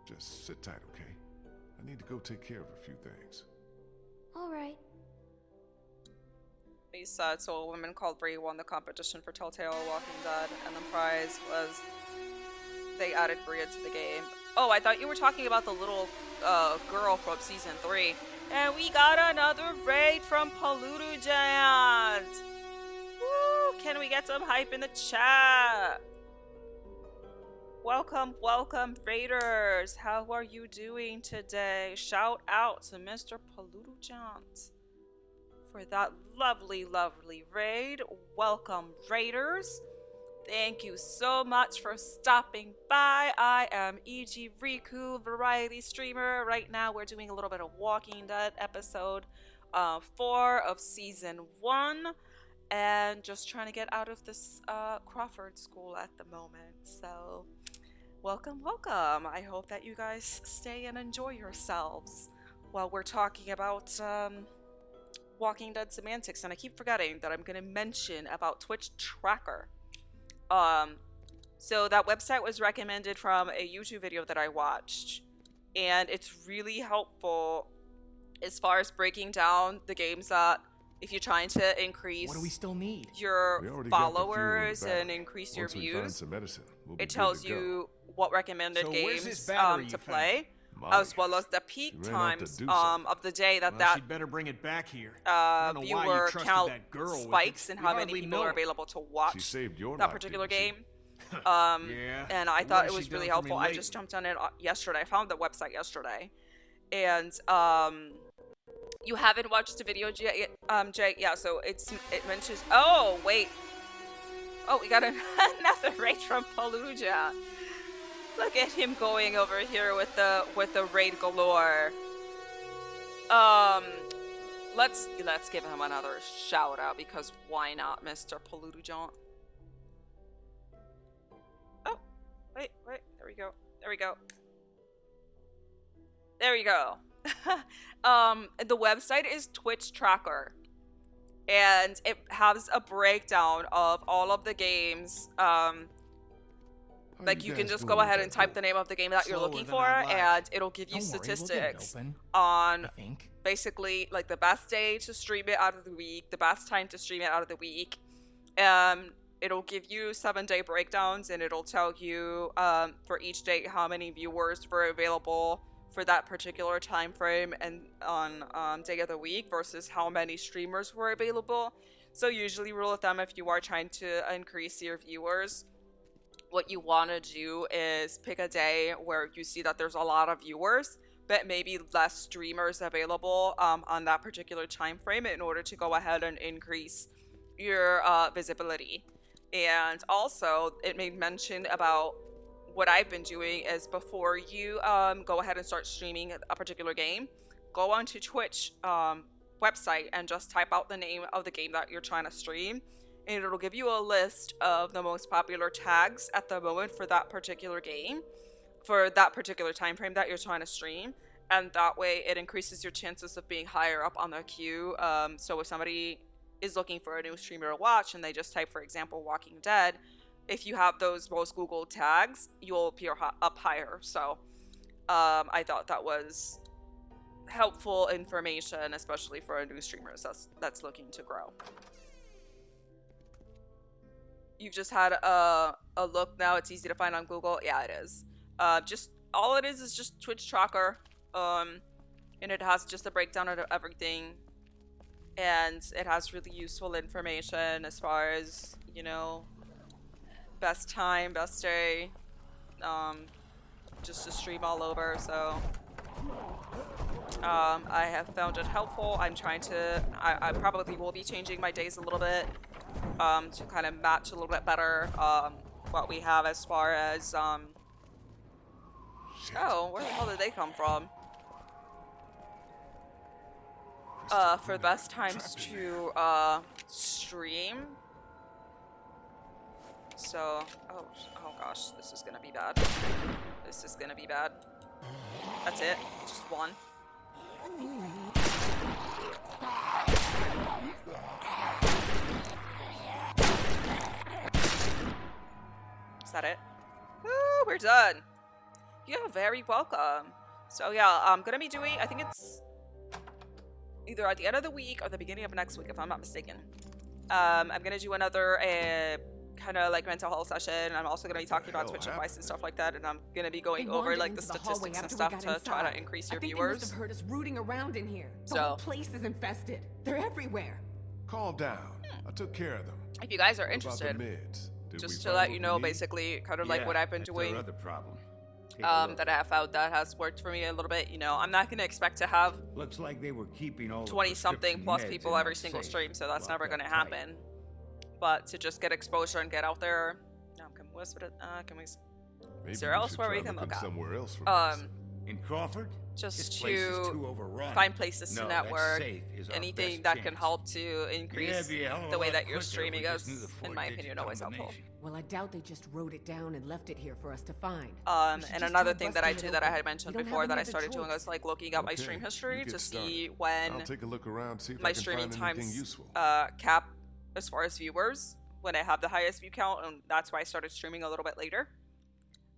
Just sit tight, okay? I need to go take care of a few things. Alright. He said, so a woman called Bree won the competition for Telltale Walking Dead, and the prize was they added Bree into the game. Oh, I thought you were talking about the little girl from season 3. And we got another raid from Paludu Giant! Woo! Can we get some hype in the chat? Welcome, welcome, raiders! How are you doing today? Shout out to Mr. Paludu Giant for that lovely, lovely raid. Welcome, raiders. Thank you so much for stopping by. I am E.G. Riku, variety streamer. Right now we're doing a little bit of Walking Dead episode 4 of season 1. And just trying to get out of this Crawford school at the moment. So welcome, welcome. I hope that you guys stay and enjoy yourselves while we're talking about Walking Dead semantics. And I keep forgetting that I'm going to mention about Twitch Tracker. So that website was recommended from a YouTube video that I watched, and it's really helpful as far as breaking down the games that if you're trying to increase What do we still need? your We already got the fuel in the followers and battery. increase your Once we find views, some medicine, we'll be it good tells to go. you what recommended So where's this games battery to you play, Molly. as well as the peak She ran off to times do something. of the day that Well, that she'd better bring it back here. I don't know why you viewer trusted count that girl with spikes it. and We how many hardly people know are her. available to She watch saved your that life, particular didn't game. she? Yeah. And I What thought has it was she really done for me helpful. I lately? just jumped on it yesterday. I found the website yesterday, and you haven't watched the video yet, Jay? Yeah. So it mentions. Oh wait. Oh, we got another raid from Fallujah. Look at him going over here with the raid galore. Let's give him another shout out because why not, Mr. Fallujah? Oh, wait, there we go. There we go. The website is Twitch Tracker, and it has a breakdown of all of the games. Like you can just go ahead and type the name of the game that you're Slower looking than for, I'd like. and it'll give you Don't worry, we'll get it statistics open, on I think. basically like the best day to stream it out of the week, the best time to stream it out of the week. It'll give you 7-day breakdowns, and it'll tell you for each day how many viewers were available for that particular time frame and on day of the week versus how many streamers were available. So usually, rule of thumb, if you are trying to increase your viewers, what you want to do is pick a day where you see that there's a lot of viewers but maybe less streamers available on that particular time frame in order to go ahead and increase your visibility. And also it made mention about what I've been doing is before you go ahead and start streaming a particular game, go onto Twitch website and just type out the name of the game that you're trying to stream, and it'll give you a list of the most popular tags at the moment for that particular game, for that particular time frame that you're trying to stream, and that way it increases your chances of being higher up on the queue. So if somebody is looking for a new streamer to watch and they just type, for example, Walking Dead, if you have those most Google tags, you'll appear up higher. So I thought that was helpful information, especially for a new streamer that's looking to grow. You've just had a look now. It's easy to find on Google. Yeah, it is. Just all it is just Twitch Tracker, and it has just a breakdown of everything, and it has really useful information as far as, you know, best time, best day, just to stream all over. So I have found it helpful. I'm trying to. I probably will be changing my days a little bit. To kind of match a little bit better what we have as far as oh, where the hell did they come from? For the best times to stream. So oh gosh, this is gonna be bad. This is gonna be bad. That's it, just one. Is that it? Woo, we're done. You're very welcome. So yeah, I'm gonna be doing, I think it's either at the end of the week or the beginning of next week, if I'm not mistaken. I'm gonna do another kind of like mental health session. I'm also gonna be talking about Twitch advice and stuff like that, and I'm gonna be going over like the statistics and stuff to try to increase your They viewers. must have heard us rooting around in here. The So- whole place is infested. They're everywhere. Calm down. I took care of them. If you guys are What interested, about the meds? Did we just to find let what you we know, need? basically, kind of like what I've been doing. Other problem. Take a look. That I have found that has worked for me a little bit. You know, I'm not gonna expect to have Looks like they were keeping all 20-something the plus prescription people meds in every that single safe, stream, so that's never locked gonna up tight. happen. But to just get exposure and get out there, no, can we? Maybe Is there we else should where try we can looking look at? somewhere else for medicine. In Crawford? Just This place is to too overrun. find places No, to that network, safe is our anything best that can chance. help to increase be a hell of a the way lot that you're quicker if we streaming just knew is, the in my 4-digit opinion, always helpful. combination. Well, I doubt they just wrote it down and left it here for us to find. And just another try thing that I busting do it that I open. had mentioned We don't before have that I any other started doing choice. was like looking at my Okay, stream you history get to see started. when I'll take a look around, see if my I can streaming find anything times useful. cap as far as viewers, when I have the highest view count, and that's why I started streaming a little bit later.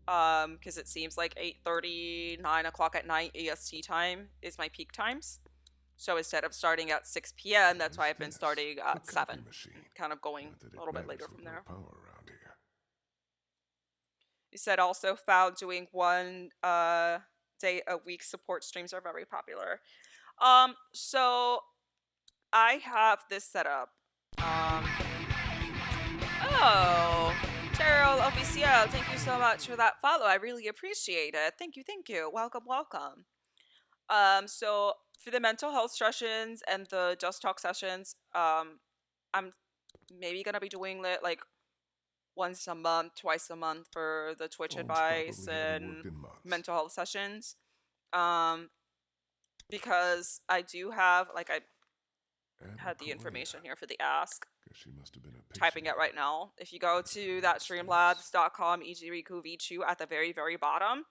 Because it seems like 8:30, 9 o'clock at night EST time is my peak times. So instead of starting at 6 p.m., that's why I've been Yes, starting a at 7. copy machine. Kind of going Not that a it little bit matters later with from no there. power around here. You said also found doing one day a week support streams are very popular. So I have this set up. Oh, Terrell Official, thank you so much for that follow. I really appreciate it. Thank you, thank you. Welcome, welcome. So for the mental health sessions and the Just Talk sessions, I'm maybe gonna be doing it like once a month, twice a month for the Twitch Phones advice probably haven't and worked in months. mental health sessions. Because I do have like I had the information here for the ask. Guess she must have been a Typing it right now. If you go to that streamlabs.com Ijiriku at the very, very bottom,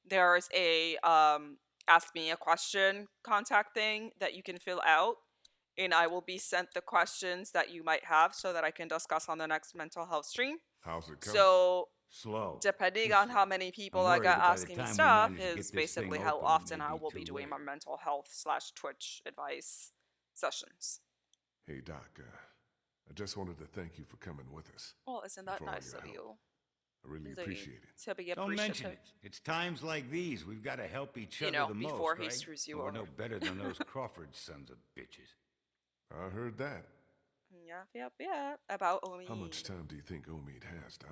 there's a ask me a question contact thing that you can fill out, and I will be sent the questions that you might have so that I can discuss on the next mental health stream. How's it going? So Slow. depending on how many people I'm I got worried that by the asking me time we stuff manage to get is this basically thing how open, it often may I be will be too doing my late. mental health / Twitch advice sessions. Hey, Doc, I just wanted to thank you for coming with us. Well, isn't that For all nice your of help. you? I really Really, appreciate it. to be Don't mention appreciative. it. It's times like these we've got to help each You other know, the before most, he right? screws you We're over. no better than those Crawford sons of bitches. I heard that. Yep. About Omi. How much time do you think Omid has, Doc?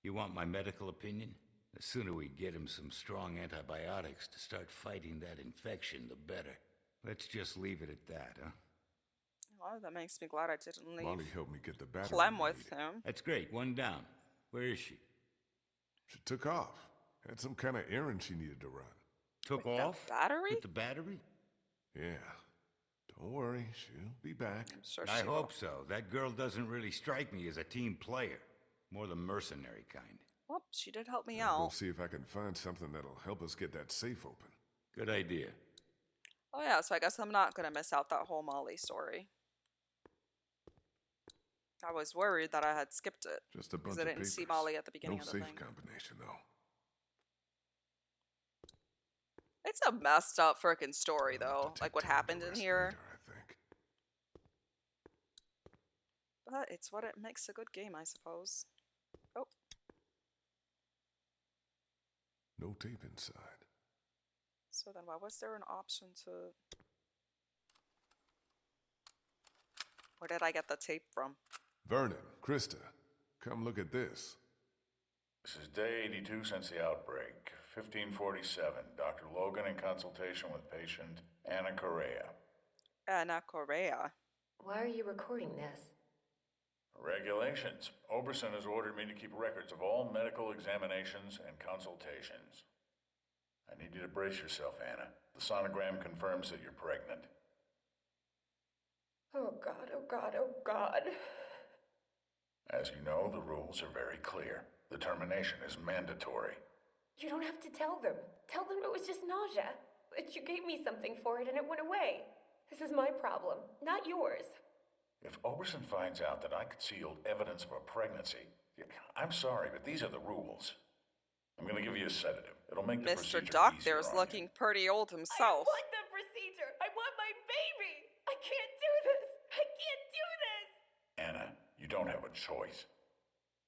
You want my medical opinion? The sooner we get him some strong antibiotics to start fighting that infection, the better. Let's just leave it at that, huh? Well, that makes me glad I didn't leave Molly helped me get the battery. Clem we with needed. him. That's great. One down. Where is she? She took off. Had some kind of errand she needed to run. Took With the off? battery? With the battery? Yeah. Don't worry, she'll be back. I'm sure I she hope will. so. That girl doesn't really strike me as a team player. More the mercenary kind. Well, she did help me I'll go out. see if I can find something that'll help us get that safe open. Good idea. Oh yeah, so I guess I'm not gonna miss out that whole Molly story. I was worried that I had skipped it Just a bunch because I of didn't see papers. Molly at the beginning No of the safe thing. combination, though. It's a messed up freaking story, I'll have to though. take Like what care of the happened in rest here. later, I think. But it's what it makes a good game, I suppose. Oh, No tape inside. so then why was there an option to... Where did I get the tape from? Vernon, Krista, come look at this. This is day 82 since the outbreak. 1547. Dr. Logan in consultation with patient Anna Correa. Anna Correa. Why are you recording this? Regulations. Oberson has ordered me to keep records of all medical examinations and consultations. I need you to brace yourself, Anna. The sonogram confirms that you're pregnant. Oh God, oh God, oh God. As you know, the rules are very clear. The termination is mandatory. You don't have to tell them. Tell them it was just nausea. That you gave me something for it and it went away. This is my problem, not yours. If Oberson finds out that I concealed evidence of a pregnancy, I'm sorry, but these are the rules. I'm gonna give you a sedative. It'll make the Mr. procedure Doc easier there's on looking pretty old I himself. want the procedure. I want my baby. I can't do this. I can't do this. you. Anna, you don't have a choice.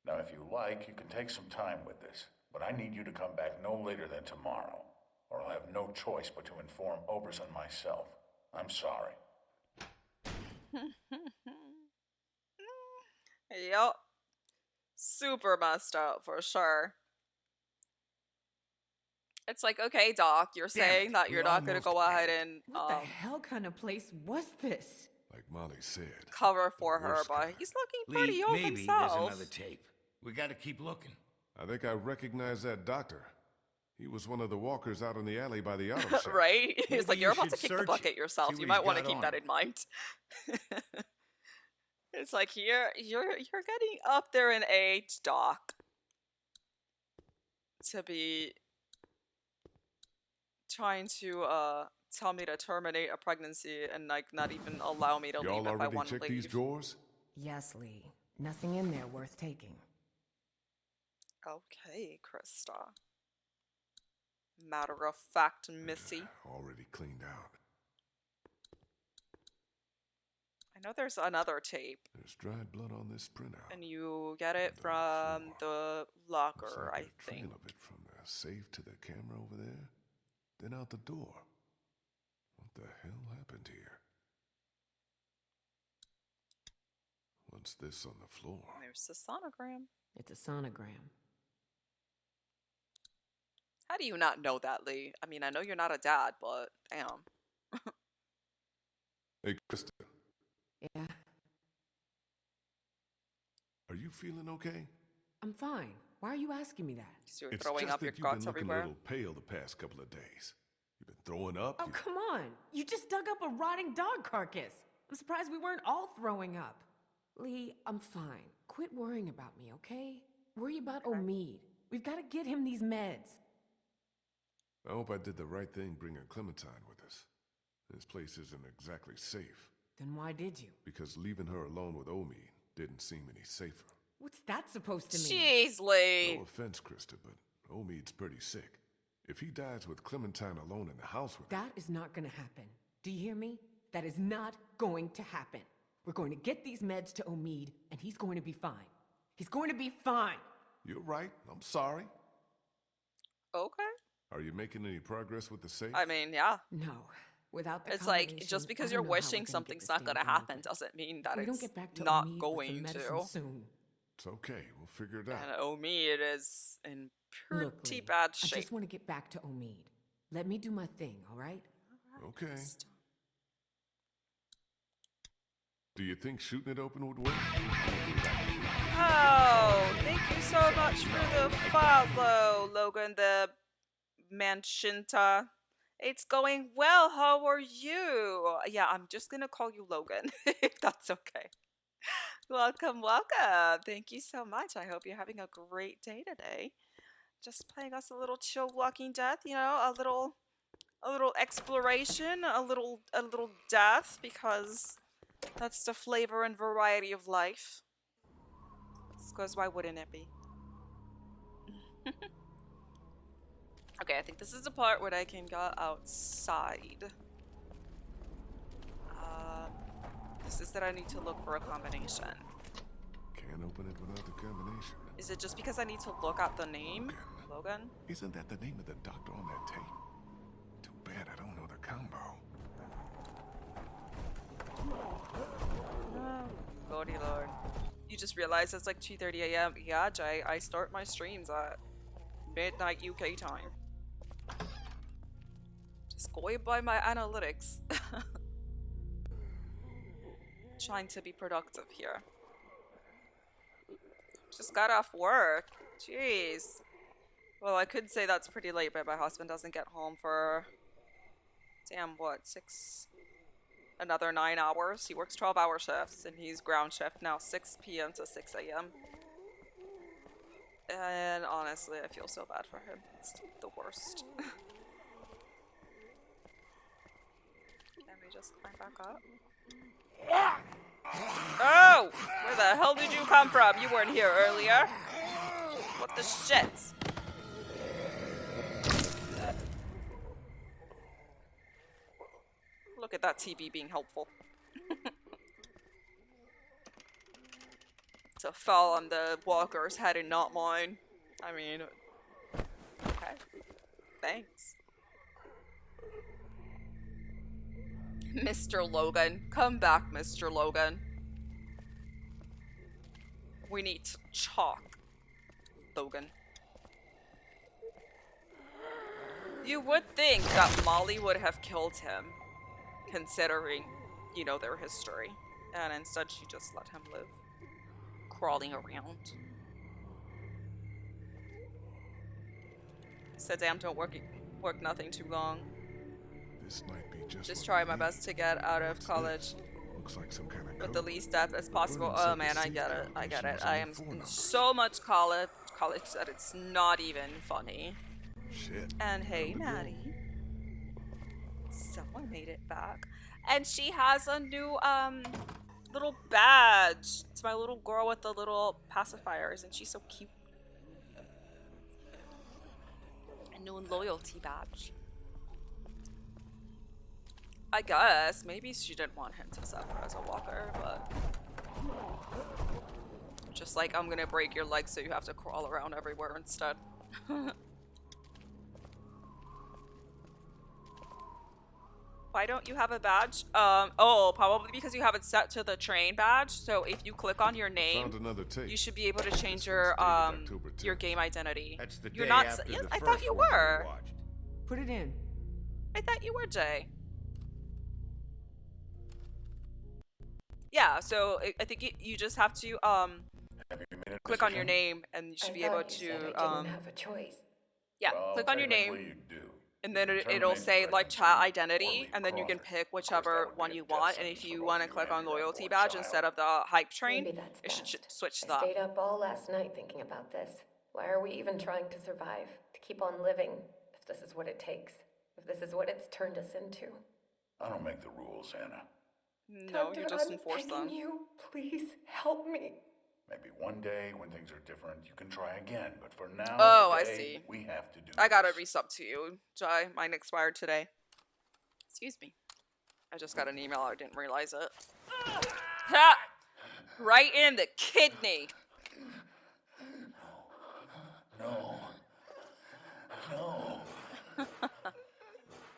Now, if you like, you can take some time with this, but I need you to come back no later than tomorrow, or I'll have no choice but to inform Oberson myself. I'm sorry. Yup. Super messed up for sure. It's like, okay, Doc, you're Damn saying it, that we you're not gonna almost go ahead had and What the hell kind of place was this? Like Molly said. cover for her, worst but kind. he's looking Lee, pretty old maybe himself. there's another tape. We gotta keep looking. I think I recognize that doctor. He was one of the walkers out in the alley by the auto shop. Right? He's Maybe like, you you're about to should kick the search bucket it, yourself. see You what might he's want to got keep on that him. in mind. It's like you're getting up there in age, Doc, to be trying to tell me to terminate a pregnancy and like not even allow me to Y'all leave if I already want to checked leave. these drawers? Yes, Lee. Nothing in there worth taking. Okay, Krista. Matter of fact, Missy. Already cleaned out. know there's another tape, There's dried blood on this printout. and you get it from the locker, I A trail think. of it from the safe to the camera over there, then out the door. What the hell happened here? What's this on the floor? There's the sonogram. It's a sonogram. How do you not know that, Lee? I mean, I know you're not a dad, but damn. Hey, Krista, Yeah, are you feeling okay? I'm fine. Why are you asking me that? Because you're It's throwing just up your that you've been guts looking everywhere. a little pale the past couple of days. You've been throwing up. Oh, come on. You just dug up a rotting dog carcass. I'm surprised we weren't all throwing up. Lee, I'm fine. Quit worrying about me, okay? Worry about Omid. We've got to get him these meds. I hope I did the right thing bringing Clementine with us. This place isn't exactly safe. Then why did you? Because leaving her alone with Omid didn't seem any safer. What's that supposed to mean? Jeez, Lee. No offense, Krista, but Omid's pretty sick. If he dies with Clementine alone in the house with That is not going to happen. Do you hear me? That is not going to happen. We're going to get these meds to Omid, and he's going to be fine. He's going to be fine. You're right. I'm sorry. Okay. Are you making any progress with the safe? I mean, yeah. No. Without the It's like, combination, just because I you're don't know how we're wishing gonna get something's this not thing gonna open. happen doesn't mean that If we don't it's get back to not Omid with going the medicine to. soon. It's okay. We'll figure it out. And Omid is in Look, pretty Lee, bad I shape. just want to get back to Omid. Let me do my thing, all right? Okay. Do you think shooting it open would work? Oh, thank you so much for the follow, Logan the Manchinta. It's going well. How are you? Yeah, I'm just gonna call you Logan, if that's okay. Welcome, welcome. Thank you so much. I hope you're having a great day today. Just playing us a little chill Walking Death, you know, a little exploration, a little death, because that's the flavor and variety of life. Because why wouldn't it be? Okay, I think this is the part where I can go outside. This is that I need to look for a combination. Can't open it without the combination. Is it just because I need to look at the name? Logan? Isn't that the name of the doctor on that tape? Too bad I don't know the combo. Lordy Lord. You just realized it's like 2:30 a.m. Yeah, Jay, I start my streams at midnight UK time. Just going by my analytics. Trying to be productive here. Just got off work. Jeez. Well, I could say that's pretty late, but my husband doesn't get home for... Damn, what? Another 9 hours. He works 12-hour shifts, and he's ground shift now, 6 p.m. to 6 a.m. And honestly, I feel so bad for him. It's the worst. Can we just climb back up? Oh! Where the hell did you come from? You weren't here earlier. What the shit? Look at that TV being helpful. To fall on the walker's head and not mine. I mean, okay. Thanks. Mr. Logan. Come back, Mr. Logan. We need to talk, Logan. You would think that Molly would have killed him, considering, you know, their history. And instead she just let him live, crawling around. Said, damn, don't work nothing too long. This might be Just try my best to get out of college Looks like some kind of with the least death as possible. Bruno Oh said man, the I safe get it. I get it. combination was I only am 4 in numbers. so much college that it's not even funny. Shit. And hey, Maddie. Someone made it back. And she has a new little badge. It's my little girl with the little pacifiers, and she's so cute. A new loyalty badge. I guess. Maybe she didn't want him to suffer as a walker, but... Just like, I'm gonna break your legs so you have to crawl around everywhere instead. Why don't you have a badge? Oh, probably because you have it set to the train badge. So if you click on your name, you should be able to change your game identity. That's the You're day not. after Yes, the I thought first you one we were. watched. Put it in. I thought you were, Jay. Yeah. So I think you just have to click on your name, and you should be able to I didn't have a choice. Yeah, Well, click on your name. technically you do. And then it'll say like chat identity, and then you can pick whichever one you want. And if you want to click on loyalty badge instead of the hype train, Maybe that's it should switch to I that. stayed up all last night thinking about this. Why are we even trying to survive? To keep on living? If this is what it takes. If this is what it's turned us into. I don't make the rules, Anna. No, Doctor, you just I'm enforce them. begging you, please help me. Maybe one day when things are different, you can try again. But for now, Oh, I today, see. we have to do I gotta resub to you, Jai. Mine expired today. Excuse me. I just got an email. I didn't realize it. Ha! Right in the kidney. No. No.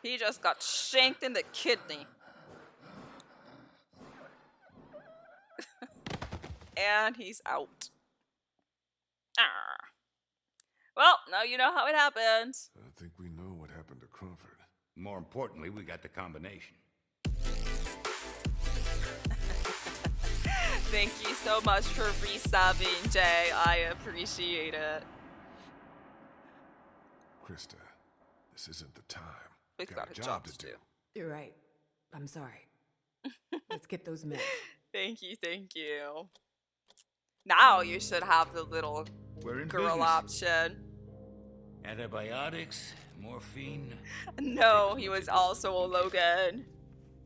He just got shanked in the kidney. And he's out. Ah. Well, now you know how it happened. I think we know what happened to Crawford. More importantly, we got the combination. Thank you so much for resubbing, Jay. I appreciate it. Krista, this isn't the time. We've got a job to do. You're right. I'm sorry. Let's get those meds. Thank you, thank you. Now you should have the little We're in girl business. option. Antibiotics, morphine. No, he was also a Logan.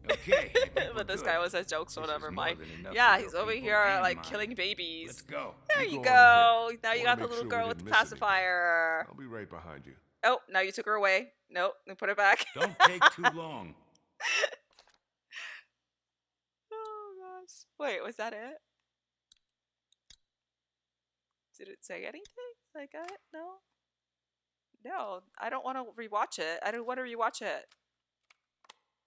Okay. But this guy was a joke, so whatever. more My than enough yeah, for he's your over people here and like mine. killing babies. Let's go. There You you go on go. ahead. Now you Wanna got the make little sure we girl with didn't the miss anything. pacifier. I'll be right behind you. Oh, now you took her away. Nope, then put it back. Don't take too long. Oh gosh. Wait, was that it? Did it say anything? Like it? No? No, I don't want to rewatch it. I don't want to rewatch it.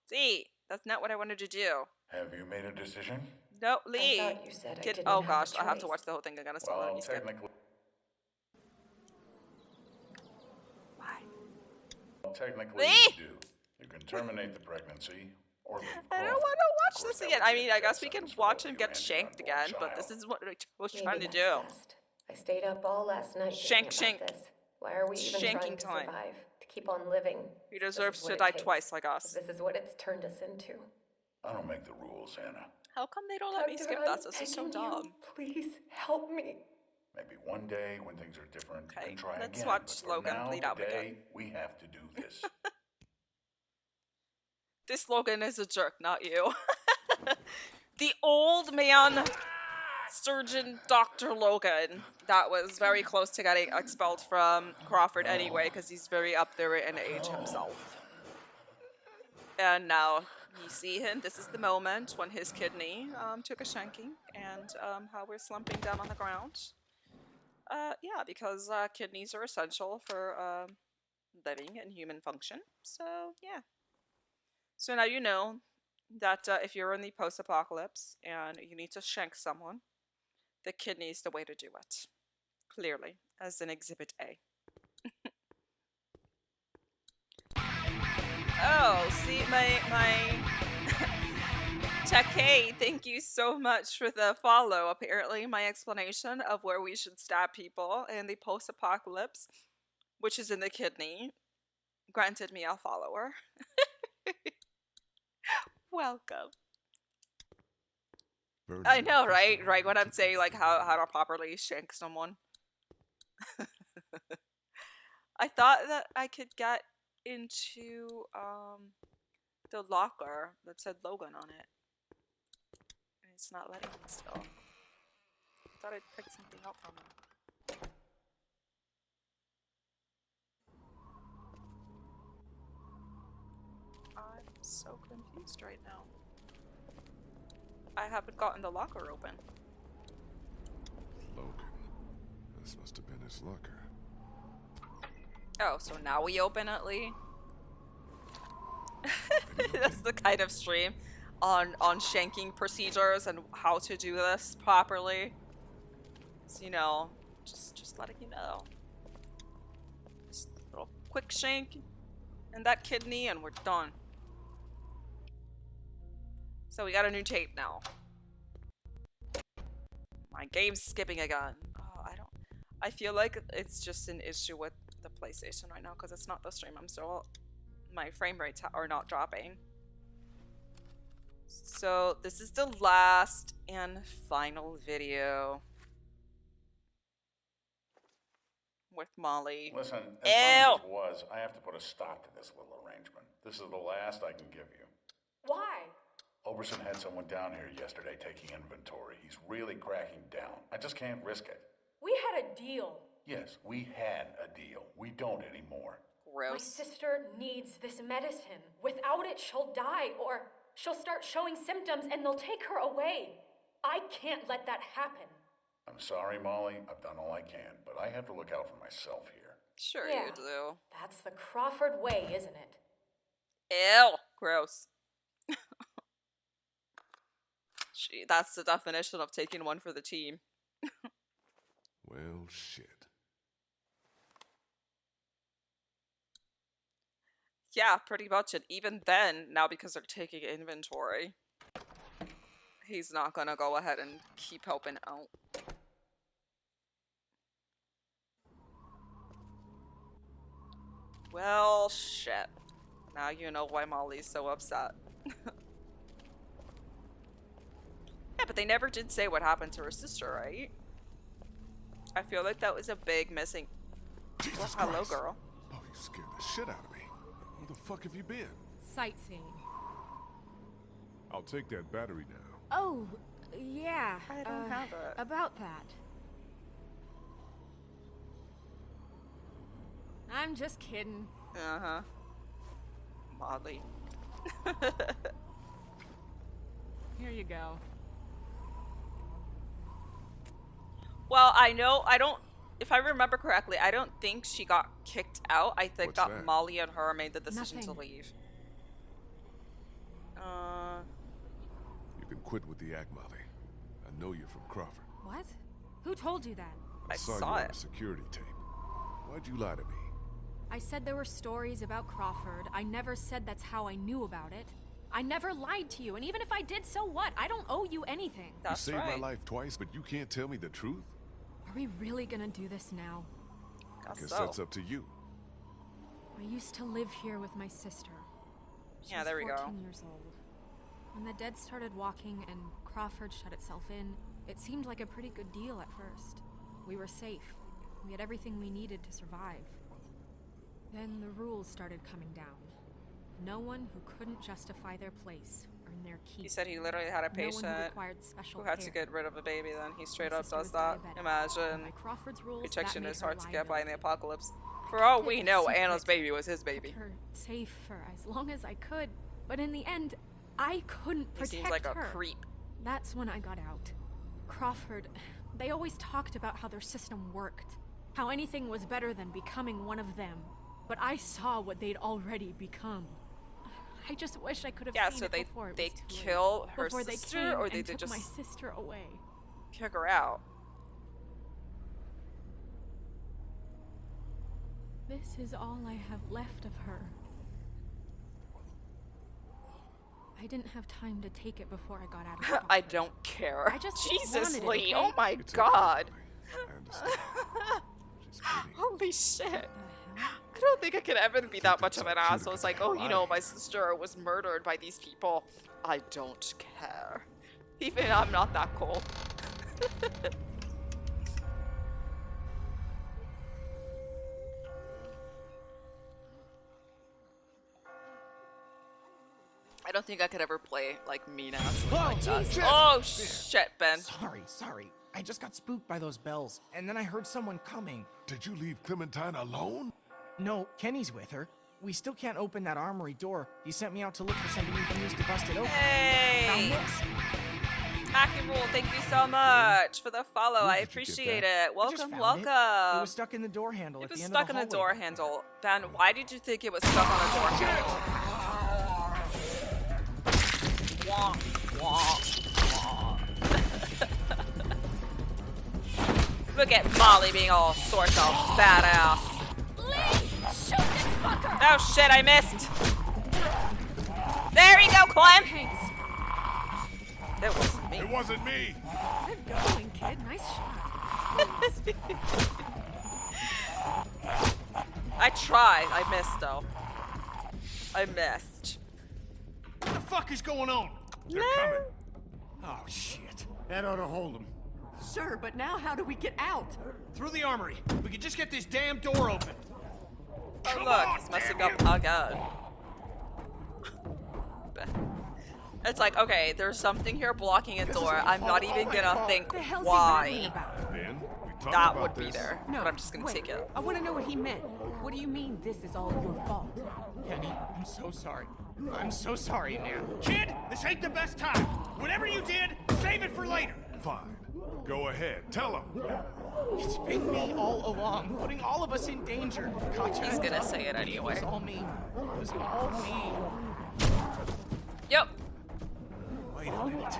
See, that's not what I wanted to do. Have you made a decision? No, Lee. thought you said I Kid, didn't oh have a gosh, I have to choice. watch the whole thing again. So let Well, me skip. technically, Why? technically Lee! you do. You can terminate the pregnancy or leave I don't Crawford. want to watch Of course, this that again. would I be a mean, I guess death we can sentence for watch both him you get and your shanked unborn again, but this child. is what I was Maybe trying to that's do. best. I stayed up all last night Shank, thinking about this. Why are we even trying Shanking to time. survive? To keep on living? He This is deserves what to it die takes. twice like us. This is what it's turned us into. I don't make the rules, Anna. How come they don't let me Doctor, skip I'm that? This is so begging you, dumb. Please help me. Maybe one day when things are different, you Okay, can try let's again. watch but for Logan now, bleed out today, again. we have to do this. This Logan is a jerk, not you. The old man surgeon Dr. Logan that was very close to getting expelled from Crawford anyway, because he's very up there in age himself. And now you see him. This is the moment when his kidney took a shanking, and how we're slumping down on the ground. Yeah, because kidneys are essential for living and human function. So yeah. So now you know that if you're in the post-apocalypse and you need to shank someone, the kidney is the way to do it. Clearly, as in Exhibit A. Oh, see, my Takei, thank you so much for the follow. Apparently, my explanation of where we should stab people in the post-apocalypse, which is in the kidney, granted me a follower. Welcome. I know, right? Right, when I'm saying, like, how to properly shank someone. I thought that I could get into, the locker that said Logan on it. And it's not letting me still. I thought I'd pick something up from it. I'm So confused right now. I haven't gotten the locker open. Logan. This must have been his locker. Oh, so now we open it, Lee? That's the kind of stream on shanking procedures and how to do this properly. So, you know, just letting you know. Just a little quick shank and that kidney and we're done. So we got a new tape now. My game's skipping again. Oh, I feel like it's just an issue with the PlayStation right now because it's not the stream. I'm still, my frame rates are not dropping. So this is the last and final video with Molly. Listen, as fun as it was, I have to put a stop to this little arrangement. This is the last I can give you. Why? Oberson had someone down here yesterday taking inventory. He's really cracking down. I just can't risk it. We had a deal. Yes, we had a deal. We don't anymore. Gross. My sister needs this medicine. Without it, she'll die, or she'll start showing symptoms and they'll take her away. I can't let that happen. I'm sorry, Molly. I've done all I can, but I have to look out for myself here. Sure Yeah. you do. That's the Crawford way, isn't it? Ew. Gross. That's the definition of taking one for the team. Well, shit. Yeah, pretty much. And even then, now because they're taking inventory, he's not gonna go ahead and keep helping out. Well, shit. Now you know why Molly's so upset. Yeah, but they never did say what happened to her sister, right? I feel like that was a big missing. Jesus Well, hello, Christ. girl. Oh, you scared the shit out of me. Where the fuck have you been? Sightseeing. I'll take that battery now. Oh, yeah. I don't have it. About that. I'm just kidding. Uh-huh. Molly. Here you go. Well, I don't, if I remember correctly, I don't think she got kicked out. I think What's that that? Molly and her made the decision to Nothing. leave. You can quit with the act, Molly. I know you're from Crawford. What? Who told you that? I saw you saw on it. a security tape. Why'd you lie to me? I said there were stories about Crawford. I never said that's how I knew about it. I never lied to you, and even if I did, so what? I don't owe you anything. That's you saved right. my life twice, but you can't tell me the truth? Are we really gonna do this now? Guess Guess so. that's up to you. I used to live here with my sister. She Yeah, was there we go. 14 years old. When the dead started walking and Crawford shut itself in, it seemed like a pretty good deal at first. We were safe. We had everything we needed to survive. Then the rules started coming down. No one who couldn't justify their place earned their keep. He said he literally had a No one patient who required special who had to care. get rid of a baby, then he straight My up sister does was that. diabetic. Imagine. By Crawford's rules, Rejection that is made her hard to get by in the liability. apocalypse. For all kept we it know, secret. Anna's baby was his baby. Kept her safe for as long as I could, but in the end, I couldn't He protect seems like a her. creep. That's when I got out. Crawford, they always talked about how their system worked, how anything was better than becoming one of them. But I saw what they'd already become. I just wish I could have Yeah, seen so it before it they was too late. kill her Before sister, they came or they and did took my just sister away. kick her out. This is all I have left of her. I didn't have time to take it before I got out of Crawford. I don't care. I just Jesus, wanted it, Lee. okay? Oh my It's okay, god. Molly. I understand. Just kidding. Holy shit. I don't think I could ever be that much of an asshole. It's like, oh, you know, my sister was murdered by these people. I don't care. Even I'm not that cool. I don't think I could ever play like mean ass. Oh, Jesus. Oh shit, Ben. Sorry. I just got spooked by those bells, and then I heard someone coming. Did you leave Clementine alone? No, Kenny's with her. we still can't open that armory door. He sent me out to look for something we can use to bust it open. Hey! Found this. Hacky Rule, thank you so much for the follow. I did you get appreciate that? it. I just Welcome, found welcome. It was stuck in the door handle It at was the end stuck of in the a door hallway. handle. Ben, why did you think it was stuck on a door handle? Wah, wah, wah. Look at Molly being all sorts of badass. Lee, shoot this fucker! Oh shit, I missed. There you go, Clem. That wasn't me. It wasn't me. Good going, kid. Nice shot. I tried. I missed though. I missed. What the fuck is going on? They're coming. Oh, shit. That ought to hold him. Sure, but now how do we get out? Through the armory. We could just get this damn door open. Oh look, he's messing up again. It's like, okay, there's something here blocking a door. I'm not even gonna think The hell's he why rapping about? Ben, we talked that about would be this. there. No, But I'm just gonna wait. take it. I want to know what he meant. What do you mean this is all your fault? Kenny, I'm so sorry. I'm so sorry, man. Kid, this ain't the best time. Whatever you did, save it for later. Fine. Go ahead. Tell him. It's been me all along, putting all of us in danger. Katja He's and gonna Doug, say it anyway. It was all me. It was all me. Yep. Wait a minute.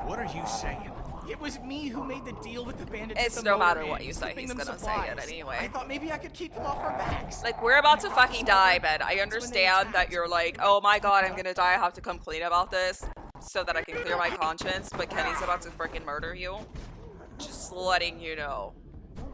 What are you saying? It was me who made the deal with the bandits. It's at the no matter motorade, what you say, slipping he's them gonna say it supplies. anyway. I thought maybe I could keep them off our backs. Like, we're about to fucking die, Ben. I understand that you're like, oh my god, I'm gonna die. I have to come clean about this so that I can clear my conscience. But Kenny's about to freaking murder you. Just letting you know.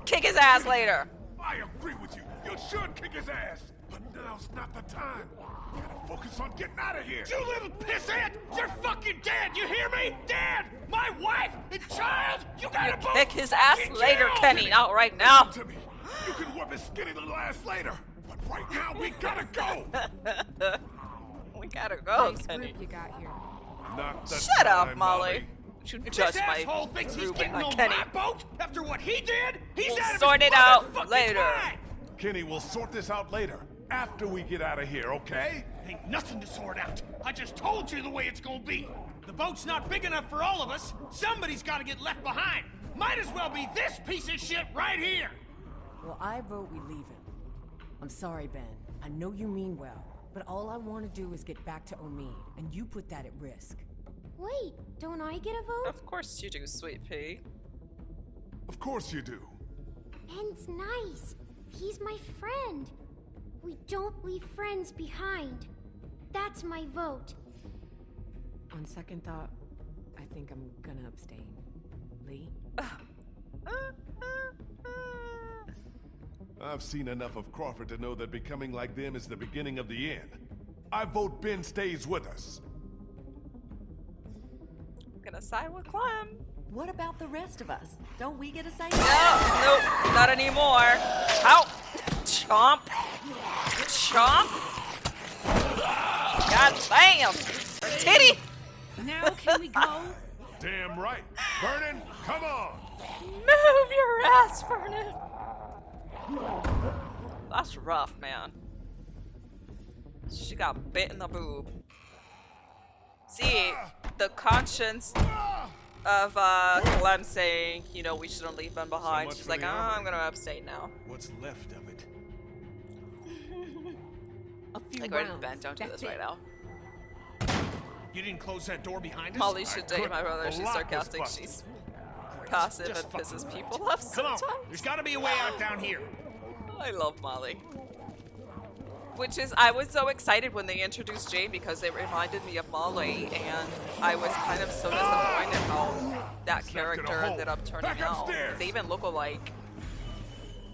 Kick his ass later. I agree with you. You should kick his ass. But now's not the time. We gotta focus on getting out of here. You little pissant! You're fucking dead! You hear me? Dead! My wife and child! You gotta both Kick his ass fucking later, kill! Kenny. Not right now. To me. You can whip his skinny little ass later. But right now, we gotta go. We gotta go, Nice Kenny. group you got here. Not the Shut up, time, Molly. You should If judge this my asshole thinks he's group and getting not on Kenny. my boat after what he did, he's We'll out of sort his it out motherfucking later. mind. Kenny, we'll sort this out later. After we get out of here, okay? Ain't nothing to sort out. I just told you the way it's gonna be. The boat's not big enough for all of us. Somebody's gotta get left behind. Might as well be this piece of shit right here. Well, I vote we leave him. I'm sorry, Ben. I know you mean well, but all I want to do is get back to Omid, and you put that at risk. Wait, don't I get a vote? Of course you do, sweet pea. Of course you do. Ben's nice. He's my friend. We don't leave friends behind. That's my vote. On second thought, I think I'm gonna abstain. Lee? I've seen enough of Crawford to know that becoming like them is the beginning of the end. I vote Ben stays with us. I'm gonna side with Clem. What about the rest of us? Don't we get a say? Nope, not anymore. Ow! Chomp! Chomp! God damn! Titty! Now can we go? Damn right. Vernon, come on. Move your ass, Vernon! That's rough, man. She got bit in the boob. See, the conscience of Clem saying, you know, we shouldn't leave Ben behind. much She's for like, the oh, armory. I'm gonna abstain now. What's left of it? A few Like, rounds. Ben, don't do That's this right it. now. You didn't close that door behind us? Molly should date couldn't. my brother. The She's lock was sarcastic. busted. She's passive Just and fucking pisses right. people off Come on, sometimes. there's gotta be a way out down here. I love Molly. Which is, I was so excited when they introduced Jane because it reminded me of Molly, and I was kind of so disappointed how that character hole. ended up turning Back out. upstairs. They even look alike.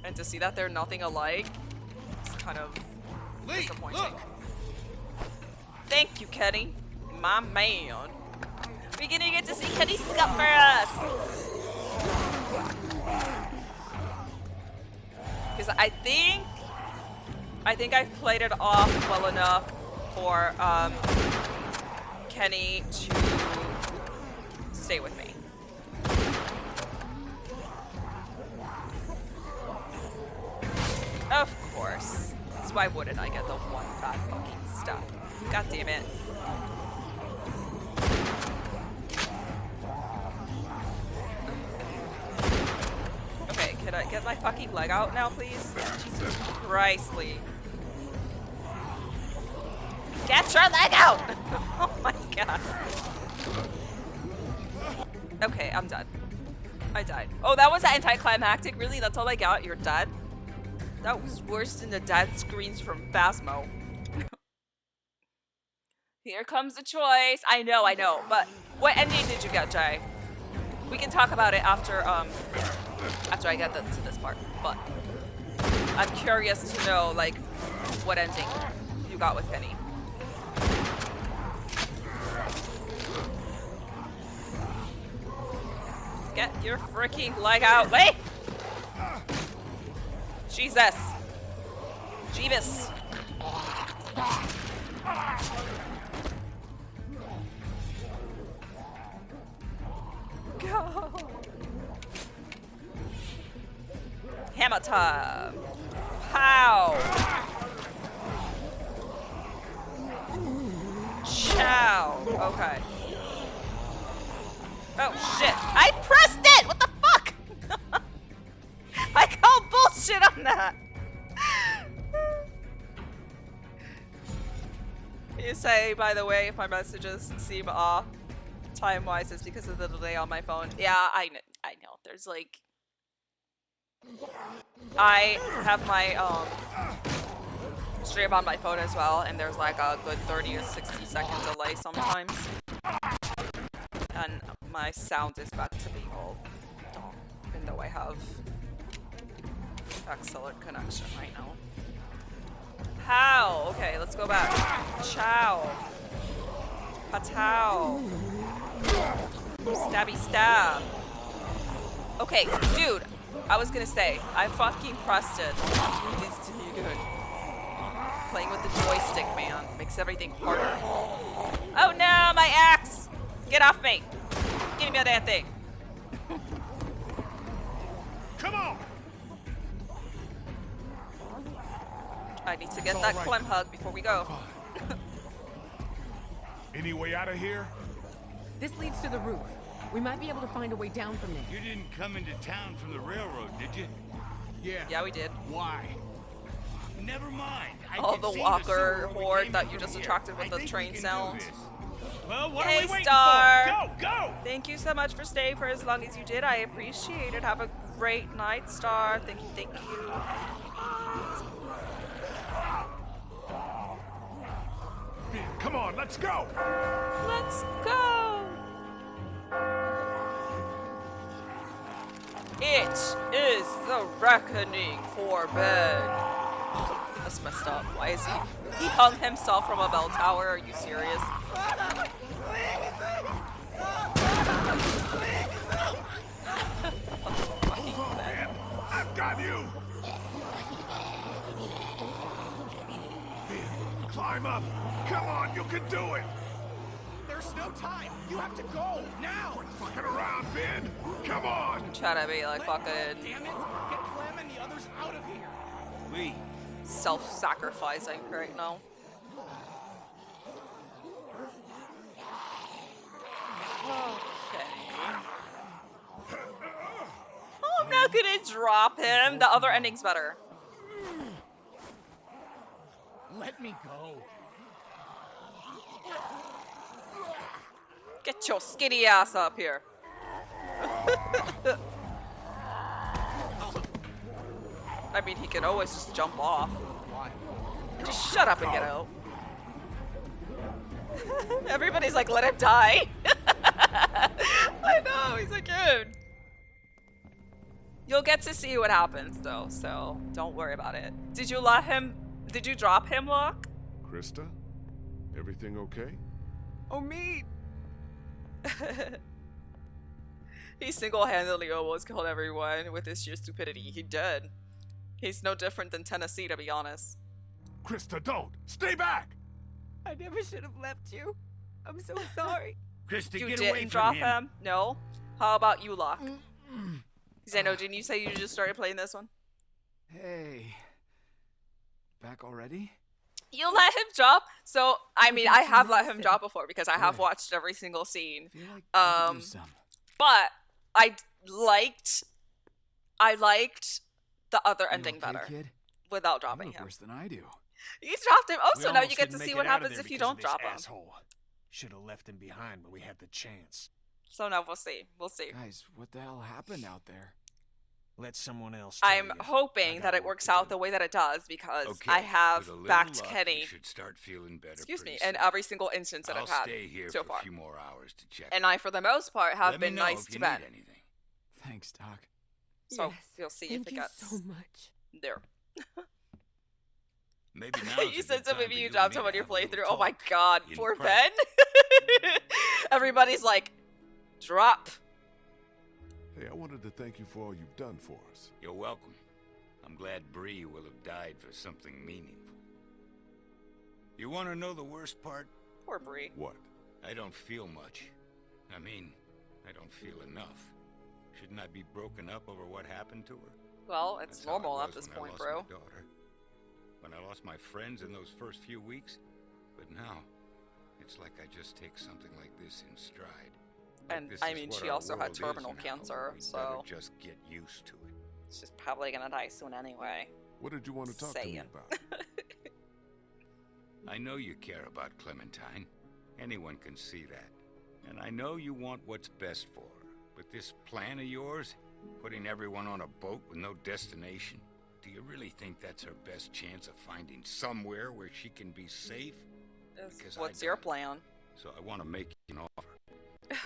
And to see that they're nothing alike, it's kind of Lee, disappointing. look! Thank you, Kenny. My man. We're gonna get to see Kenny stick up for us. Because I think I've played it off well enough for Kenny to stay with me. Of course. That's Why wouldn't I get the one bad fucking step? God damn it. Okay, can I get my fucking leg out now, please? Jesus Christ, Lee. Get your leg out! Oh my god. Okay, I'm done. I died. Oh, that was anticlimactic? Really? That's all I got? You're dead? That was worse than the dead screens from Phasmo. Here comes the choice. I know. But what ending did you get, Jay? We can talk about it after I get to this part. But I'm curious to know, like, what ending you got with Penny. Get your freaking leg out. Wait! Jesus. Jeebus. Go. Hammer time. Pow. Chow. Okay. Oh shit. I pressed it! What the fuck? I call bullshit on that. You say, by the way, if my messages seem off time-wise, it's because of the delay on my phone. Yeah, I know. There's like... I have my stream on my phone as well, and there's like a good 30 or 60 second delay sometimes. And my sound is back to being all dumb, even though I have excellent connection right now. How? Okay, let's go back. Chow. Patow. Stabby stab. Okay, dude, I was gonna say, I fucking pressed it. It needs to be good. Playing with the joystick, man, makes everything harder. Oh no, my axe! Get off me! Give me that thing. Come on! I need to get that right. Clem hug before we go. Any way out of here? This leads to the roof. We might be able to find a way down from there. You didn't come into town from the railroad, did you? Yeah, we did. Why? Never mind. All the walker horde that you just attracted with the train sound. Well, what Hey, are we waiting Star. for? Go! Thank you so much for staying for as long as you did. I appreciate it. Have a great night, Star. Thank you. Come on, let's go! Let's go! It is the reckoning for Ben. That's messed up. Why is he hung himself from a bell tower? Are you serious? Man, I've got you! Ben, climb up! Come on, you can do it! There's no time. You have to go now. Quit fucking around, Ben! Come on! Try to be like fucking Damn it! Get Clem and the others out of here. Lee. self-sacrificing right now. Okay. Oh, I'm not gonna drop him. The other ending's better. Let me go. Get your skinny ass up here. I mean, he can always just jump off. Just shut up and get out. Everybody's like, let him die. I know, he's a kid. You'll get to see what happens though, so don't worry about it. Did you drop him, Locke? Krista? Everything okay? Oh, me! He single-handedly almost killed everyone with his sheer stupidity. He did. He's no different than Tennessee, to be honest. Krista, don't! Stay back! I never should have left you. I'm so sorry. Krista, You get away didn't from drop him. him? No? How about you, Locke? Zeno, didn't you say you just started playing this one? Hey. back already? You let him drop? So, I mean, I have let him medicine. drop before because I have Good. watched every single scene. I feel like I could use some. But I liked the other You ending okay, better kid? without You dropping look him. worse than I do. You dropped him. Oh, We so now you almost get to didn't see make what it out of happens there if you because don't of this drop him. asshole. Should have left him behind when we had the chance. So now we'll see. We'll see. Guys, what the hell happened out there? Let someone else tell I'm you. hoping that it works out the way that it does because I have with a little backed luck, Kenny. You should start feeling better. Excuse me, pretty in soon. every single instance that I'll I've had stay here so for far. a few more hours to check. And I, for the most part, have Let me been know nice if to you Ben. need anything. Thanks, Doc. So Yes, you'll see thank if it you gets so much. there. Maybe now. You said so maybe you dropped dropped him on your playthrough. Oh my god, in poor private. Ben. Everybody's like, drop. Hey, I wanted to thank you for all you've done for us. You're welcome. I'm glad Bree will have died for something meaningful. You want to know the worst part? Poor Bree. What? I don't feel much. I mean, I don't feel enough. Shouldn't I be broken up over what happened to her? Well, it's That's how I normal at was this when I point, lost bro. my daughter. When I lost my friends in those first few weeks. But now, it's like I just take something like this in stride. Like And this I is mean, what she our also had world is terminal now. cancer, We'd so better just get used to it. she's probably gonna die soon anyway. What did you want to talk to me Saying. about? I know you care about Clementine. Anyone can see that. And I know you want what's best for her. But this plan of yours, putting everyone on a boat with no destination, do you really think that's her best chance of finding somewhere where she can be safe? Because What's I your don't. plan? So I want to make you an offer.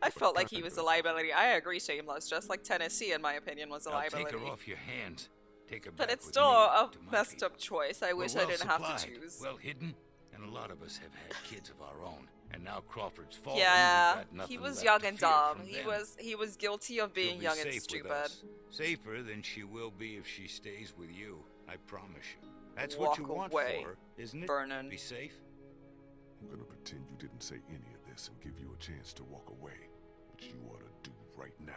I felt like he was a liability. I agree, Shameless. Just like Tennessee, in my opinion, was a I'll take liability. her off your hands. Take her But back it's with still me a to my messed people. up choice. I We're wish I well didn't have to supplied, choose. well hidden, and a lot of us have had kids of our own. And now Crawford's fallen. Yeah, we've got nothing he was left young to and fear dumb. from He them. was guilty of being She'll be young safe and with stupid. us. Safer than she will be if she stays with you. I promise you. That's what you Walk want away, for her, isn't it? Vernon. Be safe. I'm gonna pretend you didn't say any of this and give you a chance to walk away, which you ought to do right now.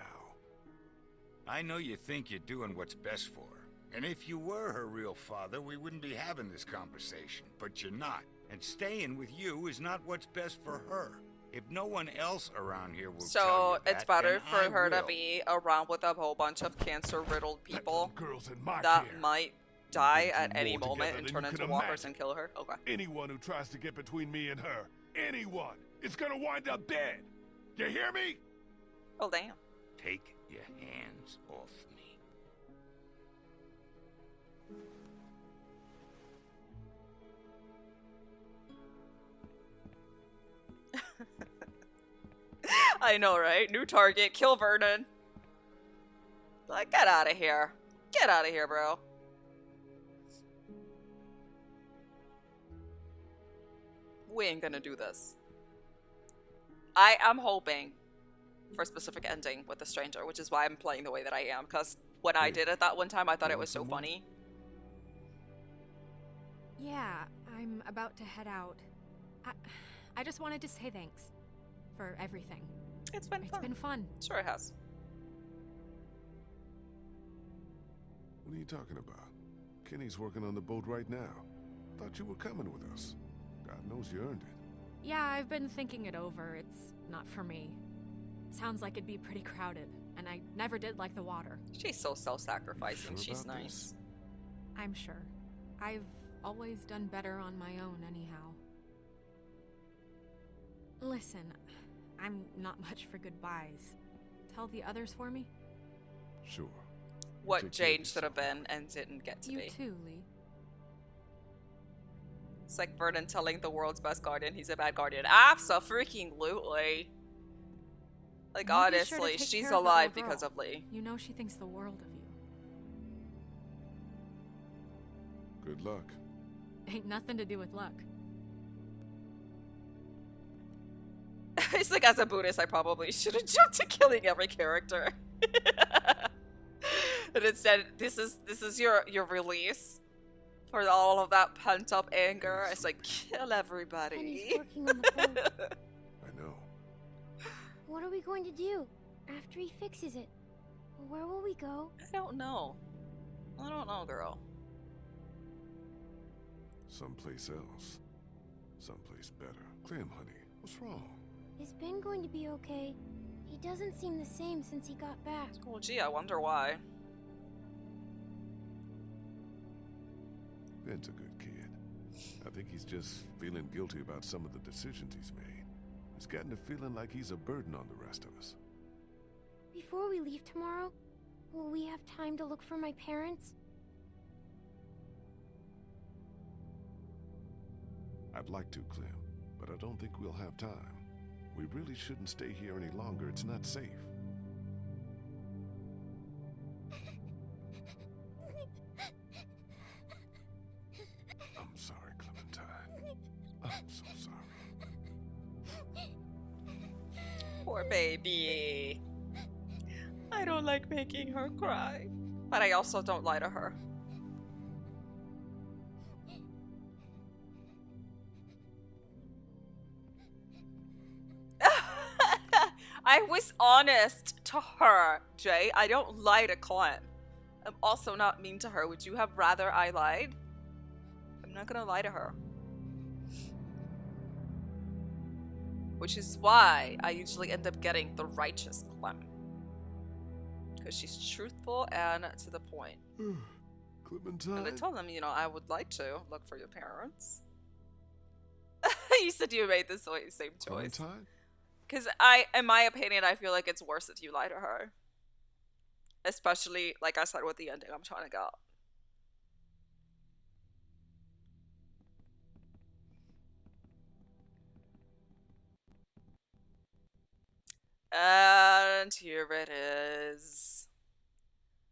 I know you think you're doing what's best for her. And if you were her real father, we wouldn't be having this conversation. But you're not. And staying with you is not what's best for her. If no one else around here will tell So you that, it's better then for I her to will. be around with a whole bunch of cancer-riddled people Girls in my that care. might die We've at been any more moment together and than turn you into could walkers imagine. and kill her. Okay. Anyone who tries to get between me and her, anyone, is gonna wind up dead. You hear me? Oh damn. Take your hands off me. I know, right? New target. Kill Vernon. Like, get out of here. Get out of here, bro. We ain't gonna do this. I am hoping for a specific ending with the stranger, which is why I'm playing the way that I am. Because when I did it that one time, I thought it was so funny. Yeah, I'm about to head out. I just wanted to say thanks for everything. It's been fun. It's been fun. Sure it has. What are you talking about? Kenny's working on the boat right now. Thought you were coming with us. God knows you earned it. Yeah, I've been thinking it over. It's not for me. Sounds like it'd be pretty crowded, and I never did like the water. She's so self-sacrificing. You sure She's about nice. this? I'm sure. I've always done better on my own anyhow. Listen, I'm not much for goodbyes. Tell the others for me? Sure. What Take care of Jane should have been and didn't get to You be. too, Lee. It's like Vernon telling the world's best guardian he's a bad guardian. Abso-freaking-lutely. Like, You be sure to honestly, take she's care of that alive little because girl. of Lee. You know she thinks the world of you. Good luck. Ain't nothing to do with luck. It's like, as a Buddhist, I probably should have jumped to killing every character. And instead, this is your release for all of that pent up anger. It's like, kill everybody. Penny's working on the boat. I know. What are we going to do after he fixes it? Where will we go? I don't know. I don't know, girl. Someplace else. Someplace better. Clem, honey, what's wrong? Is Ben going to be okay? He doesn't seem the same since he got back. Well, gee, I wonder why. Ben's a good kid. I think he's just feeling guilty about some of the decisions he's made. He's gotten to feeling like he's a burden on the rest of us. Before we leave tomorrow, will we have time to look for my parents? I'd like to, Clem, but I don't think we'll have time. We really shouldn't stay here any longer. It's not safe. I'm sorry, Clementine. I'm so sorry. Poor baby. I don't like making her cry. But I also don't lie to her. I was honest to her, Jay. I don't lie to Clem. I'm also not mean to her. Would you have rather I lied? I'm not gonna lie to her. Which is why I usually end up getting the righteous Clem. Because she's truthful and to the point. Clementine? And I told them, you know, I would like to look for your parents. You said you made the same choice. Clementine? Because in my opinion, I feel like it's worse if you lie to her. Especially, like I said, with the ending I'm trying to get. And here it is.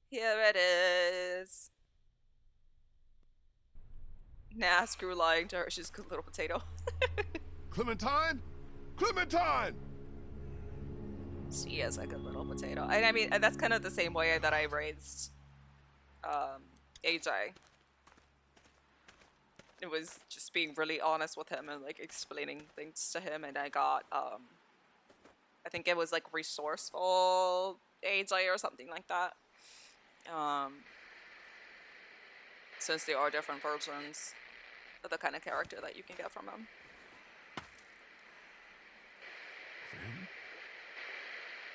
Here it is. Nah, screw lying to her. She's a good little potato. Clementine? Clementine! She is a good little potato. And I mean, that's kind of the same way that I raised AJ. It was just being really honest with him and like explaining things to him, and I got I think it was like resourceful AJ or something like that. Since there are different versions of the kind of character that you can get from him.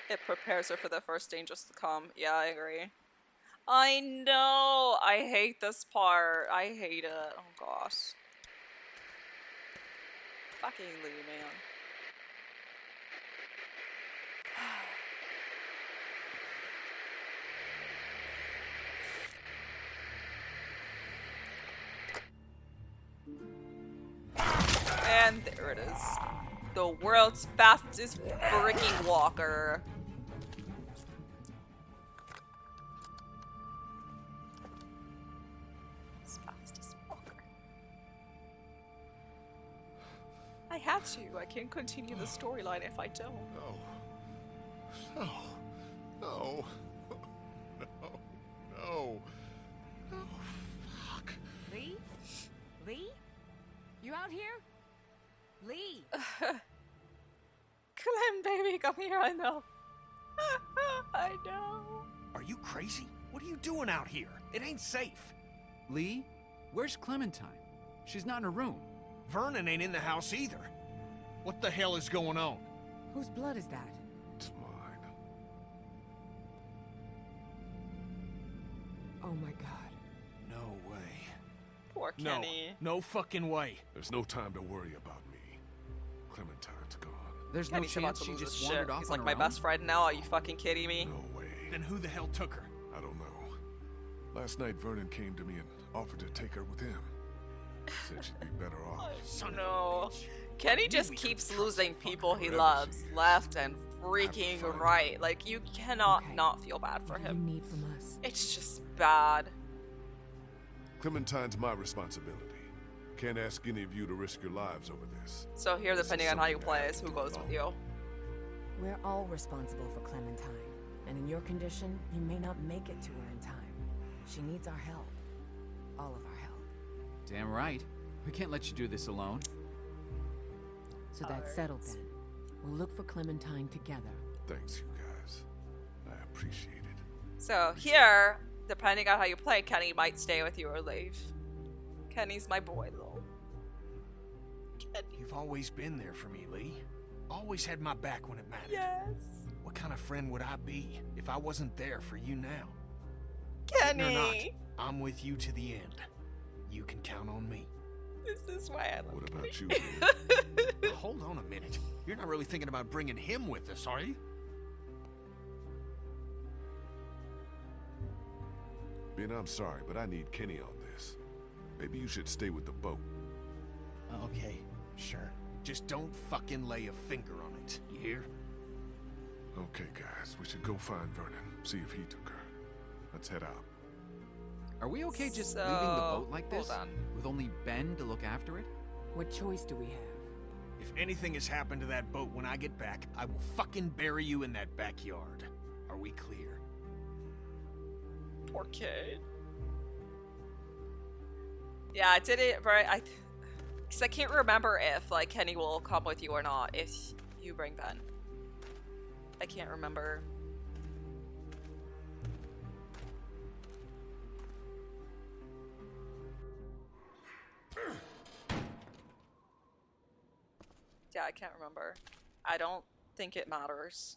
It prepares her for the first dangers to come. Yeah, I agree. I know! I hate this part. I hate it. Oh gosh. Fucking Lee, man. And there it is. The world's fastest freaking walker. Fastest walker. I have to. I can't continue the storyline if I don't. No. No. No. No. No. Fuck. Lee? Lee? You out here? Lee! Clem, baby, come here, I know. I know. Are you crazy? What are you doing out here? It ain't safe. Lee? Where's Clementine? She's not in her room. Vernon ain't in the house either. What the hell is going on? Whose blood is that? It's mine. Oh my god. No way. Poor Kenny. No fucking way. There's no time to worry about me. Clementine's gone. There's no Kenny's about chance to she lose just his wandered shit. off He's on like her my own? best friend now. Are you fucking kidding me? No way. Then who the hell took her? I don't know. Last night Vernon came to me and offered to take her with him. Said she'd be better off. Son No. of a bitch. Kenny Knew just we could keeps trust losing fucking people he whatever loves she is. left and freaking fun. right. Like, you cannot Okay. not feel bad for What do you him. need from us? It's just bad. Clementine's my responsibility. Can't ask any of you to risk your lives over this. So here, This is depending on how you something I play, have is to who do goes with alone. you. We're all responsible for Clementine. And in your condition, you may not make it to her in time. She needs our help. All of our help. Damn right. We can't let you do this alone. So that's settled then. We'll look for Clementine together. Thanks, you guys. I appreciate it. So here, depending on how you play, Kenny might stay with you or leave. Kenny's my boy, though. You've always been there for me, Lee. Always had my back when it mattered. Yes. What kind of friend would I be if I wasn't there for you now? Kenny! Or not, I'm with you to the end. You can count on me. This is why I love What about you? Hold on a minute. You're not really thinking about bringing him with us, are you? Ben, I'm sorry, but I need Kenny on this. Maybe you should stay with the boat. Okay, sure. Just don't fucking lay a finger on it, you hear? Okay, guys, we should go find Vernon, see if he took her. Let's head out. Are we okay just So, leaving the boat like this? hold on. With only Ben to look after it? What choice do we have? If anything has happened to that boat when I get back, I will fucking bury you in that backyard. Are we clear? Poor kid. Yeah, I did it right. Because I can't remember if like Kenny will come with you or not if you bring Ben. I can't remember. Yeah, I can't remember. I don't think it matters.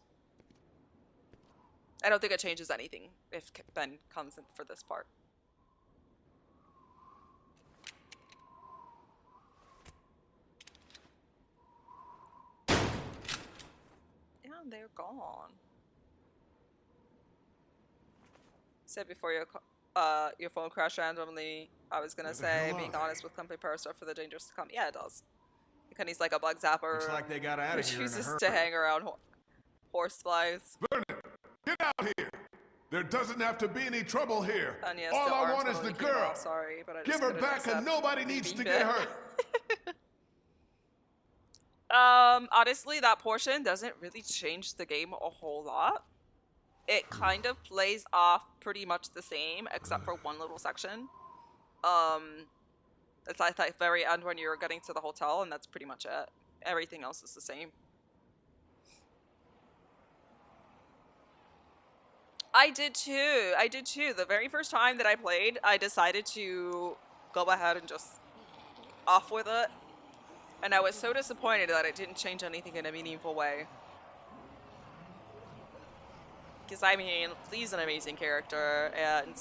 I don't think it changes anything if Ben comes in for this part. Yeah, they're gone. Said before your phone crashed randomly. I was gonna Where the say, hell being are honest with company power stuff for the dangers to come. Yeah, it does. Kenny's like a bug zapper. Looks like they got out of here in a Refuses hurry. to hang around horseflies. Vernon, get out here! There doesn't have to be any trouble here. And yes, All the I arms want is totally the came girl. off, sorry, but I Give just her couldn't back accept and nobody the needs to BB get bit. hurt. Honestly, that portion doesn't really change the game a whole lot. It kind of plays off pretty much the same, except for one little section. It's at the very end when you're getting to the hotel, and that's pretty much it. Everything else is the same. I did too. The very first time that I played, I decided to go ahead and just off with it. And I was so disappointed that it didn't change anything in a meaningful way. Because, I mean, Lee's an amazing character, and,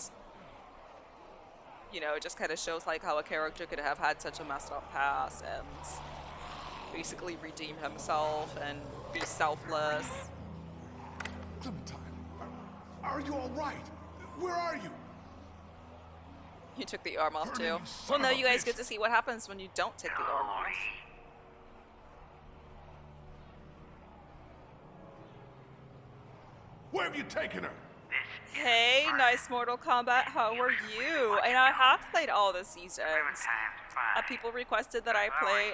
you know, it just kind of shows, like, how a character could have had such a messed up past and basically redeem himself and be selfless. Clementine, are you all right? Where are you? You took the arm off, too. Burning Well, son no, of a you guys bitch. get to see what happens when you don't take the arm off. Where have you taken her? Hey, nice Mortal Kombat, how are you? And I have played all the seasons. People requested that I play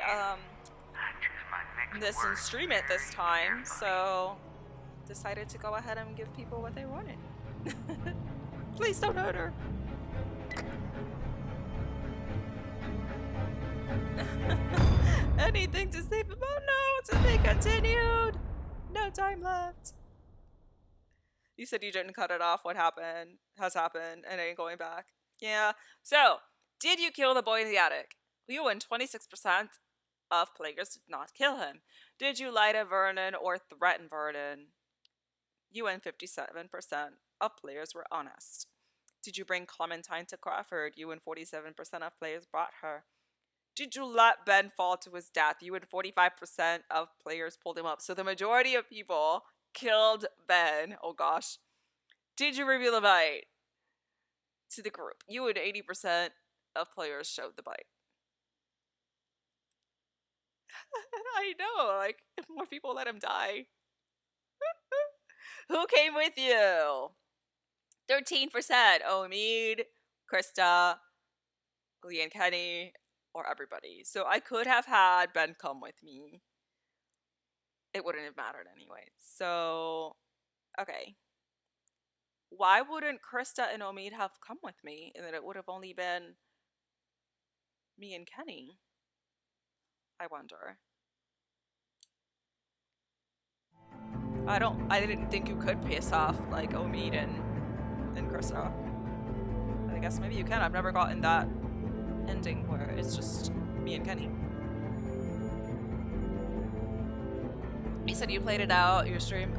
this and stream it this time, so decided to go ahead and give people what they wanted. Please don't hurt her. Anything to save him? Oh no, to be continued. No time left. You said you didn't cut it off. What happened has happened and ain't going back. Yeah. So, did you kill the boy in the attic? You win 26% of players did not kill him. Did you lie to Vernon or threaten Vernon? You win 57% of players were honest. Did you bring Clementine to Crawford? You win 47% of players brought her. Did you let Ben fall to his death? You win 45% of players pulled him up. So the majority of people killed Ben. Oh gosh. Did you reveal a bite to the group? You and 80% of players showed the bite. I know, like, more people let him die. Who came with you? 13%. Omid, Krista, Lee and Kenny, or everybody. So I could have had Ben come with me. It wouldn't have mattered anyway. So, okay. Why wouldn't Krista and Omid have come with me? And then it would have only been me and Kenny. I wonder. I didn't think you could piss off like Omid and Krista. But I guess maybe you can. I've never gotten that ending where it's just me and Kenny. said you played it out, your stream,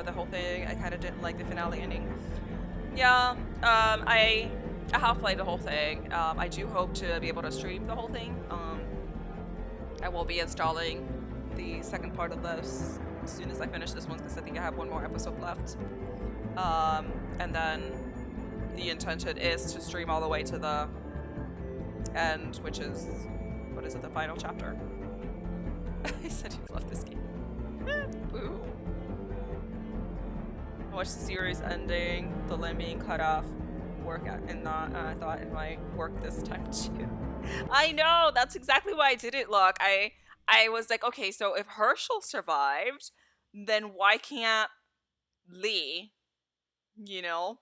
the whole thing. I kind of didn't like the finale ending. Yeah, I have played the whole thing. I do hope to be able to stream the whole thing. I will be installing the second part of this as soon as I finish this one, because I think I have one more episode left. And then the intention is to stream all the way to the end, which is, what is it, the final chapter? He said he loved this game. Boo. I watched the series ending, the limb being cut off, and I thought it might work this time too. I know, that's exactly why I didn't look. I was like, okay, so if Herschel survived, then why can't Lee, you know?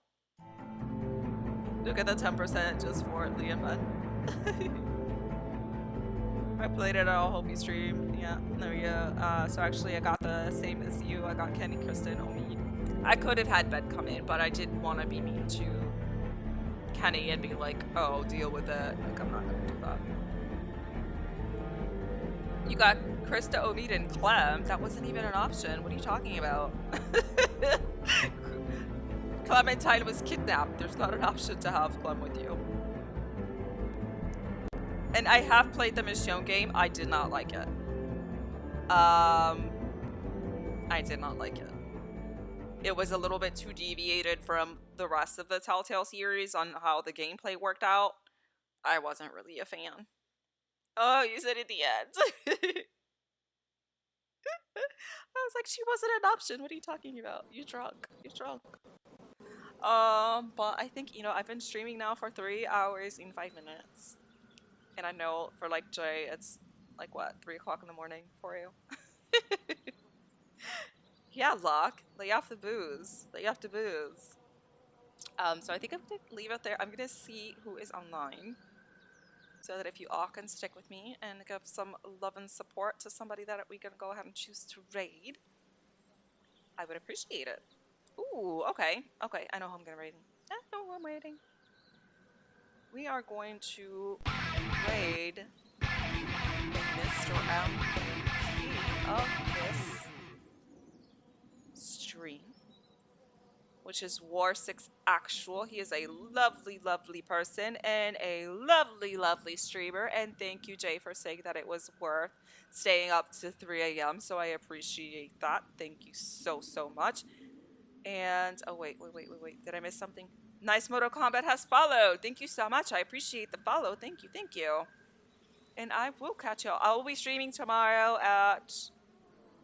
Look at the 10% just for Liam then. I played it all, hope you stream. Yeah, there we go. So actually I got the same as you. I got Kenny, Kristen, Omid. I could have had Ben come in, but I didn't want to be mean to Kenny and be like, oh, deal with it. Like, I'm not gonna do that. You got Krista, Omid, and Clem. That wasn't even an option. What are you talking about? Clementine was kidnapped. There's not an option to have Clem with you. And I have played the Michonne game. I did not like it. I did not like it. It was a little bit too deviated from the rest of the Telltale series on how the gameplay worked out. I wasn't really a fan. Oh, you said at the end. I was like, she wasn't an option. What are you talking about? You're drunk. You're drunk. But I think, you know, I've been streaming now for 3 hours in 5 minutes. And I know for like Jay, it's like what, 3 o'clock in the morning for you? Yeah, Locke, lay off the booze. Lay off the booze. So I think I'm gonna leave it there. I'm gonna see who is online, so that if you all can stick with me and give some love and support to somebody that we can go ahead and choose to raid, I would appreciate it. Ooh, okay, okay. I know who I'm gonna raid. I know who I'm raiding. We are going to raid Mr. MVP of this stream, which is War 6 Actual. He is a lovely, lovely person and a lovely, lovely streamer. And thank you, Jay, for saying that it was worth staying up to 3 a.m. So I appreciate that. Thank you so, so much. And, oh, wait. Did I miss something? Nice Mortal Kombat has followed. Thank you so much. I appreciate the follow. Thank you, thank you. And I will catch y'all. I will be streaming tomorrow at,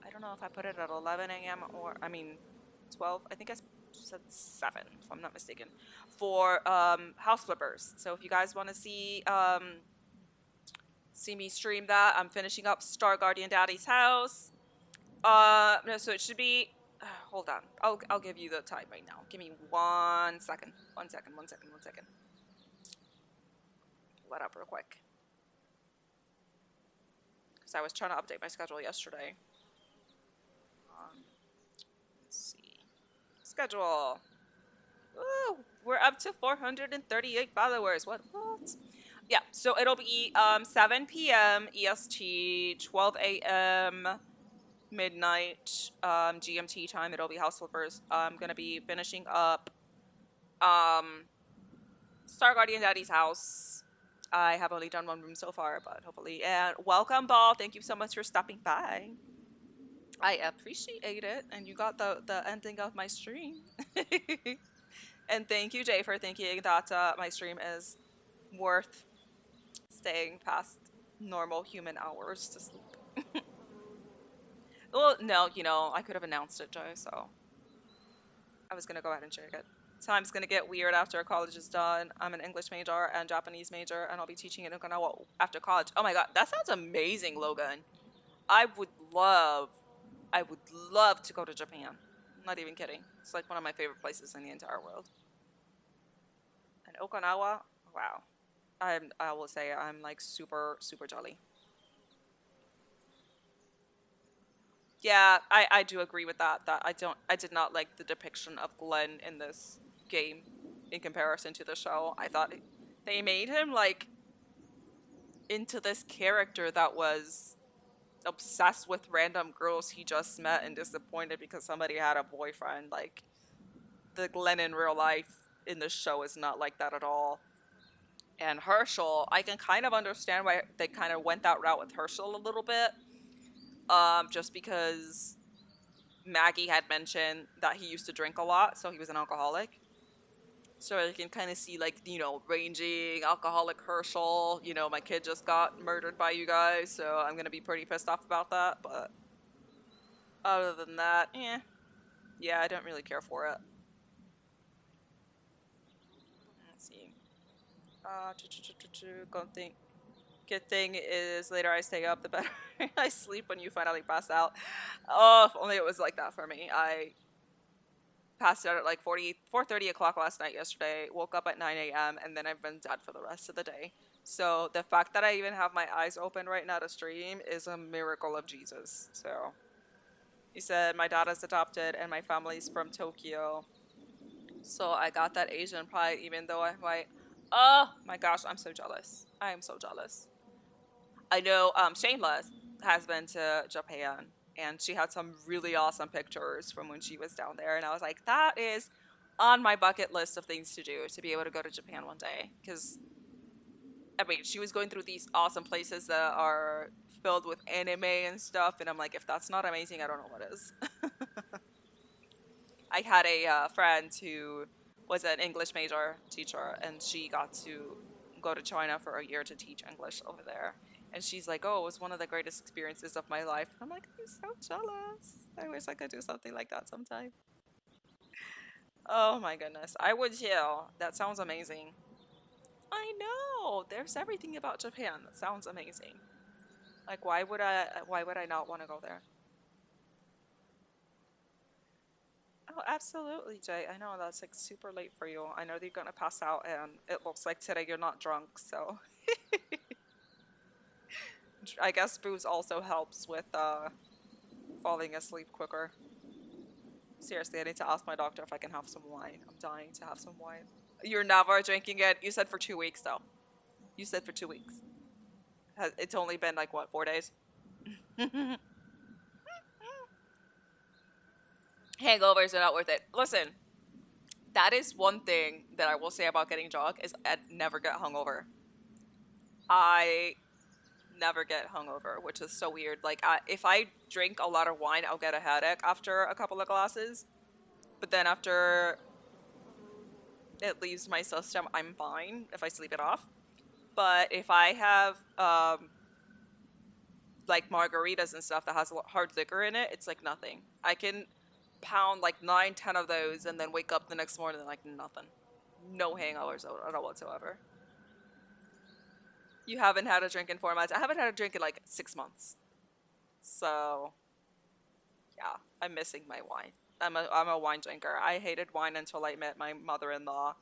I don't know if I put it at 11 a.m. or, 12. I think I said 7, if I'm not mistaken, for House Flippers. So if you guys want to see me stream that, I'm finishing up Star Guardian Daddy's house. No, so it should be, hold on. I'll give you the time right now. Give me 1 second. 1 second. Let up real quick. Because I was trying to update my schedule yesterday. Let's see. Schedule. Woo! We're up to 438 followers. What? Yeah, so it'll be 7 p.m. EST, 12 a.m. midnight GMT time. It'll be House Flippers. I'm gonna be finishing up Star Guardian Daddy's house. I have only done 1 room so far, but hopefully. And welcome, Ball. Thank you so much for stopping by. I appreciate it. And you got the ending of my stream. And thank you, Jay, for thinking that my stream is worth staying past normal human hours to sleep. Well, no, you know, I could have announced it, Joe, so I was going to go ahead and check it. Time's going to get weird after college is done. I'm an English major and Japanese major, and I'll be teaching in Okinawa after college. Oh my god, that sounds amazing, Logan. I would love to go to Japan. I'm not even kidding. It's like one of my favorite places in the entire world. And Okinawa, wow. I will say I'm like super, super jolly. Yeah, I do agree with that. That I did not like the depiction of Glenn in this game in comparison to the show. I thought they made him like into this character that was obsessed with random girls he just met and disappointed because somebody had a boyfriend. Like, the Glenn in real life in the show is not like that at all. And Herschel, I can kind of understand why they kind of went that route with Herschel a little bit. Just because Maggie had mentioned that he used to drink a lot, so he was an alcoholic. So I can kind of see, like, you know, raging, alcoholic Herschel. You know, my kid just got murdered by you guys, so I'm going to be pretty pissed off about that. But other than that, yeah, I don't really care for it. Let's see. Good thing is later I stay up, the better I sleep when you finally pass out. Oh, if only it was like that for me. I passed out at like 4:30 o'clock last night yesterday, woke up at 9 a.m., and then I've been dead for the rest of the day. So the fact that I even have my eyes open right now to stream is a miracle of Jesus. So he said my dad is adopted and my family's from Tokyo. So I got that Asian pride even though I'm white. Oh my gosh, I'm so jealous. I am so jealous. I know Shameless has been to Japan, and she had some really awesome pictures from when she was down there, and I was like, that is on my bucket list of things to do, to be able to go to Japan one day. Because, I mean, she was going through these awesome places that are filled with anime and stuff, and I'm like, if that's not amazing, I don't know what is. I had a friend who was an English major teacher, and she got to go to China for a year to teach English over there. And she's like, oh, it was one of the greatest experiences of my life. I'm like, I'm so jealous. I wish I could do something like that sometime. Oh my goodness. I would too. That sounds amazing. I know. There's everything about Japan that sounds amazing. Like, why would I not want to go there? Oh, absolutely, Jay. I know that's like super late for you. I know that you're gonna pass out, and it looks like today you're not drunk, so I guess booze also helps with falling asleep quicker. Seriously, I need to ask my doctor if I can have some wine. I'm dying to have some wine. You're never drinking it? You said for 2 weeks, though. You said for 2 weeks. It's only been like, what, 4 days? Hangovers are not worth it. Listen, that is one thing that I will say about getting drunk is I never get hungover. I never get hungover, which is so weird. Like, if I drink a lot of wine, I'll get a headache after a couple of glasses. But then after it leaves my system, I'm fine if I sleep it off. But if I have, like, margaritas and stuff that has hard liquor in it, it's like nothing. I can pound like 9-10 of those and then wake up the next morning like nothing. No hangovers at all whatsoever. You haven't had a drink in 4 months. I haven't had a drink in like 6 months. So yeah, I'm missing my wine. I'm a wine drinker. I hated wine until I met my mother-in-law,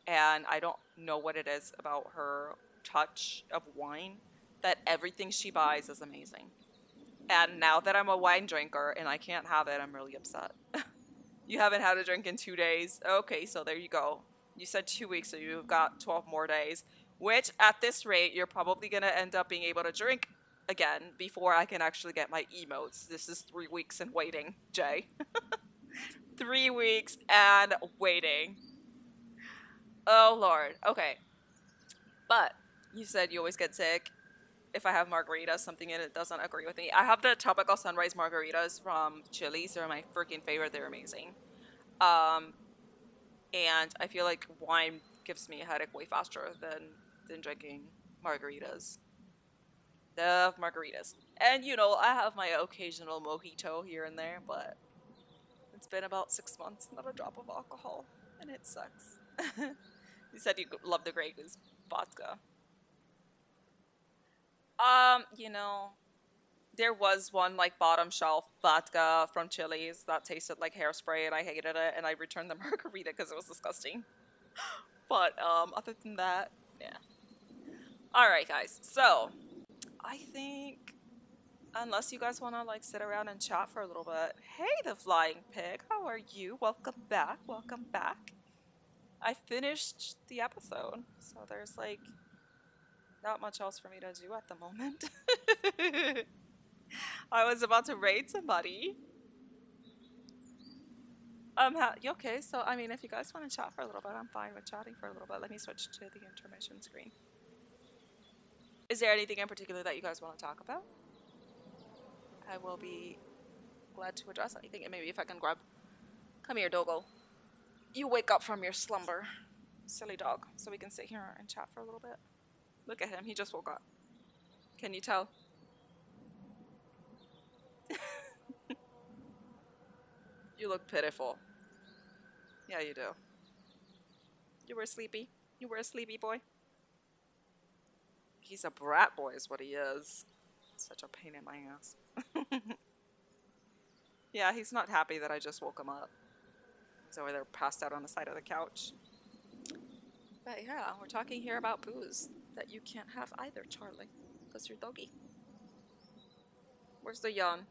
and I don't know what it is about her touch of wine that everything she buys is amazing. And now that I'm a wine drinker and I can't have it, I'm really upset. You haven't had a drink in 2 days? Okay, so there you go. You said 2 weeks, so you've got 12 more days. Which, at this rate, you're probably going to end up being able to drink again before I can actually get my emotes. This is 3 weeks and waiting, Jay. 3 weeks and waiting. Oh, Lord. Okay. But you said you always get sick. If I have margaritas, something in it doesn't agree with me. I have the tropical sunrise margaritas from Chili's. They're my freaking favorite. They're amazing. And I feel like wine gives me a headache way faster than drinking margaritas. Love margaritas. And, you know, I have my occasional mojito here and there, but it's been about 6 months, not a drop of alcohol, and it sucks. You said you love the Grey Goose vodka. You know, there was one like bottom shelf vodka from Chili's that tasted like hairspray, and I hated it, and I returned the margarita because it was disgusting. But other than that, yeah. All right, guys. So I think unless you guys want to like sit around and chat for a little bit. Hey, the Flying Pig. How are you? Welcome back. Welcome back. I finished the episode, so there's like not much else for me to do at the moment. I was about to raid somebody. You okay? So, I mean, if you guys want to chat for a little bit, I'm fine with chatting for a little bit. Let me switch to the intermission screen. Is there anything in particular that you guys want to talk about? I will be glad to address anything. And maybe if I can grab... Come here, Doggo. You wake up from your slumber, silly dog, so we can sit here and chat for a little bit. Look at him. He just woke up. Can you tell? You look pitiful. Yeah, you do. You were sleepy. You were a sleepy boy. He's a brat boy is what he is. Such a pain in my ass. Yeah, he's not happy that I just woke him up. He's over there passed out on the side of the couch. But yeah, we're talking here about booze that you can't have either, Charlie. Because you're doggy. Where's the yawn?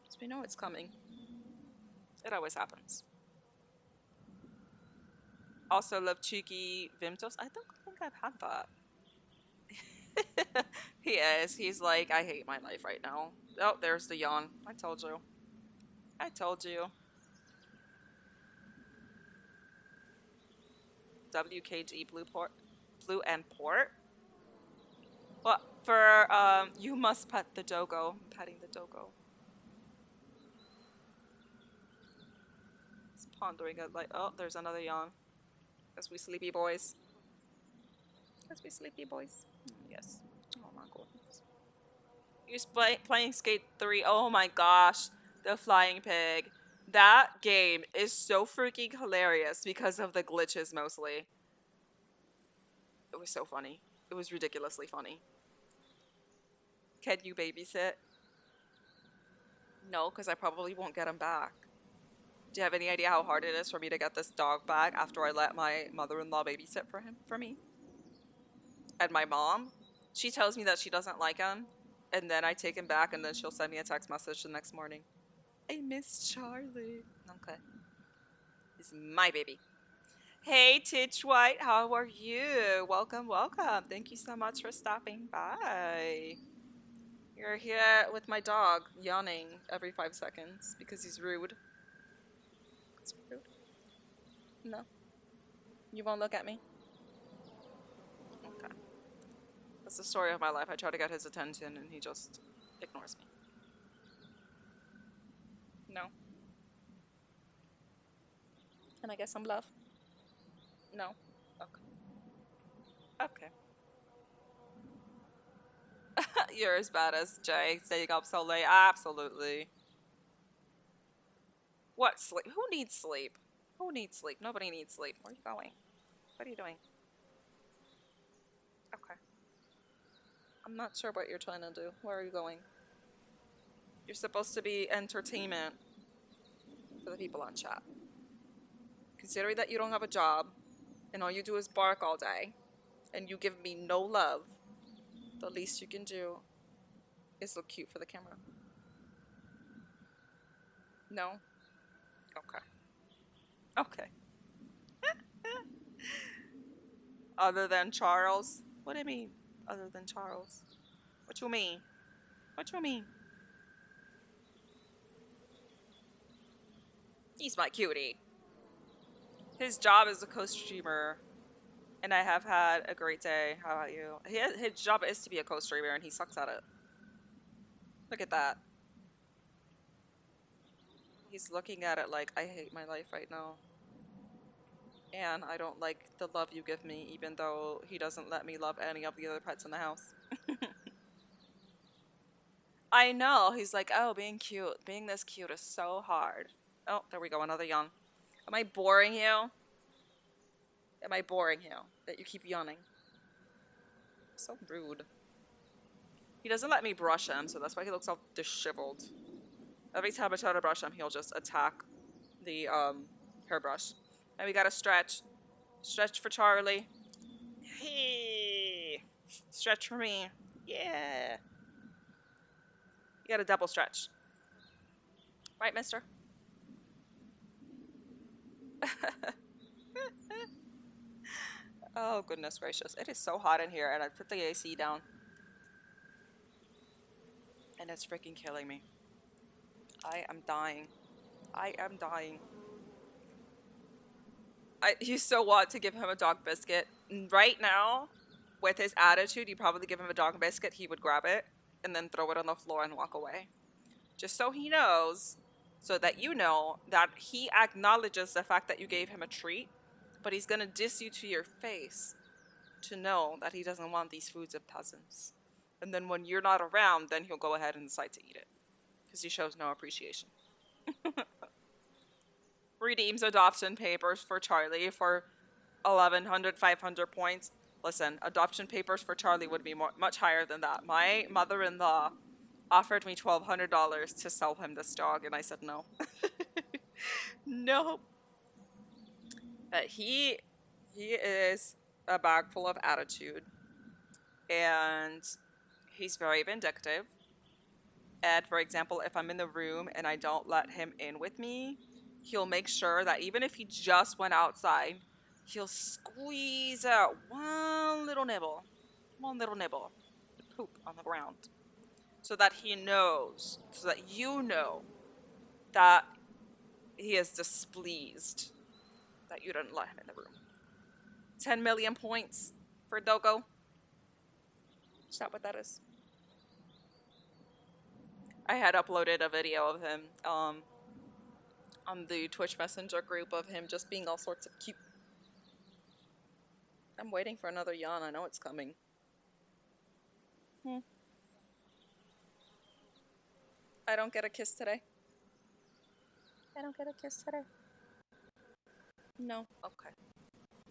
Because we know it's coming. It always happens. Also love cheeky Vimtos. I don't think I've had that. He is. He's like, I hate my life right now. Oh, there's the yawn. I told you. I told you. WKG Blue and Port. What for? You must pet the doggo. I'm petting the doggo. He's pondering it like, oh, there's another yawn. Guess we sleepy boys. Guess we sleepy boys. Yes. Oh my goodness. You're playing Skate 3. Oh my gosh. The Flying Pig. That game is so freaking hilarious because of the glitches mostly. It was so funny. It was ridiculously funny. Can you babysit? No, because I probably won't get him back. Do you have any idea how hard it is for me to get this dog back after I let my mother-in-law babysit for me? And my mom, she tells me that she doesn't like him, and then I take him back, and then she'll send me a text message the next morning. I miss Charlie. Okay. He's my baby. Hey, Titch White, how are you? Welcome, welcome. Thank you so much for stopping by. You're here with my dog, yawning every 5 seconds because he's rude. It's rude. No. You won't look at me? Okay. That's the story of my life. I try to get his attention and he just ignores me. No. Can I get some love? No? Okay. Okay. You're as bad as Jay, staying up so late. Absolutely. What sleep? Who needs sleep? Who needs sleep? Nobody needs sleep. Where are you going? What are you doing? Okay. I'm not sure what you're trying to do. Where are you going? You're supposed to be entertainment for the people on chat. Considering that you don't have a job and all you do is bark all day and you give me no love, the least you can do is look cute for the camera. No? Okay. Okay. Other than Charles? What do you mean? Other than Charles? What you mean? What you mean? He's my cutie. His job is a co-streamer, and I have had a great day. How about you? His job is to be a co-streamer, and he sucks at it. Look at that. He's looking at it like, I hate my life right now. And I don't like the love you give me, even though he doesn't let me love any of the other pets in the house. I know. He's like, oh, being cute. Being this cute is so hard. Oh, there we go. Another yawn. Am I boring you? Am I boring you? That you keep yawning? So rude. He doesn't let me brush him, so that's why he looks all disheveled. Every time I try to brush him, he'll just attack the hairbrush. And we gotta stretch. Stretch for Charlie. Hey. Stretch for me. Yeah. You gotta double stretch. Right, mister? Oh, goodness gracious. It is so hot in here, and I put the AC down. And it's freaking killing me. I am dying. I am dying. I used to want to give him a dog biscuit. Right now, with his attitude, you probably give him a dog biscuit, he would grab it and then throw it on the floor and walk away. Just so he knows, so that you know that he acknowledges the fact that you gave him a treat, but he's gonna diss you to your face to know that he doesn't want these foods of peasants. And then when you're not around, then he'll go ahead and decide to eat it. Because he shows no appreciation. Redeems adoption papers for Charlie for 1,100, 500 points. Listen, adoption papers for Charlie would be much higher than that. My mother-in-law offered me $1,200 to sell him this dog, and I said no. No. He is a bag full of attitude, and he's very vindictive. And for example, if I'm in the room and I don't let him in with me, he'll make sure that even if he just went outside, he'll squeeze out one little nibble of poop on the ground, so that he knows, so that you know that he is displeased that you didn't let him in the room. 10 million points for Dogo. Is that what that is? I had uploaded a video of him on the Twitch Messenger group of him just being all sorts of cute. I'm waiting for another yawn. I know it's coming. I don't get a kiss today. I don't get a kiss today. No. Okay.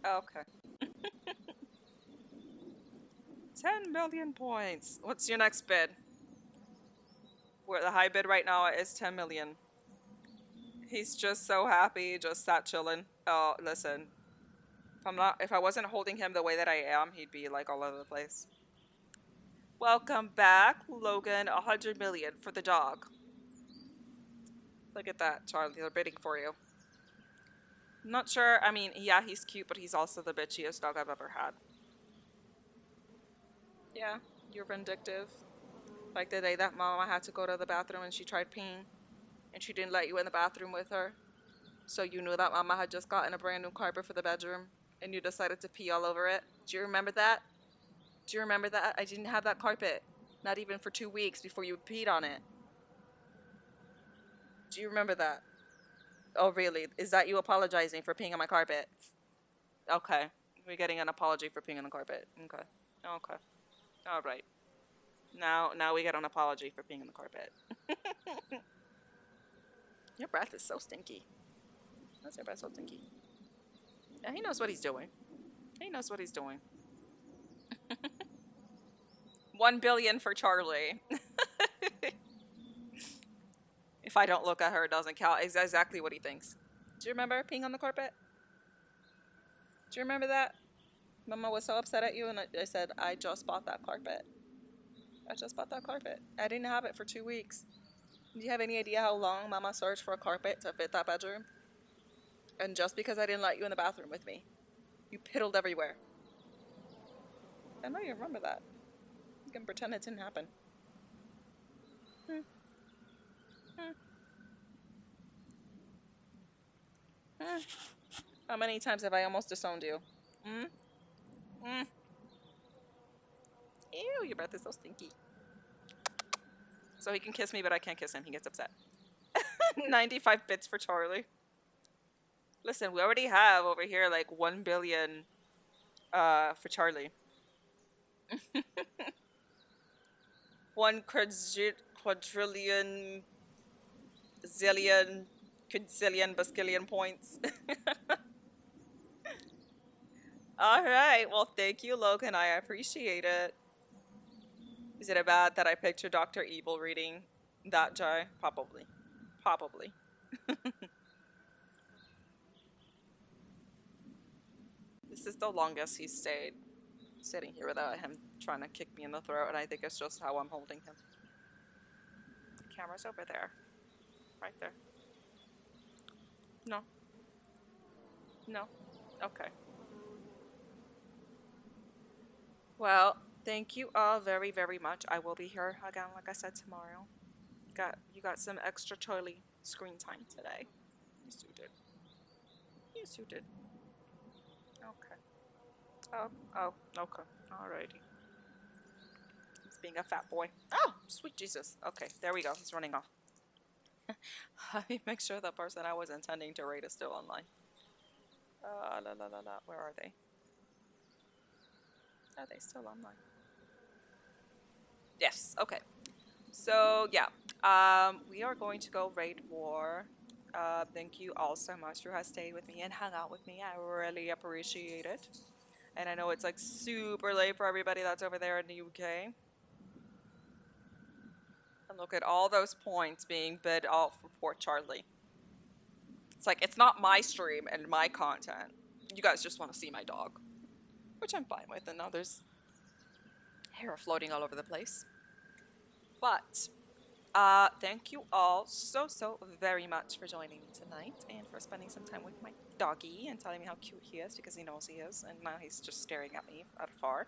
Okay. 10 million points. What's your next bid? Where the high bid right now is 10 million. He's just so happy, just sat chilling. Oh, listen. If I wasn't holding him the way that I am, he'd be like all over the place. Welcome back, Logan. 100 million for the dog. Look at that, Charlie. They're bidding for you. I'm not sure. I mean, yeah, he's cute, but he's also the bitchiest dog I've ever had. Yeah, you're vindictive. Like the day that Mama had to go to the bathroom and she tried peeing, and she didn't let you in the bathroom with her. So you knew that Mama had just gotten a brand new carpet for the bedroom, and you decided to pee all over it. Do you remember that? Do you remember that? I didn't have that carpet. Not even for 2 weeks before you peed on it. Do you remember that? Oh, really? Is that you apologizing for peeing on my carpet? Okay. We're getting an apology for peeing on the carpet. Okay. Okay. All right. Now we get an apology for peeing on the carpet. Your breath is so stinky. Why's your breath so stinky? Yeah, he knows what he's doing. He knows what he's doing. 1 billion for Charlie. If I don't look at her, it doesn't count. It's exactly what he thinks. Do you remember peeing on the carpet? Do you remember that? Mama was so upset at you, and I said, I just bought that carpet. I just bought that carpet. I didn't have it for 2 weeks. Do you have any idea how long Mama searched for a carpet to fit that bedroom? And just because I didn't let you in the bathroom with me, you piddled everywhere. I know you remember that. You can pretend it didn't happen. How many times have I almost disowned you? Ew, your breath is so stinky. So he can kiss me, but I can't kiss him. He gets upset. 95 bits for Charlie. Listen, we already have over here like 1 billion for Charlie. 1 quadrillion, zillion, quinzillion, basquillion points. Alright, well thank you, Logan. I appreciate it. Is it bad that I picture Dr. Evil reading that, Jai? Probably. Probably. This is the longest he's stayed sitting here without him trying to kick me in the throat, and I think it's just how I'm holding him. The camera's over there. Right there. No. No? Okay. Well, Thank you all very, very much. I will be here again, like I said, tomorrow. You got some extra Charlie screen time today. Yes, you did. Yes, you did. Okay. Oh, okay. Alrighty. He's being a fat boy. Oh, sweet Jesus. Okay, there we go. He's running off. Let me make sure the person I was intending to raid is still online. Where are they? Are they still online? Yes, okay. So, yeah. We are going to go raid war. Thank you all so much who has stayed with me and hung out with me. I really appreciate it. And I know it's like super late for everybody that's over there in the UK. And look at all those points being bid off for poor Charlie. It's like, it's not my stream and my content. You guys just want to see my dog. Which I'm fine with, and now there's hair floating all over the place. But, thank you all so very much for joining me tonight and for spending some time with my doggy and telling me how cute he is, because he knows he is, and now he's just staring at me at afar.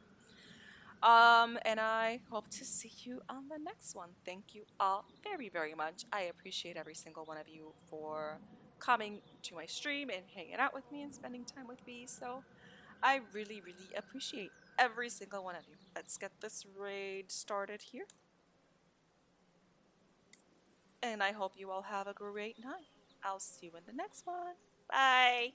And I hope to see you on the next one. Thank you all very, very much. I appreciate every single one of you for coming to my stream and hanging out with me and spending time with me. So I really, really appreciate every single one of you. Let's get this raid started here. And I hope you all have a great night. I'll see you in the next one. Bye.